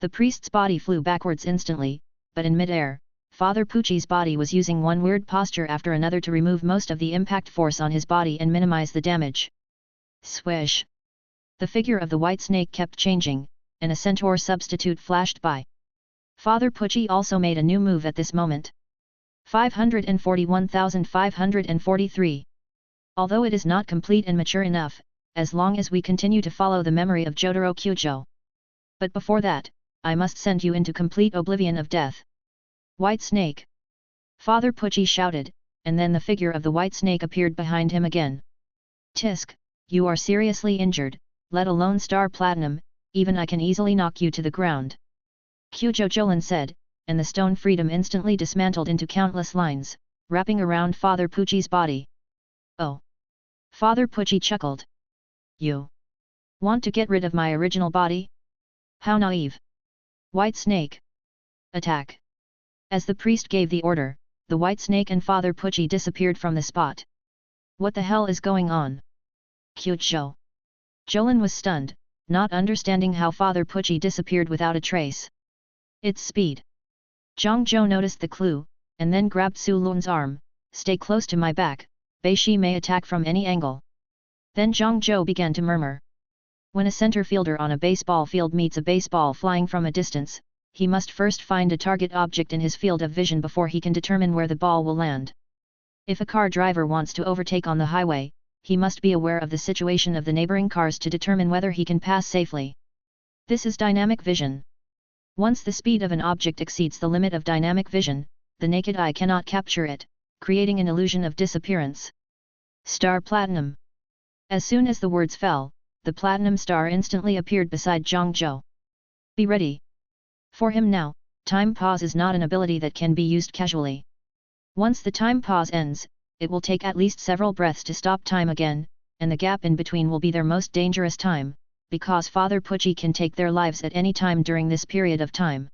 The priest's body flew backwards instantly, but in mid-air, Father Pucci's body was using one weird posture after another to remove most of the impact force on his body and minimize the damage. Swish! The figure of the white snake kept changing, and a centaur substitute flashed by. Father Pucci also made a new move at this moment. 541,543. Although it is not complete and mature enough, as long as we continue to follow the memory of Jotaro Kyujo. But before that, I must send you into complete oblivion of death. White snake! Father Pucci shouted, and then the figure of the white snake appeared behind him again. Tisk, you are seriously injured, let alone star platinum, even I can easily knock you to the ground. Kyujo Jolin said, and the stone freedom instantly dismantled into countless lines, wrapping around Father Pucci's body. Oh! Father Pucci chuckled. You want to get rid of my original body? How naive! White snake! Attack! As the priest gave the order, the white snake and Father Pucci disappeared from the spot. What the hell is going on? Kyujo! Jolin was stunned, not understanding how Father Pucci disappeared without a trace. It's speed. JoJo noticed the clue, and then grabbed Su Lun's arm. Stay close to my back, Bei-shi may attack from any angle. Then JoJo began to murmur. When a center fielder on a baseball field meets a baseball flying from a distance, he must first find a target object in his field of vision before he can determine where the ball will land. If a car driver wants to overtake on the highway, he must be aware of the situation of the neighboring cars to determine whether he can pass safely. This is dynamic vision. Once the speed of an object exceeds the limit of dynamic vision, the naked eye cannot capture it, creating an illusion of disappearance. Star Platinum. As soon as the words fell, the platinum star instantly appeared beside JoJo. Be ready. For him now, time pause is not an ability that can be used casually. Once the time pause ends, it will take at least several breaths to stop time again, and the gap in between will be their most dangerous time, because Father Pucci can take their lives at any time during this period of time.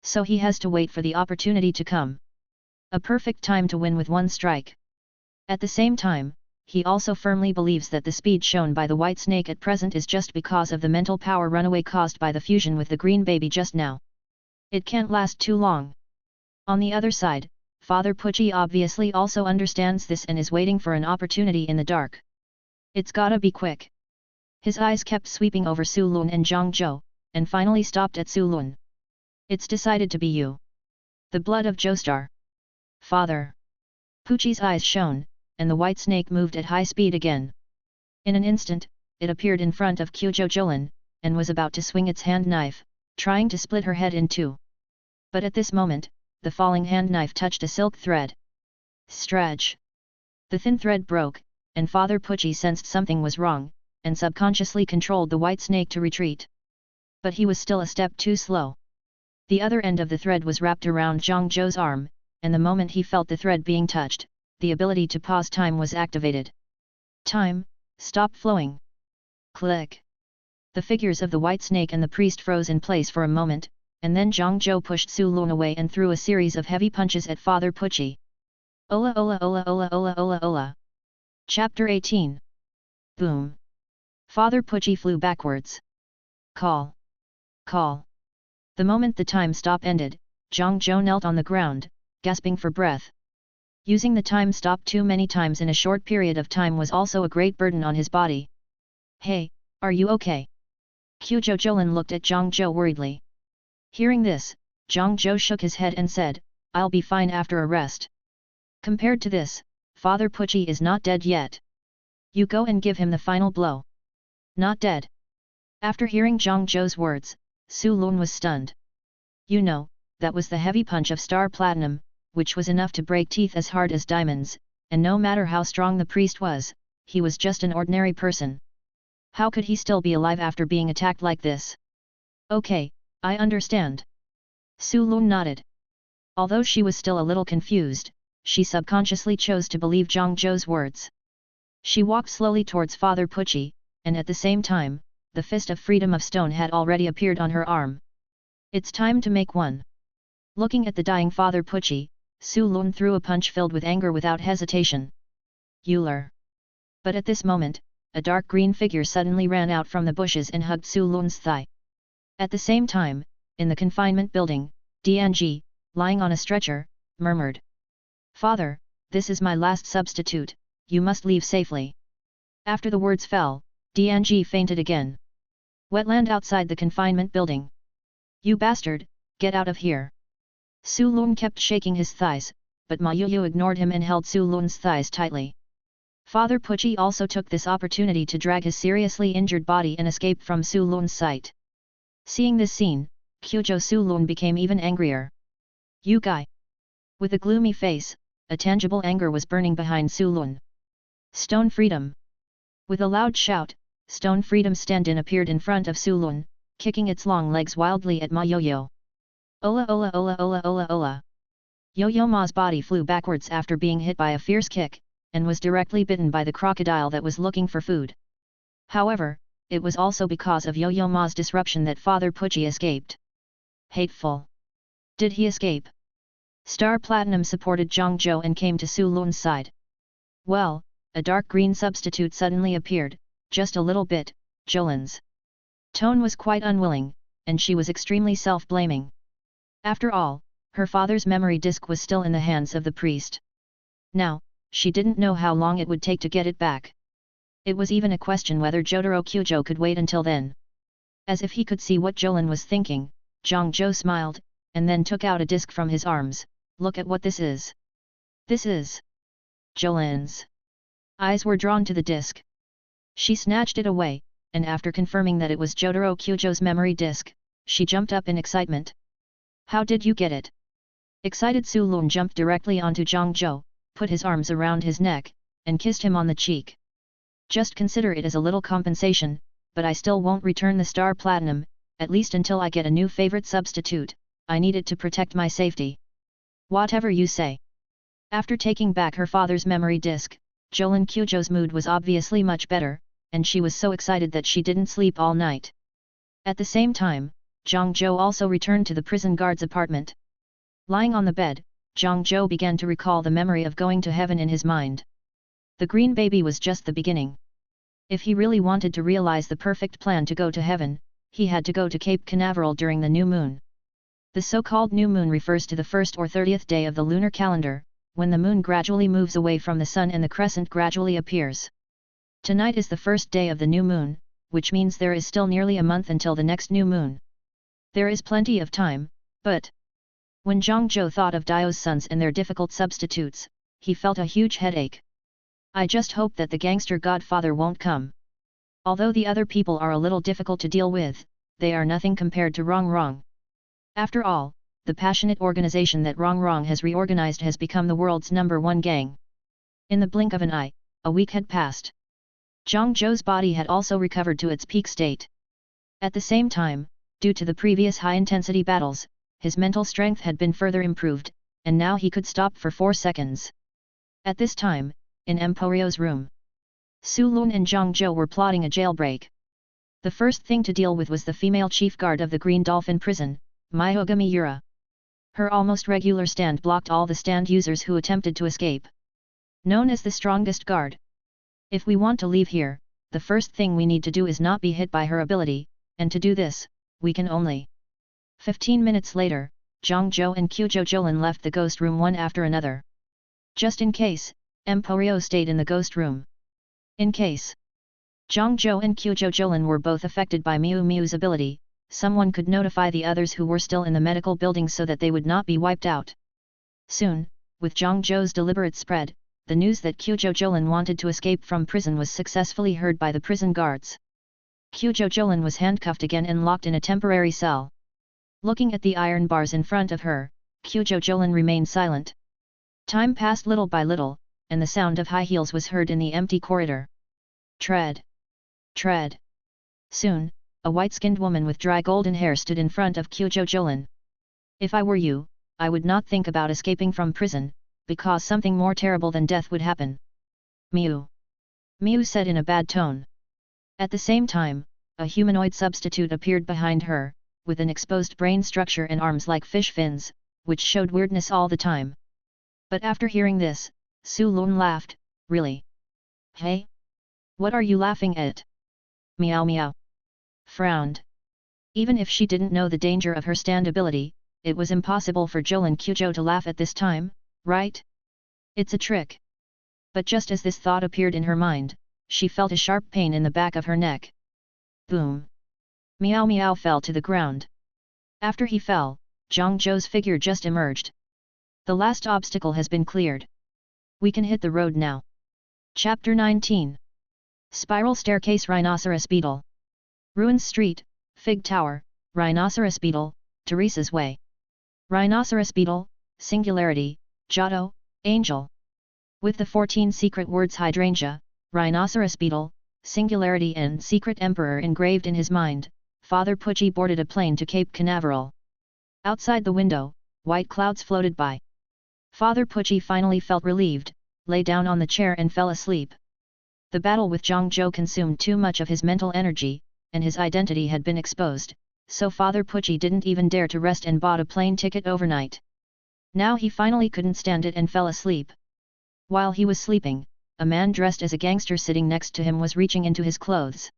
So he has to wait for the opportunity to come. A perfect time to win with one strike. At the same time, he also firmly believes that the speed shown by the white snake at present is just because of the mental power runaway caused by the fusion with the green baby just now. It can't last too long. On the other side, Father Pucci obviously also understands this and is waiting for an opportunity in the dark. It's gotta be quick. His eyes kept sweeping over Su Lun and JoJo, and finally stopped at Su Lun. It's decided to be you. The blood of Joestar. Father. Pucci's eyes shone, and the white snake moved at high speed again. In an instant, it appeared in front of Kyujo Jolin, and was about to swing its hand knife, trying to split her head in two. But at this moment, the falling hand knife touched a silk thread. Stretch! The thin thread broke, and Father Pucci sensed something was wrong, and subconsciously controlled the white snake to retreat. But he was still a step too slow. The other end of the thread was wrapped around JoJo's arm, and the moment he felt the thread being touched, the ability to pause time was activated. Time, stop flowing. Click. The figures of the white snake and the priest froze in place for a moment, and then JoJo pushed Su Lun away and threw a series of heavy punches at Father Pucci. Ola ola ola ola ola ola ola. Chapter 18. Boom. Father Pucci flew backwards. Call. Call. The moment the time stop ended, Zhang knelt on the ground, gasping for breath. Using the time stop too many times in a short period of time was also a great burden on his body. Hey, are you okay? Qzhou Jolin looked at Zhang worriedly. Hearing this, Zhang shook his head and said, I'll be fine after a rest. Compared to this, Father Pucci is not dead yet. You go and give him the final blow. Not dead. After hearing Zhang's words, Su Lun was stunned. You know, that was the heavy punch of star platinum, which was enough to break teeth as hard as diamonds, and no matter how strong the priest was, he was just an ordinary person. How could he still be alive after being attacked like this? Okay, I understand. Su Lun nodded. Although she was still a little confused, she subconsciously chose to believe Zhang's words. She walked slowly towards Father Pucci, and at the same time, the fist of freedom of stone had already appeared on her arm. It's time to make one. Looking at the dying Father Pucci, Su Lun threw a punch filled with anger without hesitation. Euler. But at this moment, a dark green figure suddenly ran out from the bushes and hugged Su Lun's thigh. At the same time, in the confinement building, DNG, lying on a stretcher, murmured. Father, this is my last substitute, you must leave safely. After the words fell, DNG fainted again. Wetland outside the confinement building. You bastard, get out of here. Su Lun kept shaking his thighs, but Ma Yuyu ignored him and held Su Lun's thighs tightly. Father Pucci also took this opportunity to drag his seriously injured body and escape from Su Lun's sight. Seeing this scene, Qzhou Su Lun became even angrier. You guy! With a gloomy face, a tangible anger was burning behind Su Lun. Stone Freedom! With a loud shout, Stone Freedom stand-in appeared in front of Su Lun, kicking its long legs wildly at Ma Yo-Yo. Ola ola ola ola ola ola. Yo-Yo Ma's body flew backwards after being hit by a fierce kick, and was directly bitten by the crocodile that was looking for food. However, it was also because of Yo-Yo Ma's disruption that Father Pucci escaped. Hateful! Did he escape? Star Platinum supported Zhang and came to Su Lun's side. Well, a dark green substitute suddenly appeared, just a little bit, Jolin's tone was quite unwilling, and she was extremely self-blaming. After all, her father's memory disk was still in the hands of the priest. Now, she didn't know how long it would take to get it back. It was even a question whether Jotaro Qzhou could wait until then. As if he could see what Jolin was thinking, Zhang smiled, and then took out a disc from his arms. Look at what this is. This is Jolin's eyes were drawn to the disc. She snatched it away, and after confirming that it was Jotaro Qzhou's memory disc, she jumped up in excitement. How did you get it? Excited Su Lun jumped directly onto Zhang, put his arms around his neck, and kissed him on the cheek. Just consider it as a little compensation, but I still won't return the Star Platinum, at least until I get a new favorite substitute. I need it to protect my safety. Whatever you say. After taking back her father's memory disk, Jolin Qzhou's mood was obviously much better, and she was so excited that she didn't sleep all night. At the same time, Zhang also returned to the prison guard's apartment. Lying on the bed, Zhang began to recall the memory of going to heaven in his mind. The green baby was just the beginning. If he really wanted to realize the perfect plan to go to heaven, he had to go to Cape Canaveral during the new moon. The so-called new moon refers to the 1st or 30th day of the lunar calendar, when the moon gradually moves away from the sun and the crescent gradually appears. Tonight is the first day of the new moon, which means there is still nearly a month until the next new moon. There is plenty of time, but when Zhang thought of Dio's sons and their difficult substitutes, he felt a huge headache. I just hope that the gangster godfather won't come. Although the other people are a little difficult to deal with, they are nothing compared to Rong. After all, the passionate organization that Rong has reorganized has become the world's #1 gang. In the blink of an eye, a week had passed. Zhang's body had also recovered to its peak state. At the same time, due to the previous high-intensity battles, his mental strength had been further improved, and now he could stop for 4 seconds. At this time, in Emporio's room, Su Lun and Zhang were plotting a jailbreak. The first thing to deal with was the female chief guard of the Green Dolphin prison, Myogami Yura. Her almost regular stand blocked all the stand users who attempted to escape. Known as the strongest guard. If we want to leave here, the first thing we need to do is not be hit by her ability, and to do this, we can only. 15 minutes later, Zhangzhou and Jolin left the ghost room one after another. Just in case, Emporio stayed in the ghost room. In case Zhangzhou and Jolin were both affected by Miu Miu's ability, someone could notify the others who were still in the medical building so that they would not be wiped out. Soon, with Zhangzhou's deliberate spread, the news that Jolin wanted to escape from prison was successfully heard by the prison guards. Jolin was handcuffed again and locked in a temporary cell. Looking at the iron bars in front of her, Jolin remained silent. Time passed little by little, and the sound of high heels was heard in the empty corridor. Tread! Tread! Soon, a white-skinned woman with dry golden hair stood in front of Jolin. If I were you, I would not think about escaping from prison, because something more terrible than death would happen. Miu. Miu said in a bad tone. At the same time, a humanoid substitute appeared behind her, with an exposed brain structure and arms like fish fins, which showed weirdness all the time. But after hearing this, Su Lun laughed, really? Hey? What are you laughing at? Meow meow. Frowned. Even if she didn't know the danger of her stand ability, it was impossible for Jolin to laugh at this time, right? It's a trick. But just as this thought appeared in her mind, she felt a sharp pain in the back of her neck. Boom! Meow Meow fell to the ground. After he fell, Zhangzhou's figure just emerged. The last obstacle has been cleared. We can hit the road now. Chapter 19. Spiral Staircase Rhinoceros Beetle. Ruins Street, Fig Tower, Rhinoceros Beetle, Teresa's Way. Rhinoceros Beetle, Singularity, Giotto, Angel. With the 14 secret words Hydrangea, Rhinoceros Beetle, Singularity and Secret Emperor engraved in his mind, Father Pucci boarded a plane to Cape Canaveral. Outside the window, white clouds floated by. Father Pucci finally felt relieved, lay down on the chair and fell asleep. The battle with Zhangzhou consumed too much of his mental energy, and his identity had been exposed, so Father Pucci didn't even dare to rest and bought a plane ticket overnight. Now he finally couldn't stand it and fell asleep. While he was sleeping, a man dressed as a gangster sitting next to him was reaching into his clothes.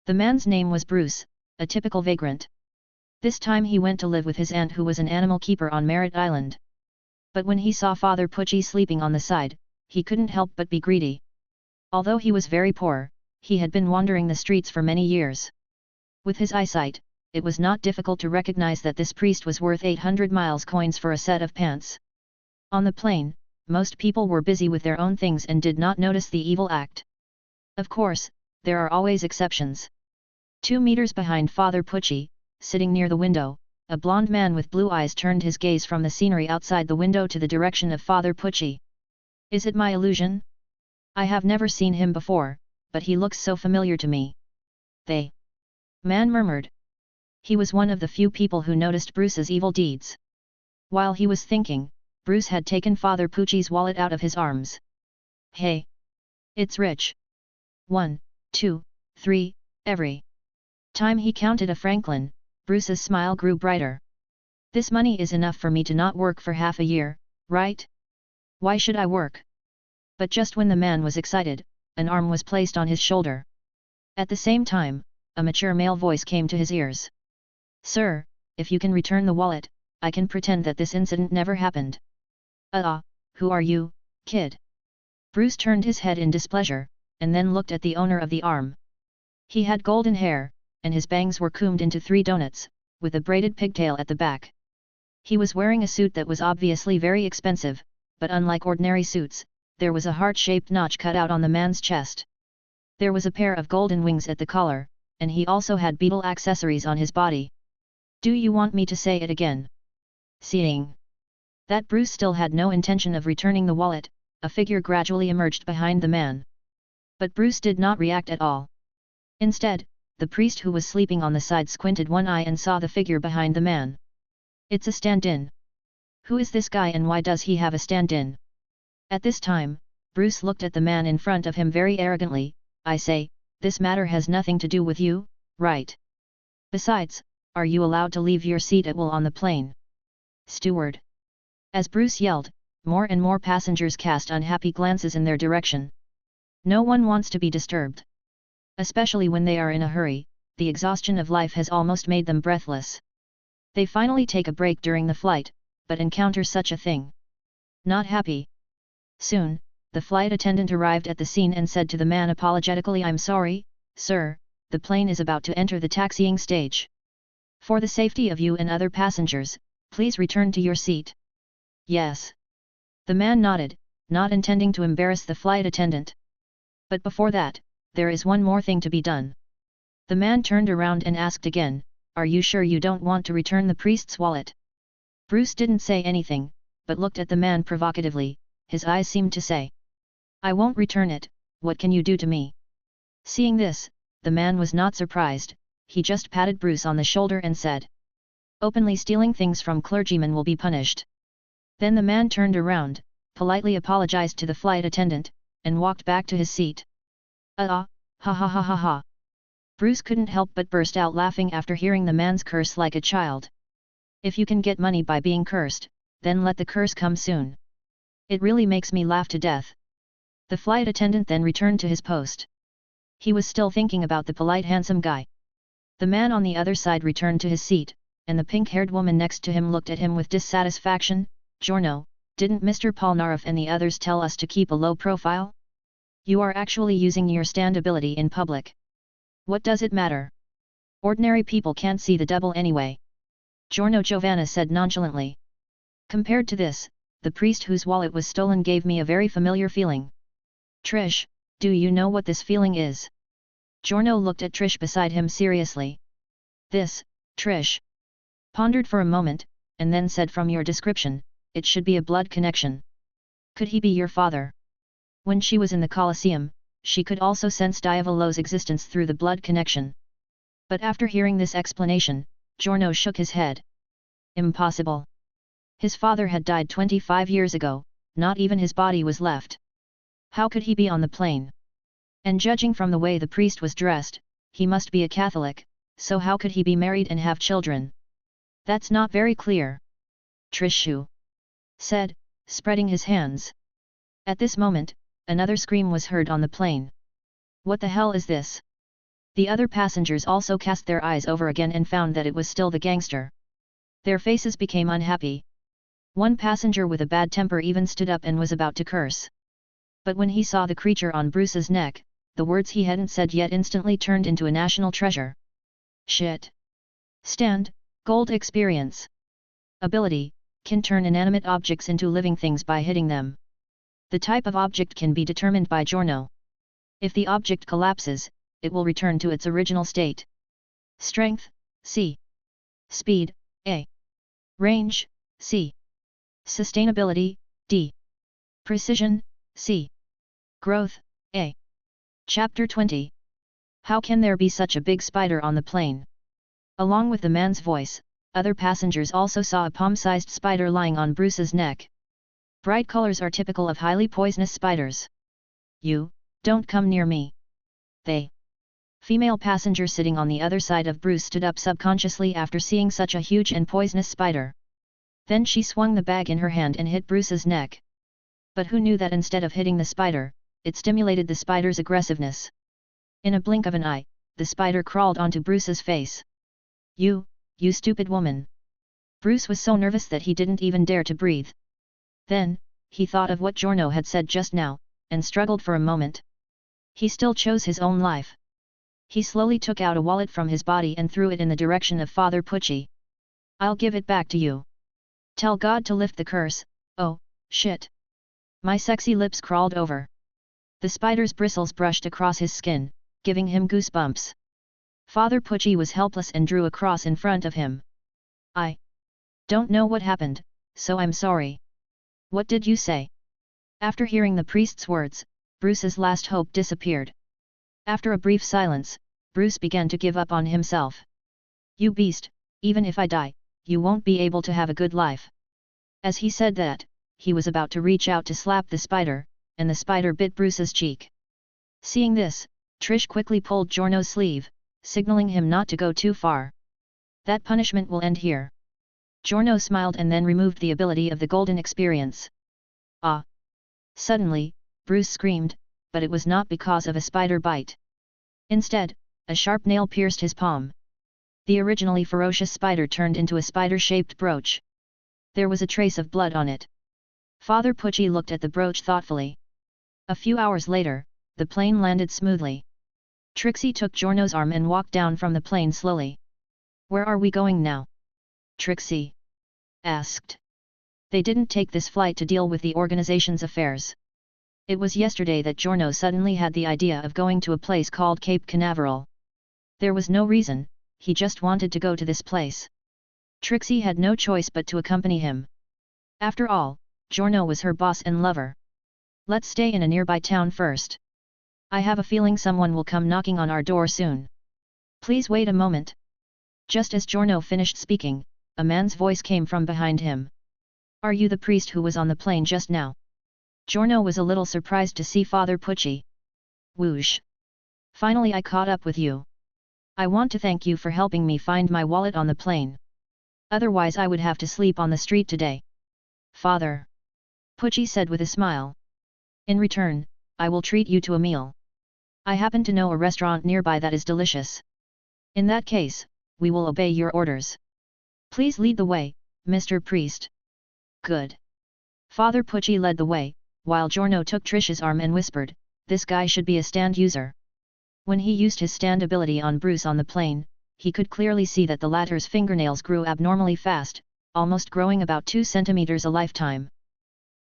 The man's name was Bruce, a typical vagrant. This time he went to live with his aunt who was an animal keeper on Merritt Island. But when he saw Father Pucci sleeping on the side, he couldn't help but be greedy. Although he was very poor, he had been wandering the streets for many years. With his eyesight, it was not difficult to recognize that this priest was worth 800 miles coins for a set of pants. On the plane, most people were busy with their own things and did not notice the evil act. Of course, there are always exceptions. 2 meters behind Father Pucci, sitting near the window, a blond man with blue eyes turned his gaze from the scenery outside the window to the direction of Father Pucci. Is it my illusion? I have never seen him before, but he looks so familiar to me. They. Man murmured. He was one of the few people who noticed Bruce's evil deeds. While he was thinking, Bruce had taken Father Pucci's wallet out of his arms. Hey! It's rich. 1, 2, 3, every time he counted a franklin, Bruce's smile grew brighter. This money is enough for me to not work for half a year, right? Why should I work? But just when the man was excited, an arm was placed on his shoulder. At the same time, a mature male voice came to his ears. Sir, if you can return the wallet, I can pretend that this incident never happened. Who are you, kid? Bruce turned his head in displeasure, and then looked at the owner of the arm. He had golden hair, and his bangs were combed into 3 donuts, with a braided pigtail at the back. He was wearing a suit that was obviously very expensive, but unlike ordinary suits, there was a heart-shaped notch cut out on the man's chest. There was a pair of golden wings at the collar, and he also had beetle accessories on his body. Do you want me to say it again? Seeing that Bruce still had no intention of returning the wallet, a figure gradually emerged behind the man. But Bruce did not react at all. Instead, the priest who was sleeping on the side squinted one eye and saw the figure behind the man. It's a stand-in. Who is this guy and why does he have a stand-in? At this time, Bruce looked at the man in front of him very arrogantly. I say, this matter has nothing to do with you, right? Besides, are you allowed to leave your seat at will on the plane? Steward. As Bruce yelled, more and more passengers cast unhappy glances in their direction. No one wants to be disturbed. Especially when they are in a hurry, the exhaustion of life has almost made them breathless. They finally take a break during the flight, but encounter such a thing. Not happy. Soon, the flight attendant arrived at the scene and said to the man apologetically, "I'm sorry, sir, the plane is about to enter the taxiing stage. For the safety of you and other passengers, please return to your seat." "Yes." The man nodded, not intending to embarrass the flight attendant. "But before that, there is one more thing to be done." The man turned around and asked again, "Are you sure you don't want to return the priest's wallet?" Bruce didn't say anything, but looked at the man provocatively. His eyes seemed to say, "I won't return it, what can you do to me?" Seeing this, the man was not surprised, he just patted Bruce on the shoulder and said, "Openly stealing things from clergymen will be punished." Then the man turned around, politely apologized to the flight attendant, and walked back to his seat. Ha ha ha ha ha. Bruce couldn't help but burst out laughing after hearing the man's curse like a child. If you can get money by being cursed, then let the curse come soon. It really makes me laugh to death. The flight attendant then returned to his post. He was still thinking about the polite handsome guy. The man on the other side returned to his seat, and the pink-haired woman next to him looked at him with dissatisfaction. "Giorno, didn't Mr. Polnareff and the others tell us to keep a low profile? You are actually using your standability in public. What does it matter? Ordinary people can't see the double anyway." Giorno Giovanna said nonchalantly. "Compared to this, the priest whose wallet was stolen gave me a very familiar feeling." "Trish, do you know what this feeling is?" Giorno looked at Trish beside him seriously. "This, Trish pondered for a moment, and then said, "From your description, it should be a blood connection. Could he be your father?" When she was in the Colosseum, she could also sense Diavolo's existence through the blood connection. But after hearing this explanation, Giorno shook his head. Impossible. His father had died 25 years ago, not even his body was left. How could he be on the plane? And judging from the way the priest was dressed, he must be a Catholic, so how could he be married and have children? That's not very clear. Trishu said, spreading his hands. At this moment, another scream was heard on the plane. What the hell is this? The other passengers also cast their eyes over again and found that it was still the gangster. Their faces became unhappy. One passenger with a bad temper even stood up and was about to curse. But when he saw the creature on Bruce's neck, the words he hadn't said yet instantly turned into a national treasure. Shit. Stand, gold experience. Ability, can turn inanimate objects into living things by hitting them. The type of object can be determined by Giorno. If the object collapses, it will return to its original state. Strength, C. Speed, A. Range, C. Sustainability, D. Precision, C. Growth, A. Chapter 20. How can there be such a big spider on the plane? Along with the man's voice, other passengers also saw a palm-sized spider lying on Bruce's neck. Bright colors are typical of highly poisonous spiders. You, don't come near me. They. Female passenger sitting on the other side of Bruce stood up subconsciously after seeing such a huge and poisonous spider. Then she swung the bag in her hand and hit Bruce's neck. But who knew that instead of hitting the spider, it stimulated the spider's aggressiveness. In a blink of an eye, the spider crawled onto Bruce's face. You stupid woman. Bruce was so nervous that he didn't even dare to breathe. Then, he thought of what Giorno had said just now, and struggled for a moment. He still chose his own life. He slowly took out a wallet from his body and threw it in the direction of Father Pucci. I'll give it back to you. Tell God to lift the curse. Oh, shit. My sexy lips crawled over. The spider's bristles brushed across his skin, giving him goosebumps. Father Pucci was helpless and drew a cross in front of him. I don't know what happened, so I'm sorry. What did you say? After hearing the priest's words, Bruce's last hope disappeared. After a brief silence, Bruce began to give up on himself. You beast, even if I die, you won't be able to have a good life. As he said that, he was about to reach out to slap the spider, and the spider bit Bruce's cheek. Seeing this, Trish quickly pulled Giorno's sleeve, signaling him not to go too far. That punishment will end here. Giorno smiled and then removed the ability of the golden experience. Ah! Suddenly, Bruce screamed, but it was not because of a spider bite. Instead, a sharp nail pierced his palm. The originally ferocious spider turned into a spider-shaped brooch. There was a trace of blood on it. Father Pucci looked at the brooch thoughtfully. A few hours later, the plane landed smoothly. Trixie took Giorno's arm and walked down from the plane slowly. "Where are we going now?" Trixie asked. They didn't take this flight to deal with the organization's affairs. It was yesterday that Giorno suddenly had the idea of going to a place called Cape Canaveral. There was no reason, he just wanted to go to this place. Trixie had no choice but to accompany him. After all, Giorno was her boss and lover. "Let's stay in a nearby town first. I have a feeling someone will come knocking on our door soon. Please wait a moment." Just as Giorno finished speaking, a man's voice came from behind him. "Are you the priest who was on the plane just now?" Giorno was a little surprised to see Father Pucci. "Whoosh! Finally I caught up with you. I want to thank you for helping me find my wallet on the plane. Otherwise I would have to sleep on the street today." "Father," Pucci said with a smile. "In return, I will treat you to a meal. I happen to know a restaurant nearby that is delicious. In that case, we will obey your orders. Please lead the way, Mr. Priest." "Good." Father Pucci led the way, while Giorno took Trish's arm and whispered, "This guy should be a stand user." When he used his stand ability on Bruce on the plane, he could clearly see that the latter's fingernails grew abnormally fast, almost growing about 2 centimeters a lifetime.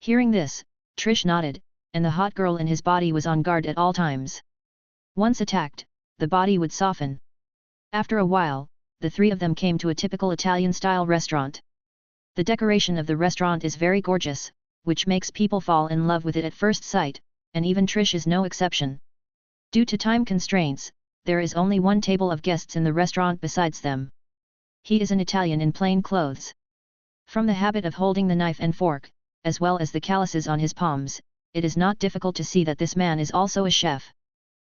Hearing this, Trish nodded, and the hot girl in his body was on guard at all times. Once attacked, the body would soften. After a while, the three of them came to a typical Italian-style restaurant. The decoration of the restaurant is very gorgeous, which makes people fall in love with it at first sight, and even Trish is no exception. Due to time constraints, there is only one table of guests in the restaurant besides them. He is an Italian in plain clothes. From the habit of holding the knife and fork, as well as the calluses on his palms, it is not difficult to see that this man is also a chef.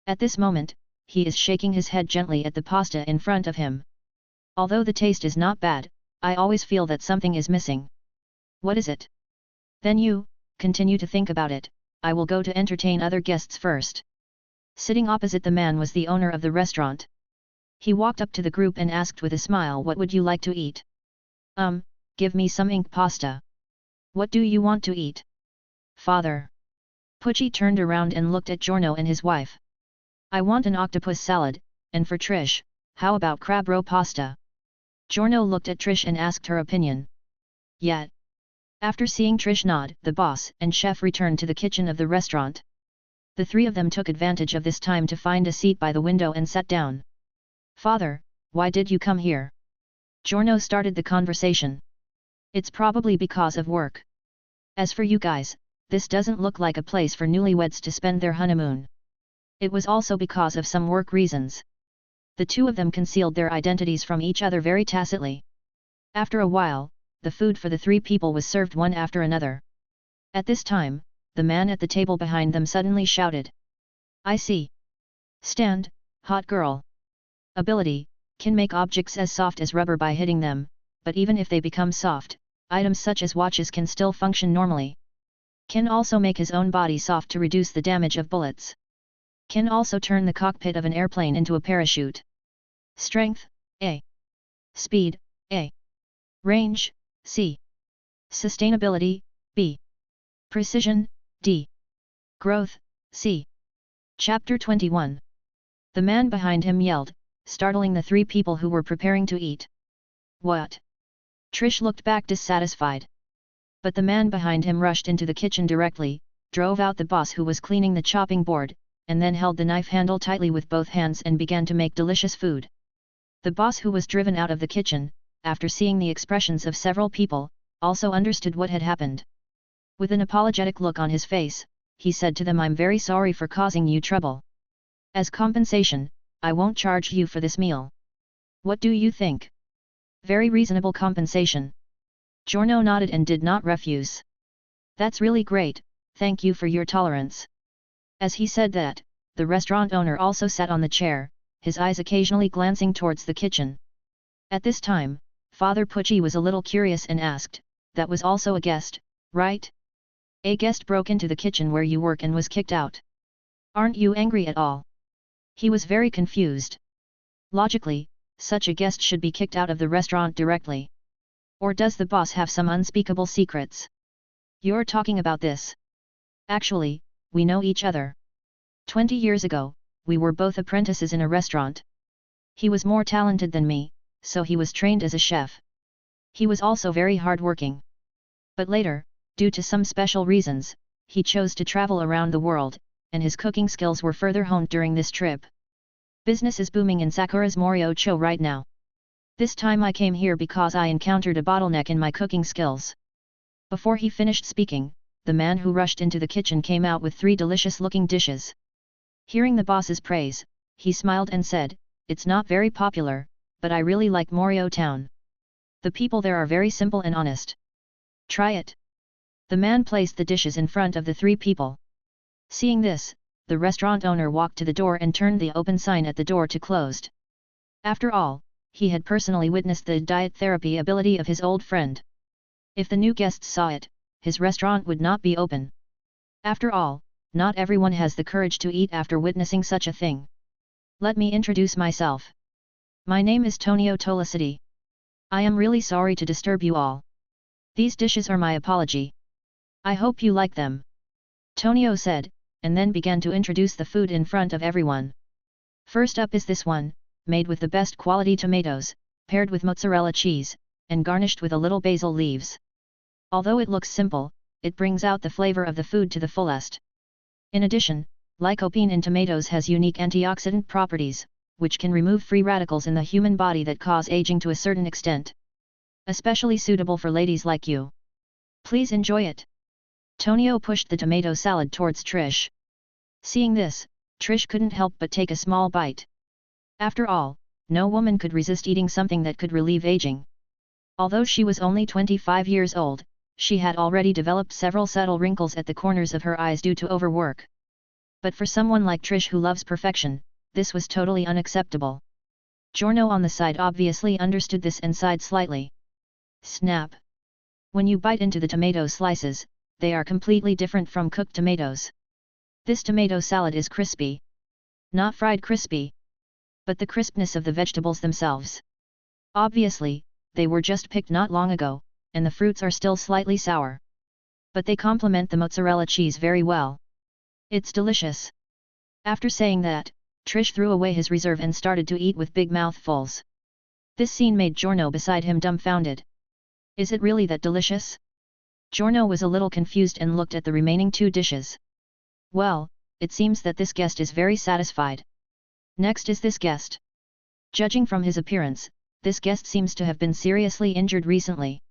At this moment, he is shaking his head gently at the pasta in front of him. "Although the taste is not bad, I always feel that something is missing." "What is it?" "Then you, continue to think about it, I will go to entertain other guests first." Sitting opposite the man was the owner of the restaurant. He walked up to the group and asked with a smile, "What would you like to eat?" Give me some ink pasta." "What do you want to eat?" "Father." Pucci turned around and looked at Giorno and his wife. "I want an octopus salad, and for Trish, how about crab roe pasta?" Giorno looked at Trish and asked her opinion. Yet, after seeing Trish nod, the boss and chef returned to the kitchen of the restaurant. The three of them took advantage of this time to find a seat by the window and sat down. "Father, why did you come here?" Giorno started the conversation. "It's probably because of work. As for you guys, this doesn't look like a place for newlyweds to spend their honeymoon." It was also because of some work reasons. The two of them concealed their identities from each other very tacitly. After a while, the food for the three people was served one after another. At this time, the man at the table behind them suddenly shouted. "I see. Stand, hot girl. Ability, can make objects as soft as rubber by hitting them, but even if they become soft, items such as watches can still function normally. Can also make his own body soft to reduce the damage of bullets. Can also turn the cockpit of an airplane into a parachute. Strength, A. Speed, A. Range, C. Sustainability, B. Precision, D. Growth, C." Chapter 21. The man behind him yelled, startling the three people who were preparing to eat. "What?" Trish looked back dissatisfied. But the man behind him rushed into the kitchen directly, drove out the boss who was cleaning the chopping board, and then held the knife handle tightly with both hands and began to make delicious food. The boss who was driven out of the kitchen, after seeing the expressions of several people, also understood what had happened. With an apologetic look on his face, he said to them, "I'm very sorry for causing you trouble. As compensation, I won't charge you for this meal. What do you think? Very reasonable compensation." Giorno nodded and did not refuse. "That's really great, thank you for your tolerance." As he said that, the restaurant owner also sat on the chair, his eyes occasionally glancing towards the kitchen. At this time, Father Pucci was a little curious and asked, that was also a guest, right? A guest broke into the kitchen where you work and was kicked out. Aren't you angry at all? He was very confused. Logically, such a guest should be kicked out of the restaurant directly. Or does the boss have some unspeakable secrets? You're talking about this. Actually, we know each other. 20 years ago, we were both apprentices in a restaurant. He was more talented than me, so he was trained as a chef. He was also very hardworking. But later, due to some special reasons, he chose to travel around the world, and his cooking skills were further honed during this trip. Business is booming in Sakura's Moriocho right now. This time I came here because I encountered a bottleneck in my cooking skills. Before he finished speaking, the man who rushed into the kitchen came out with 3 delicious-looking dishes. Hearing the boss's praise, he smiled and said, "It's not very popular, but I really like Morio Town. The people there are very simple and honest. Try it." The man placed the dishes in front of the 3 people. Seeing this, the restaurant owner walked to the door and turned the open sign at the door to closed. After all, he had personally witnessed the diet therapy ability of his old friend. If the new guests saw it, his restaurant would not be open. After all, not everyone has the courage to eat after witnessing such a thing. Let me introduce myself. My name is Tonio Tolicity. I am really sorry to disturb you all. These dishes are my apology. I hope you like them. Tonio said, and then began to introduce the food in front of everyone. First up is this one, made with the best quality tomatoes, paired with mozzarella cheese, and garnished with a little basil leaves. Although it looks simple, it brings out the flavor of the food to the fullest. In addition, lycopene in tomatoes has unique antioxidant properties, which can remove free radicals in the human body that cause aging to a certain extent. Especially suitable for ladies like you. Please enjoy it. Tonio pushed the tomato salad towards Trish. Seeing this, Trish couldn't help but take a small bite. After all, no woman could resist eating something that could relieve aging. Although she was only 25 years old, she had already developed several subtle wrinkles at the corners of her eyes due to overwork. But for someone like Trish who loves perfection, this was totally unacceptable. Giorno on the side obviously understood this and sighed slightly. Snap! When you bite into the tomato slices, they are completely different from cooked tomatoes. This tomato salad is crispy. Not fried crispy, but the crispness of the vegetables themselves. Obviously, they were just picked not long ago, and the fruits are still slightly sour. But they complement the mozzarella cheese very well. It's delicious. After saying that, Trish threw away his reserve and started to eat with big mouthfuls. This scene made Giorno beside him dumbfounded. Is it really that delicious? Giorno was a little confused and looked at the remaining 2 dishes. Well, it seems that this guest is very satisfied. Next is this guest. Judging from his appearance, this guest seems to have been seriously injured recently.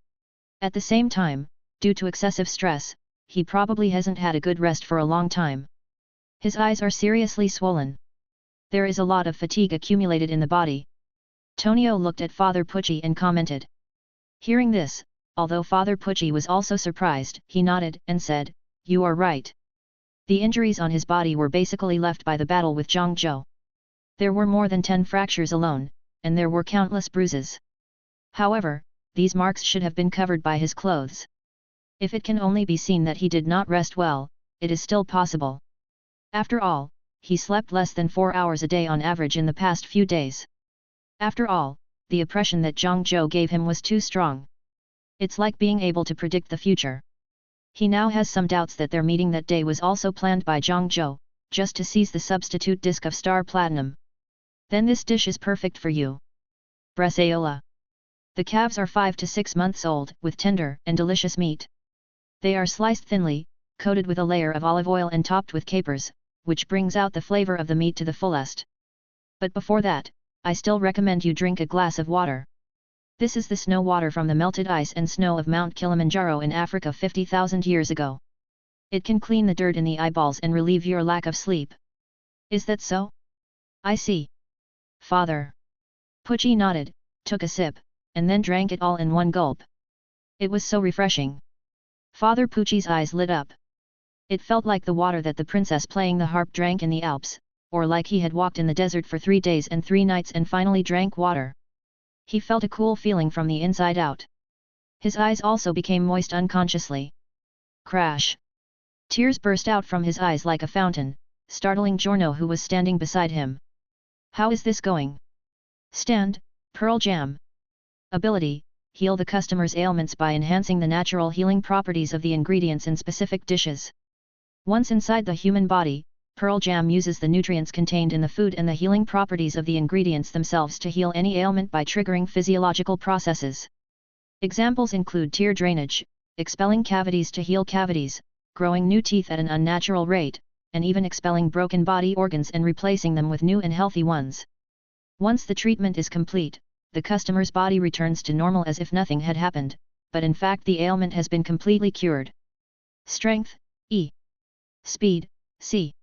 At the same time, due to excessive stress, he probably hasn't had a good rest for a long time. His eyes are seriously swollen. There is a lot of fatigue accumulated in the body. Tonio looked at Father Pucci and commented. Hearing this, although Father Pucci was also surprised, he nodded and said, "You are right. The injuries on his body were basically left by the battle with Zhangzhou. There were more than 10 fractures alone, and there were countless bruises. However, these marks should have been covered by his clothes. If it can only be seen that he did not rest well, it is still possible. After all, he slept less than 4 hours a day on average in the past few days. After all, the oppression that Zhangzhou gave him was too strong. It's like being able to predict the future. He now has some doubts that their meeting that day was also planned by Zhangzhou, just to seize the substitute disc of Star Platinum. Then this dish is perfect for you. Bresaola. The calves are 5 to 6 months old, with tender and delicious meat. They are sliced thinly, coated with a layer of olive oil and topped with capers, which brings out the flavor of the meat to the fullest. But before that, I still recommend you drink a glass of water. This is the snow water from the melted ice and snow of Mount Kilimanjaro in Africa 50,000 years ago. It can clean the dirt in the eyeballs and relieve your lack of sleep. Is that so? I see. Father Pucci nodded, took a sip, and then drank it all in one gulp. It was so refreshing. Father Pucci's eyes lit up. It felt like the water that the princess playing the harp drank in the Alps, or like he had walked in the desert for 3 days and 3 nights and finally drank water. He felt a cool feeling from the inside out. His eyes also became moist unconsciously. Crash! Tears burst out from his eyes like a fountain, startling Giorno who was standing beside him. How is this going? Stand, Pearl Jam. Ability: heal the customer's ailments by enhancing the natural healing properties of the ingredients in specific dishes. Once inside the human body, Pearl Jam uses the nutrients contained in the food and the healing properties of the ingredients themselves to heal any ailment by triggering physiological processes. Examples include tear drainage, expelling cavities to heal cavities, growing new teeth at an unnatural rate, and even expelling broken body organs and replacing them with new and healthy ones. Once the treatment is complete, the customer's body returns to normal as if nothing had happened, but in fact the ailment has been completely cured. Strength: E. Speed: C.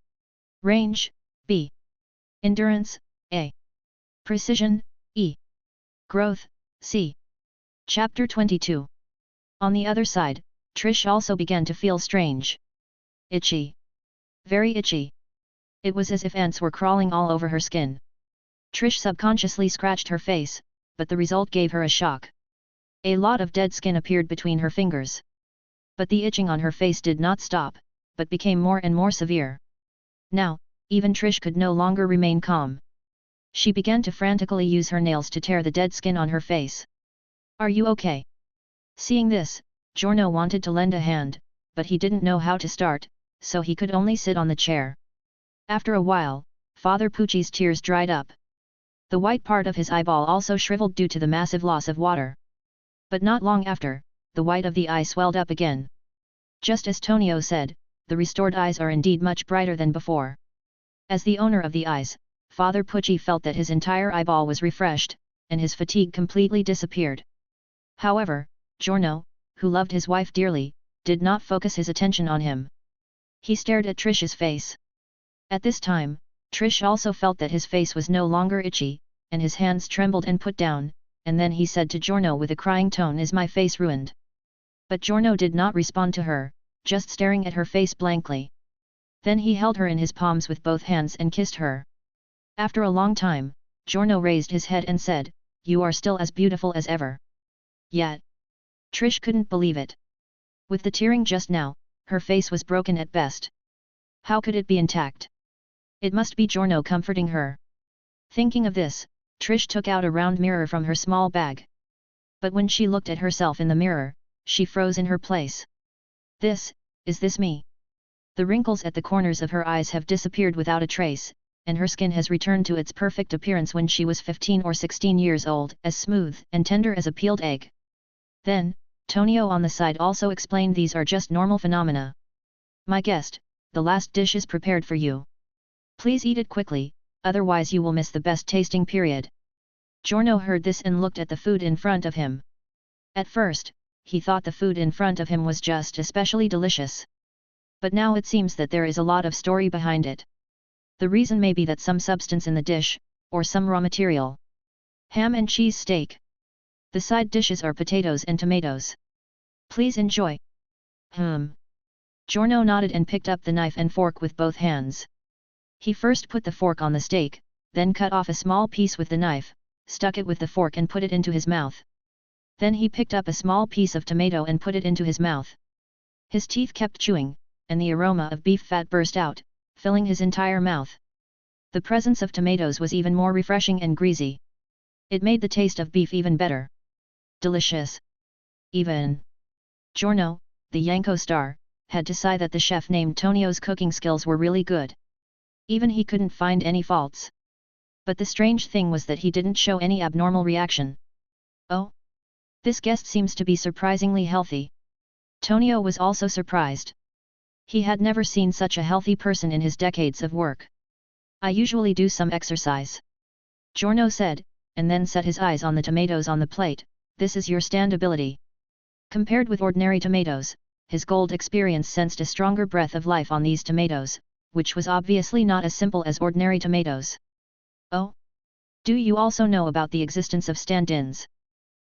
Range: B. Endurance: A. Precision: E. Growth: C. Chapter 22. On the other side, Trish also began to feel strange. Itchy. Very itchy. It was as if ants were crawling all over her skin. Trish subconsciously scratched her face, but the result gave her a shock. A lot of dead skin appeared between her fingers. But the itching on her face did not stop, but became more and more severe. Now, even Trish could no longer remain calm. She began to frantically use her nails to tear the dead skin on her face. Are you okay? Seeing this, Giorno wanted to lend a hand, but he didn't know how to start, so he could only sit on the chair. After a while, Father Pucci's tears dried up. The white part of his eyeball also shriveled due to the massive loss of water. But not long after, the white of the eye swelled up again. Just as Tonio said, the restored eyes are indeed much brighter than before. As the owner of the eyes, Father Pucci felt that his entire eyeball was refreshed, and his fatigue completely disappeared. However, Giorno, who loved his wife dearly, did not focus his attention on him. He stared at Trish's face. At this time, Trish also felt that his face was no longer itchy, and his hands trembled and put down, and then he said to Giorno with a crying tone, "Is my face ruined?" But Giorno did not respond to her, just staring at her face blankly. Then he held her in his palms with both hands and kissed her. After a long time, Giorno raised his head and said, "You are still as beautiful as ever." Yet, Trish couldn't believe it. With the tearing just now, her face was broken at best. How could it be intact? It must be Giorno comforting her. Thinking of this, Trish took out a round mirror from her small bag. But when she looked at herself in the mirror, she froze in her place. Is this me? The wrinkles at the corners of her eyes have disappeared without a trace, and her skin has returned to its perfect appearance when she was 15 or 16 years old, as smooth and tender as a peeled egg. Then, Tonio on the side also explained, "These are just normal phenomena. My guest, the last dish is prepared for you. Please eat it quickly, otherwise you will miss the best tasting period." Giorno heard this and looked at the food in front of him. At first, he thought the food in front of him was just especially delicious. But now it seems that there is a lot of story behind it. The reason may be that some substance in the dish, or some raw material. Ham and cheese steak. The side dishes are potatoes and tomatoes. Please enjoy. Giorno nodded and picked up the knife and fork with both hands. He first put the fork on the steak, then cut off a small piece with the knife, stuck it with the fork and put it into his mouth. Then he picked up a small piece of tomato and put it into his mouth. His teeth kept chewing, and the aroma of beef fat burst out, filling his entire mouth. The presence of tomatoes was even more refreshing and greasy. It made the taste of beef even better. Delicious. Even Giorno, the Yanko star, had to sigh that the chef named Tonio's cooking skills were really good. Even he couldn't find any faults. But the strange thing was that he didn't show any abnormal reaction. Oh? This guest seems to be surprisingly healthy. Tonio was also surprised. He had never seen such a healthy person in his decades of work. "I usually do some exercise," Giorno said, and then set his eyes on the tomatoes on the plate. "This is your stand ability." Compared with ordinary tomatoes, his gold experience sensed a stronger breath of life on these tomatoes, which was obviously not as simple as ordinary tomatoes. "Oh? Do you also know about the existence of stand-ins?"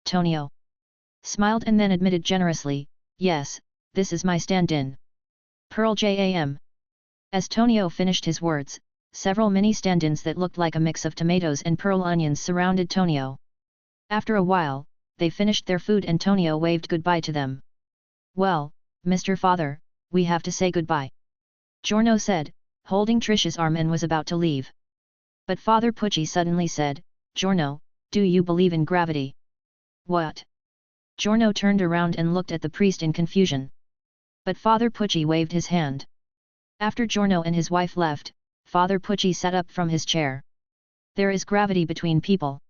Tonio smiled and then admitted generously, "Yes, this is my stand-in. Pearl Jam." As Tonio finished his words, several mini stand-ins that looked like a mix of tomatoes and pearl onions surrounded Tonio. After a while, they finished their food and Tonio waved goodbye to them. Well, Mr. Father, we have to say goodbye. Giorno said, holding Trish's arm and was about to leave. But Father Pucci suddenly said, Giorno, do you believe in gravity? What? Giorno turned around and looked at the priest in confusion. But Father Pucci waved his hand. After Giorno and his wife left, Father Pucci sat up from his chair. There is gravity between people.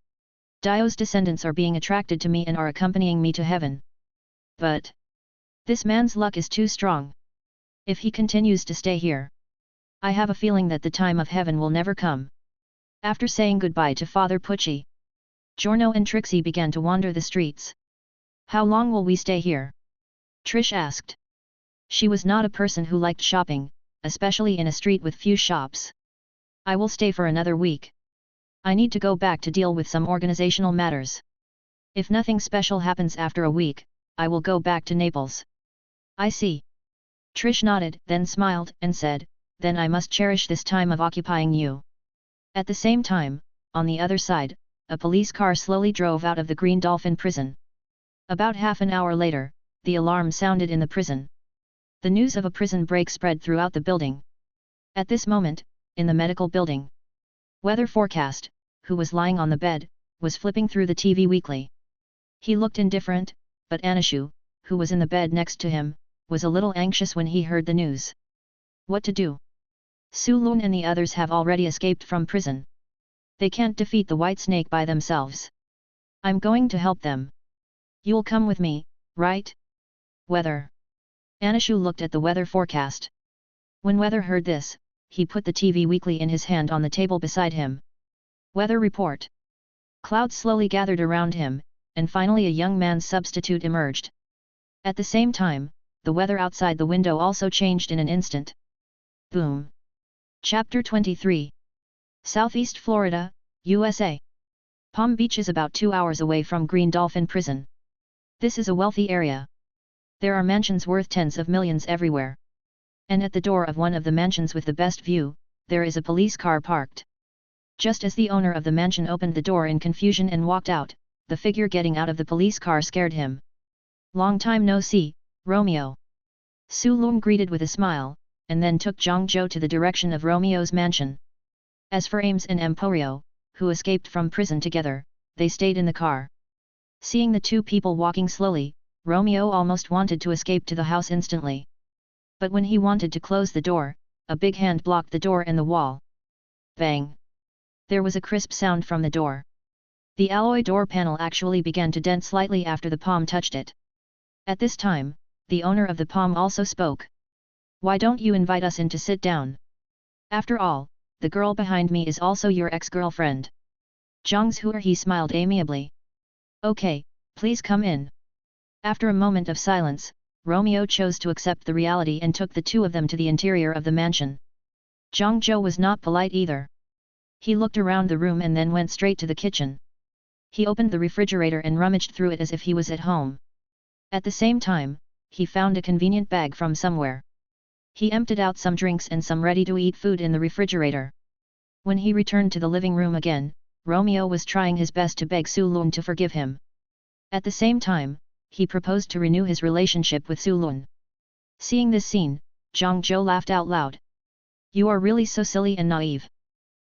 Dio's descendants are being attracted to me and are accompanying me to heaven. But this man's luck is too strong. If he continues to stay here, I have a feeling that the time of heaven will never come. After saying goodbye to Father Pucci, Giorno and Trixie began to wander the streets. How long will we stay here? Trish asked. She was not a person who liked shopping, especially in a street with few shops. I will stay for another week. I need to go back to deal with some organizational matters. If nothing special happens after a week, I will go back to Naples. I see. Trish nodded, then smiled and said, then I must cherish this time of occupying you. At the same time, on the other side, a police car slowly drove out of the Green Dolphin prison. About half an hour later, the alarm sounded in the prison. The news of a prison break spread throughout the building. At this moment, in the medical building, Weather Forecast, who was lying on the bed, was flipping through the TV weekly. He looked indifferent, but Anishu, who was in the bed next to him, was a little anxious when he heard the news. What to do? Sulun and the others have already escaped from prison. They can't defeat the White Snake by themselves. I'm going to help them. You'll come with me, right? Weather. Anishu looked at the weather forecast. When Weather heard this, he put the TV weekly in his hand on the table beside him. Weather report. Clouds slowly gathered around him, and finally a young man's substitute emerged. At the same time, the weather outside the window also changed in an instant. Boom. Chapter 23. Southeast Florida, USA. Palm Beach is about 2 hours away from Green Dolphin Prison. This is a wealthy area. There are mansions worth tens of millions everywhere. And at the door of one of the mansions with the best view, there is a police car parked. Just as the owner of the mansion opened the door in confusion and walked out, the figure getting out of the police car scared him. Long time no see, Romeo. Sulun greeted with a smile, and then took Zhangzhou to the direction of Romeo's mansion. As for Ames and Emporio, who escaped from prison together, they stayed in the car. Seeing the two people walking slowly, Romeo almost wanted to escape to the house instantly. But when he wanted to close the door, a big hand blocked the door and the wall. Bang! There was a crisp sound from the door. The alloy door panel actually began to dent slightly after the palm touched it. At this time, the owner of the palm also spoke. Why don't you invite us in to sit down? After all, the girl behind me is also your ex-girlfriend. Zhangzhou, he smiled amiably. Okay, please come in. After a moment of silence, Romeo chose to accept the reality and took the two of them to the interior of the mansion. Zhangzhou was not polite either. He looked around the room and then went straight to the kitchen. He opened the refrigerator and rummaged through it as if he was at home. At the same time, he found a convenient bag from somewhere. He emptied out some drinks and some ready-to-eat food in the refrigerator. When he returned to the living room again, Romeo was trying his best to beg Sulun to forgive him. At the same time, he proposed to renew his relationship with Sulun. Seeing this scene, Zhangzhou laughed out loud. You are really so silly and naive.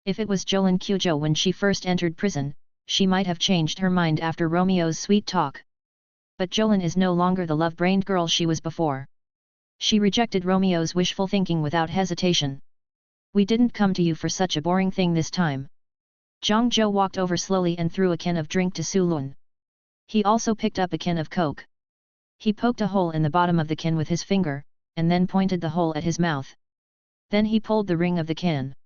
If it was Jolin Kyujo when she first entered prison, she might have changed her mind after Romeo's sweet talk. But Jolin is no longer the love-brained girl she was before. She rejected Romeo's wishful thinking without hesitation. We didn't come to you for such a boring thing this time. Zhangzhou walked over slowly and threw a can of drink to Sulun. He also picked up a can of Coke. He poked a hole in the bottom of the can with his finger, and then pointed the hole at his mouth. Then he pulled the ring of the can.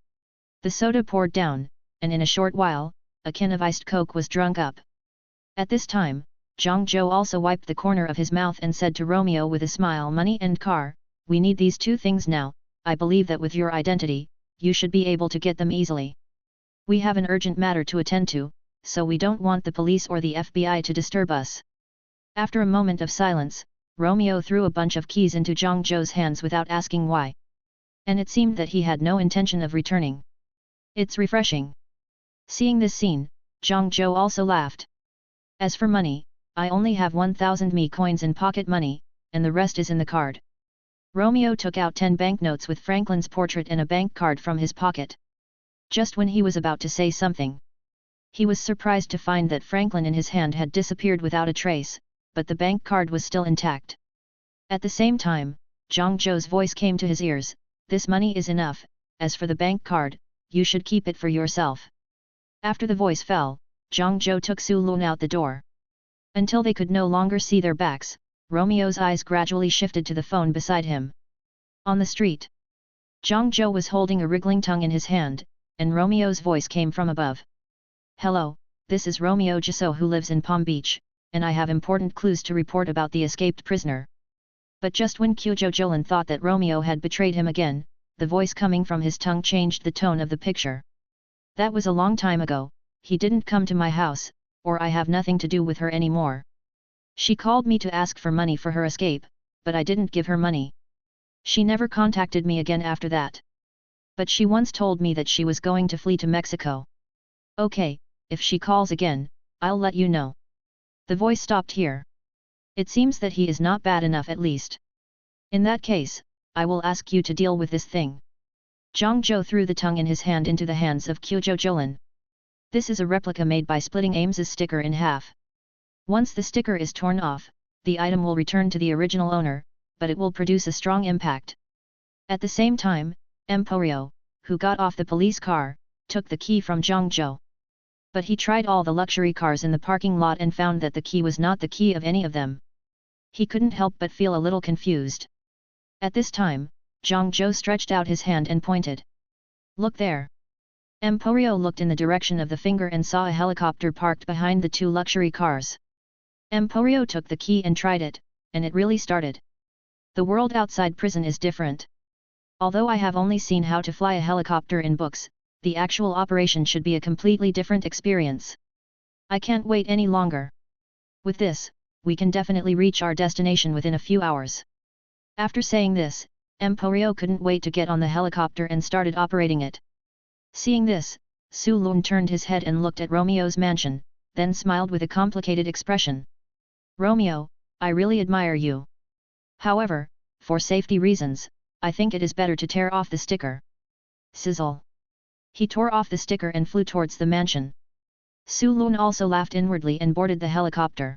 The soda poured down, and in a short while, a can of iced Coke was drunk up. At this time, Zhangzhou also wiped the corner of his mouth and said to Romeo with a smile, money and car, we need these two things now. I believe that with your identity, you should be able to get them easily. We have an urgent matter to attend to, so we don't want the police or the FBI to disturb us. After a moment of silence, Romeo threw a bunch of keys into Zhangzhou's hands without asking why. And it seemed that he had no intention of returning. It's refreshing. Seeing this scene, Zhangzhou also laughed. As for money, I only have 1,000 me coins in pocket money, and the rest is in the card. Romeo took out 10 banknotes with Franklin's portrait and a bank card from his pocket. Just when he was about to say something, he was surprised to find that Franklin in his hand had disappeared without a trace, but the bank card was still intact. At the same time, Zhangzhou's voice came to his ears, "This money is enough, as for the bank card, you should keep it for yourself." After the voice fell, Zhangzhou took Su Lun out the door. Until they could no longer see their backs, Romeo's eyes gradually shifted to the phone beside him. On the street, Zhangzhou was holding a wriggling tongue in his hand, and Romeo's voice came from above. "Hello, this is Romeo Jiso who lives in Palm Beach, and I have important clues to report about the escaped prisoner." But just when JoJo thought that Romeo had betrayed him again, the voice coming from his tongue changed the tone of the picture. "That was a long time ago, he didn't come to my house, or I have nothing to do with her anymore. She called me to ask for money for her escape, but I didn't give her money. She never contacted me again after that. But she once told me that she was going to flee to Mexico. Okay, if she calls again, I'll let you know." The voice stopped here. "It seems that he is not bad enough at least. In that case, I will ask you to deal with this thing." Zhangzhou threw the tongue in his hand into the hands of JoJo. "This is a replica made by splitting Ames's sticker in half. Once the sticker is torn off, the item will return to the original owner, but it will produce a strong impact." At the same time, Emporio, who got off the police car, took the key from Zhangzhou. But he tried all the luxury cars in the parking lot and found that the key was not the key of any of them. He couldn't help but feel a little confused. At this time, Zhangzhou stretched out his hand and pointed. "Look there." Emporio looked in the direction of the finger and saw a helicopter parked behind the 2 luxury cars. Emporio took the key and tried it, and it really started. The world outside prison is different. Although I have only seen how to fly a helicopter in books, the actual operation should be a completely different experience. I can't wait any longer. With this, we can definitely reach our destination within a few hours. After saying this, Emporio couldn't wait to get on the helicopter and started operating it. Seeing this, Su Lun turned his head and looked at Romeo's mansion, then smiled with a complicated expression. "Romeo, I really admire you. However, for safety reasons, I think it is better to tear off the sticker." Sizzle. He tore off the sticker and flew towards the mansion. Su Lun also laughed inwardly and boarded the helicopter.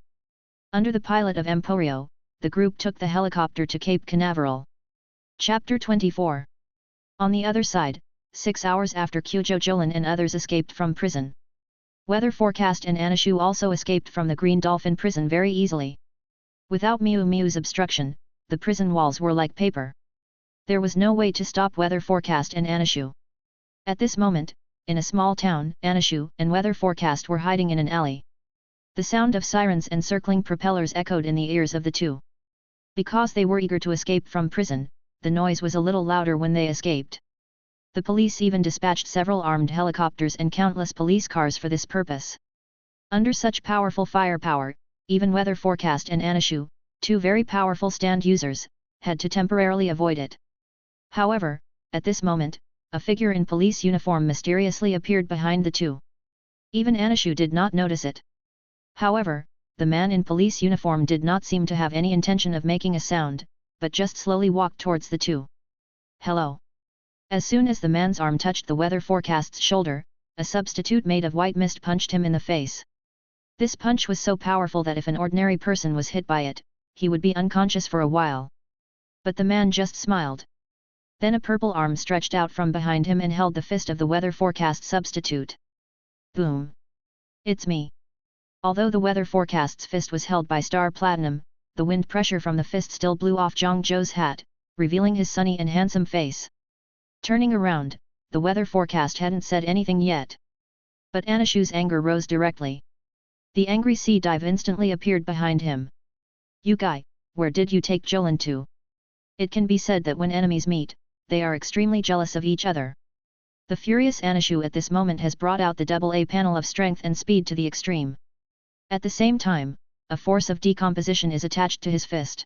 Under the pilot of Emporio, the group took the helicopter to Cape Canaveral. Chapter 24. On the other side, 6 hours after JoJo and others escaped from prison. Weather Forecast and Anishu also escaped from the Green Dolphin prison very easily. Without Miu Miu's obstruction, the prison walls were like paper. There was no way to stop Weather Forecast and Anishu. At this moment, in a small town, Anishu and Weather Forecast were hiding in an alley. The sound of sirens and circling propellers echoed in the ears of the two. Because they were eager to escape from prison, the noise was a little louder when they escaped. The police even dispatched several armed helicopters and countless police cars for this purpose. Under such powerful firepower, even Weather Forecast and Anishu, 2 very powerful stand users, had to temporarily avoid it. However, at this moment, a figure in police uniform mysteriously appeared behind the two. Even Anishu did not notice it. However, the man in police uniform did not seem to have any intention of making a sound, but just slowly walked towards the two. "Hello." As soon as the man's arm touched the Weather Forecast's shoulder, a substitute made of white mist punched him in the face. This punch was so powerful that if an ordinary person was hit by it, he would be unconscious for a while. But the man just smiled. Then a purple arm stretched out from behind him and held the fist of the Weather Forecast substitute. Boom! "It's me." Although the Weather Forecast's fist was held by Star Platinum, the wind pressure from the fist still blew off Zhangzhou's hat, revealing his sunny and handsome face. Turning around, the Weather Forecast hadn't said anything yet. But Anishu's anger rose directly. The angry sea dive instantly appeared behind him. "You guy, where did you take Jolin to?" It can be said that when enemies meet, they are extremely jealous of each other. The furious Anishu at this moment has brought out the AA panel of strength and speed to the extreme. At the same time, a force of decomposition is attached to his fist.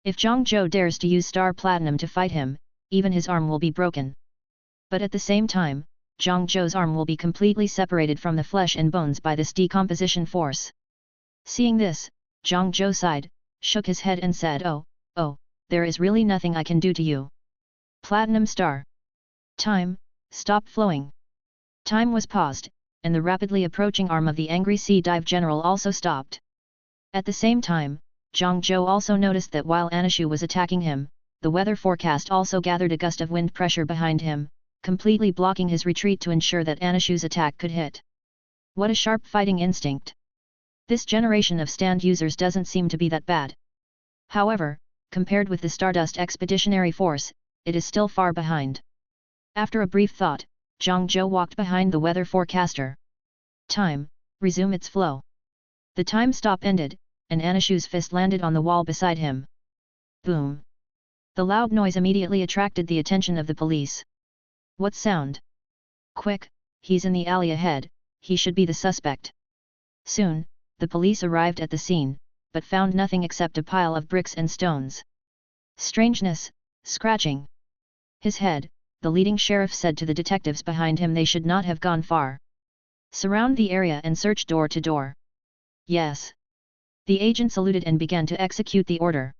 If Zhangzhou dares to use Star Platinum to fight him, even his arm will be broken. But at the same time, Zhangzhou's arm will be completely separated from the flesh and bones by this decomposition force. Seeing this, JoJo sighed, shook his head and said, oh, there is really nothing I can do to you. Platinum Star. Time, stop flowing. Time was paused, and the rapidly approaching arm of the angry sea dive general also stopped. At the same time, JoJo also noticed that while Anishu was attacking him, the weather forecast also gathered a gust of wind pressure behind him, completely blocking his retreat to ensure that Anishu's attack could hit. What a sharp fighting instinct! This generation of stand users doesn't seem to be that bad. However, compared with the Stardust Expeditionary Force, it is still far behind. After a brief thought, JoJo walked behind the weather forecaster. Time, resume its flow. The time stop ended, and Anishu's fist landed on the wall beside him. Boom! The loud noise immediately attracted the attention of the police. What sound? Quick, he's in the alley ahead, he should be the suspect. Soon, the police arrived at the scene, but found nothing except a pile of bricks and stones. Strangeness, scratching. His head, the leading sheriff said to the detectives behind him they should not have gone far. Surround the area and search door to door. Yes. The agent saluted and began to execute the order.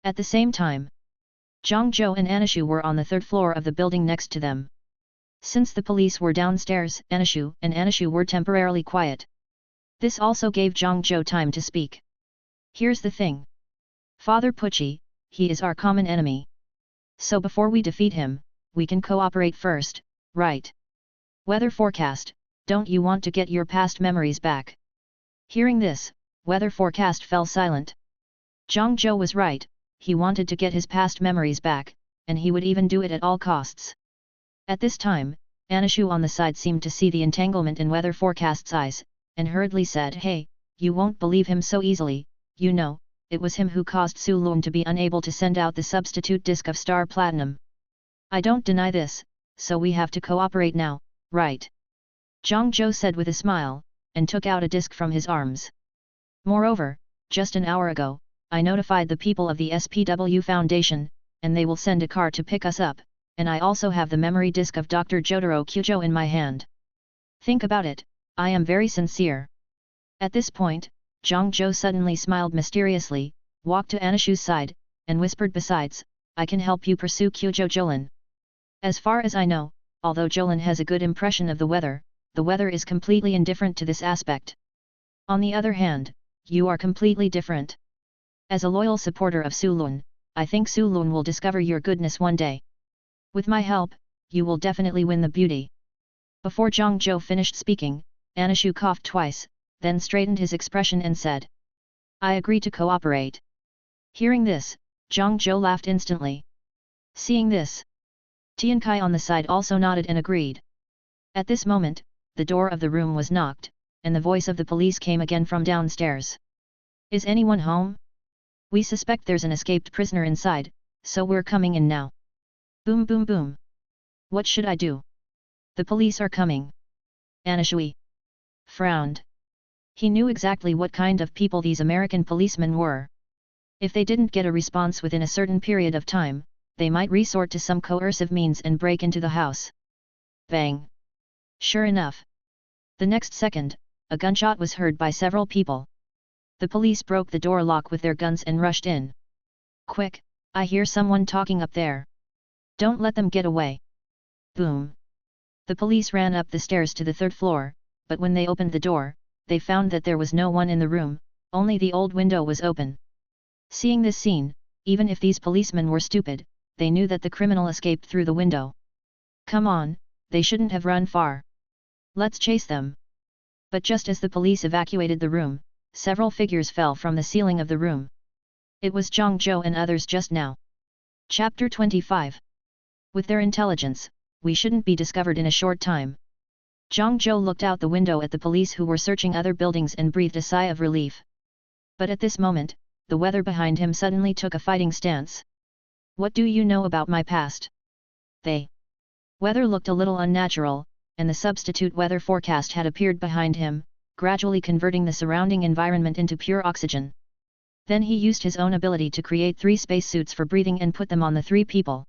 At the same time, JoJo and Anishu were on the third floor of the building next to them. Since the police were downstairs, Anishu were temporarily quiet. This also gave JoJo time to speak. Here's the thing. Father Pucci, he is our common enemy. So before we defeat him, we can cooperate first, right? Weather forecast, don't you want to get your past memories back? Hearing this, weather forecast fell silent. JoJo was right, he wanted to get his past memories back, and he would even do it at all costs. At this time, Anishu on the side seemed to see the entanglement in weather forecast's eyes, and hurriedly said, "Hey, you won't believe him so easily, you know, it was him who caused Sulun to be unable to send out the substitute disc of Star Platinum. I don't deny this, so we have to cooperate now, right?" JoJo said with a smile, and took out a disc from his arms. Moreover, just an hour ago, I notified the people of the SPW Foundation, and they will send a car to pick us up, and I also have the memory disc of Dr. Jotaro Kyujo in my hand. Think about it, I am very sincere. At this point, JoJo suddenly smiled mysteriously, walked to Anishu's side, and whispered, "Besides, I can help you pursue Kyujo Jolin. As far as I know, although Jolin has a good impression of the weather is completely indifferent to this aspect. On the other hand, you are completely different. As a loyal supporter of Sulun, I think Sulun will discover your goodness one day. With my help, you will definitely win the beauty." Before JoJo finished speaking, Anishu coughed twice, then straightened his expression and said, "I agree to cooperate." Hearing this, JoJo laughed instantly. Seeing this, Tiankai on the side also nodded and agreed. At this moment, the door of the room was knocked, and the voice of the police came again from downstairs. "Is anyone home? We suspect there's an escaped prisoner inside, so we're coming in now." Boom boom boom. What should I do? The police are coming. Anishu frowned. He knew exactly what kind of people these American policemen were. If they didn't get a response within a certain period of time, they might resort to some coercive means and break into the house. Bang! Sure enough. The next second, a gunshot was heard by several people. The police broke the door lock with their guns and rushed in. "Quick, I hear someone talking up there. Don't let them get away." Boom! The police ran up the stairs to the third floor, but when they opened the door, they found that there was no one in the room, only the old window was open. Seeing this scene, even if these policemen were stupid, they knew that the criminal escaped through the window. Come on, they shouldn't have run far. Let's chase them. But just as the police evacuated the room, several figures fell from the ceiling of the room. It was JoJo and others just now. Chapter 25. With their intelligence, we shouldn't be discovered in a short time. JoJo looked out the window at the police who were searching other buildings and breathed a sigh of relief. But at this moment, the weather behind him suddenly took a fighting stance. "What do you know about my past?" Weather looked a little unnatural, and the substitute weather forecast had appeared behind him, gradually converting the surrounding environment into pure oxygen. Then he used his own ability to create 3 spacesuits for breathing and put them on the 3 people.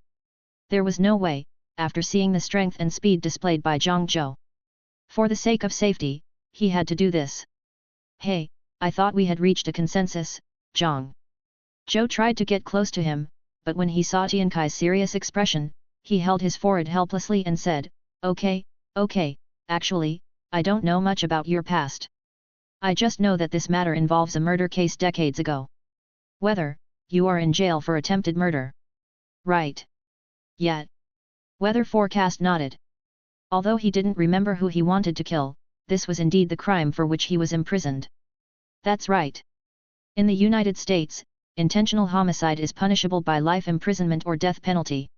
There was no way, after seeing the strength and speed displayed by JoJo. For the sake of safety, he had to do this. "Hey, I thought we had reached a consensus, Zhang. Zhou tried to get close to him, but when he saw Tian Kai's serious expression, he held his forehead helplessly and said, okay, actually, I don't know much about your past. I just know that this matter involves a murder case decades ago. Whether, you are in jail for attempted murder. Right. Yet. Weather Forecast nodded. Although he didn't remember who he wanted to kill, this was indeed the crime for which he was imprisoned. That's right. In the United States, intentional homicide is punishable by life imprisonment or death penalty.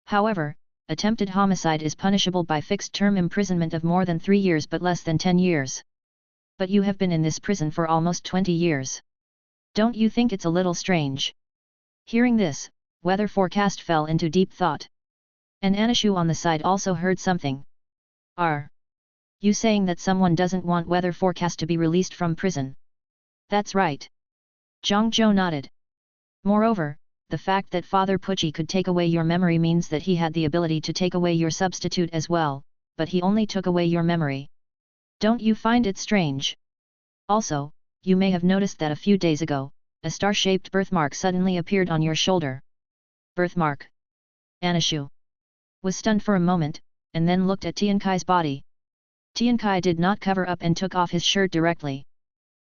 However, attempted homicide is punishable by fixed-term imprisonment of more than 3 years but less than 10 years. But you have been in this prison for almost 20 years. Don't you think it's a little strange? Hearing this, Weather Forecast fell into deep thought. And Anishu on the side also heard something. Are you saying that someone doesn't want Weather Forecast to be released from prison? That's right. Zhang Zhou nodded. Moreover, the fact that Father Pucci could take away your memory means that he had the ability to take away your substitute as well, but he only took away your memory. Don't you find it strange? Also, you may have noticed that a few days ago, a star-shaped birthmark suddenly appeared on your shoulder. Birthmark? Anishu was stunned for a moment, and then looked at Tian Kai's body. Tian Kai did not cover up and took off his shirt directly.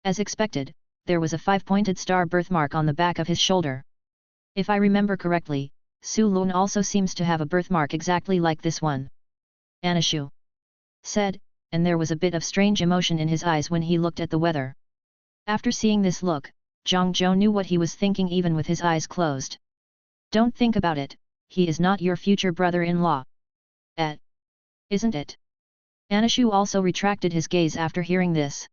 As expected, there was a 5-pointed star birthmark on the back of his shoulder. If I remember correctly, Su Lun also seems to have a birthmark exactly like this one. Anishu said, and there was a bit of strange emotion in his eyes when he looked at the weather. After seeing this look, Zhang Zhou knew what he was thinking even with his eyes closed. Don't think about it, he is not your future brother-in-law. Isn't it? Anishu also retracted his gaze after hearing this.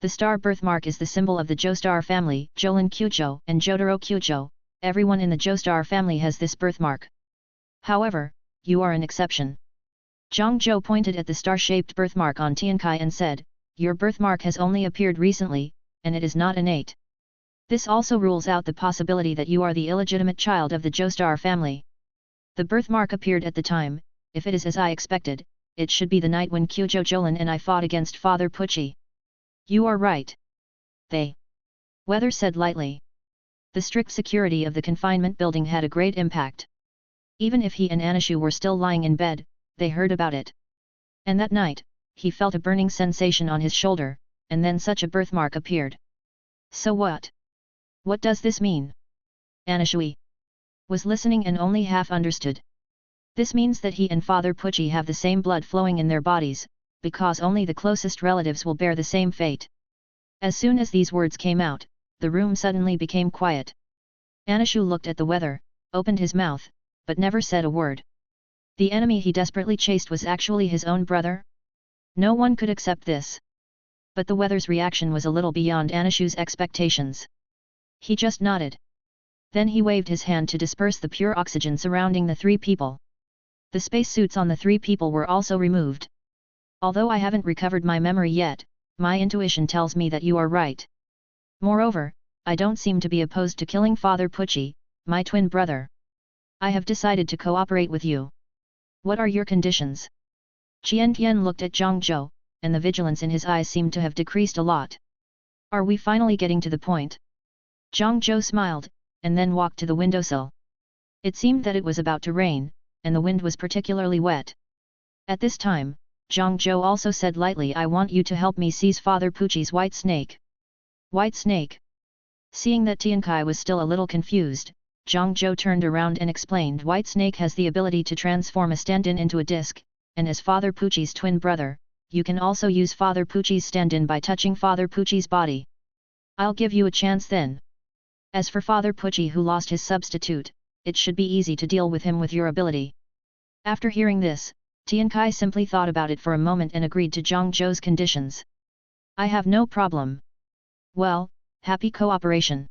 The star birthmark is the symbol of the Joestar family, Jolin Kyujo and Jotaro Kyujo. Everyone in the Joestar family has this birthmark. However, you are an exception. Zhang Zhou pointed at the star-shaped birthmark on Tian Kai and said, your birthmark has only appeared recently, and it is not innate. This also rules out the possibility that you are the illegitimate child of the Joestar family. The birthmark appeared at the time, if it is as I expected, it should be the night when Kyujo Jolin and I fought against Father Pucci. You are right. Weather said lightly. The strict security of the confinement building had a great impact. Even if he and Anishu were still lying in bed, they heard about it. And that night, he felt a burning sensation on his shoulder, and then such a birthmark appeared. So what? What does this mean? Anishu was listening and only half understood. This means that he and Father Pucci have the same blood flowing in their bodies, because only the closest relatives will bear the same fate. As soon as these words came out, the room suddenly became quiet. Anishu looked at the weather, opened his mouth, but never said a word. The enemy he desperately chased was actually his own brother? No one could accept this. But the weather's reaction was a little beyond Anishu's expectations. He just nodded. Then he waved his hand to disperse the pure oxygen surrounding the 3 people. The spacesuits on the 3 people were also removed. Although I haven't recovered my memory yet, my intuition tells me that you are right. Moreover, I don't seem to be opposed to killing Father Pucci, my twin brother. I have decided to cooperate with you. What are your conditions? Qian Tian looked at Zhang Zhou, and the vigilance in his eyes seemed to have decreased a lot. Are we finally getting to the point? Zhang Zhou smiled, and then walked to the windowsill. It seemed that it was about to rain, and the wind was particularly wet. At this time, Zhang Zhou also said lightly, I want you to help me seize Father Pucci's white snake. White snake? Seeing that Tian Kai was still a little confused, Zhang Zhou turned around and explained, White snake has the ability to transform a stand-in into a disc, and as Father Pucci's twin brother, you can also use Father Pucci's stand-in by touching Father Pucci's body. I'll give you a chance then. As for Father Pucci who lost his substitute, it should be easy to deal with him with your ability. After hearing this, Tian Kai simply thought about it for a moment and agreed to Zhang Zhou's conditions. I have no problem. Well, happy cooperation.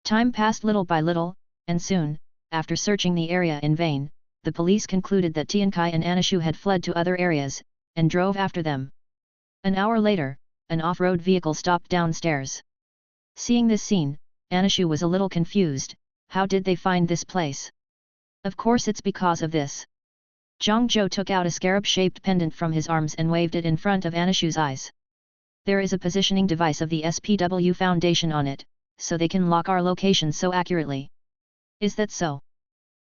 Time passed little by little, and soon, after searching the area in vain, the police concluded that Tian Kai and Anishu had fled to other areas, and drove after them. An hour later, an off-road vehicle stopped downstairs. Seeing this scene, Anishu was a little confused. How did they find this place? Of course it's because of this. Zhang Zhou took out a scarab-shaped pendant from his arms and waved it in front of Anishu's eyes. There is a positioning device of the SPW Foundation on it, so they can lock our location so accurately. Is that so?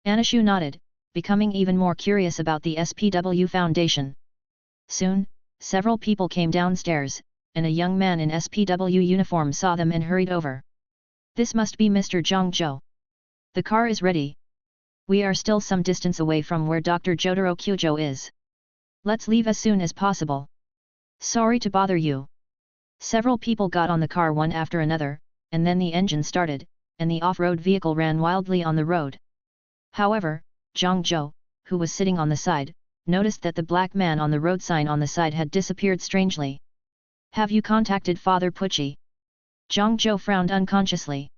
Anishu nodded, becoming even more curious about the SPW Foundation. Soon, several people came downstairs, and a young man in SPW uniform saw them and hurried over. This must be Mr. Zhang Zhou. The car is ready. We are still some distance away from where Dr. Jotaro Kyujo is. Let's leave as soon as possible. Sorry to bother you. Several people got on the car one after another, and then the engine started, and the off-road vehicle ran wildly on the road. However, Zhang Zhou, who was sitting on the side, noticed that the black man on the road sign on the side had disappeared strangely. Have you contacted Father Pucci? Zhang Zhou frowned unconsciously.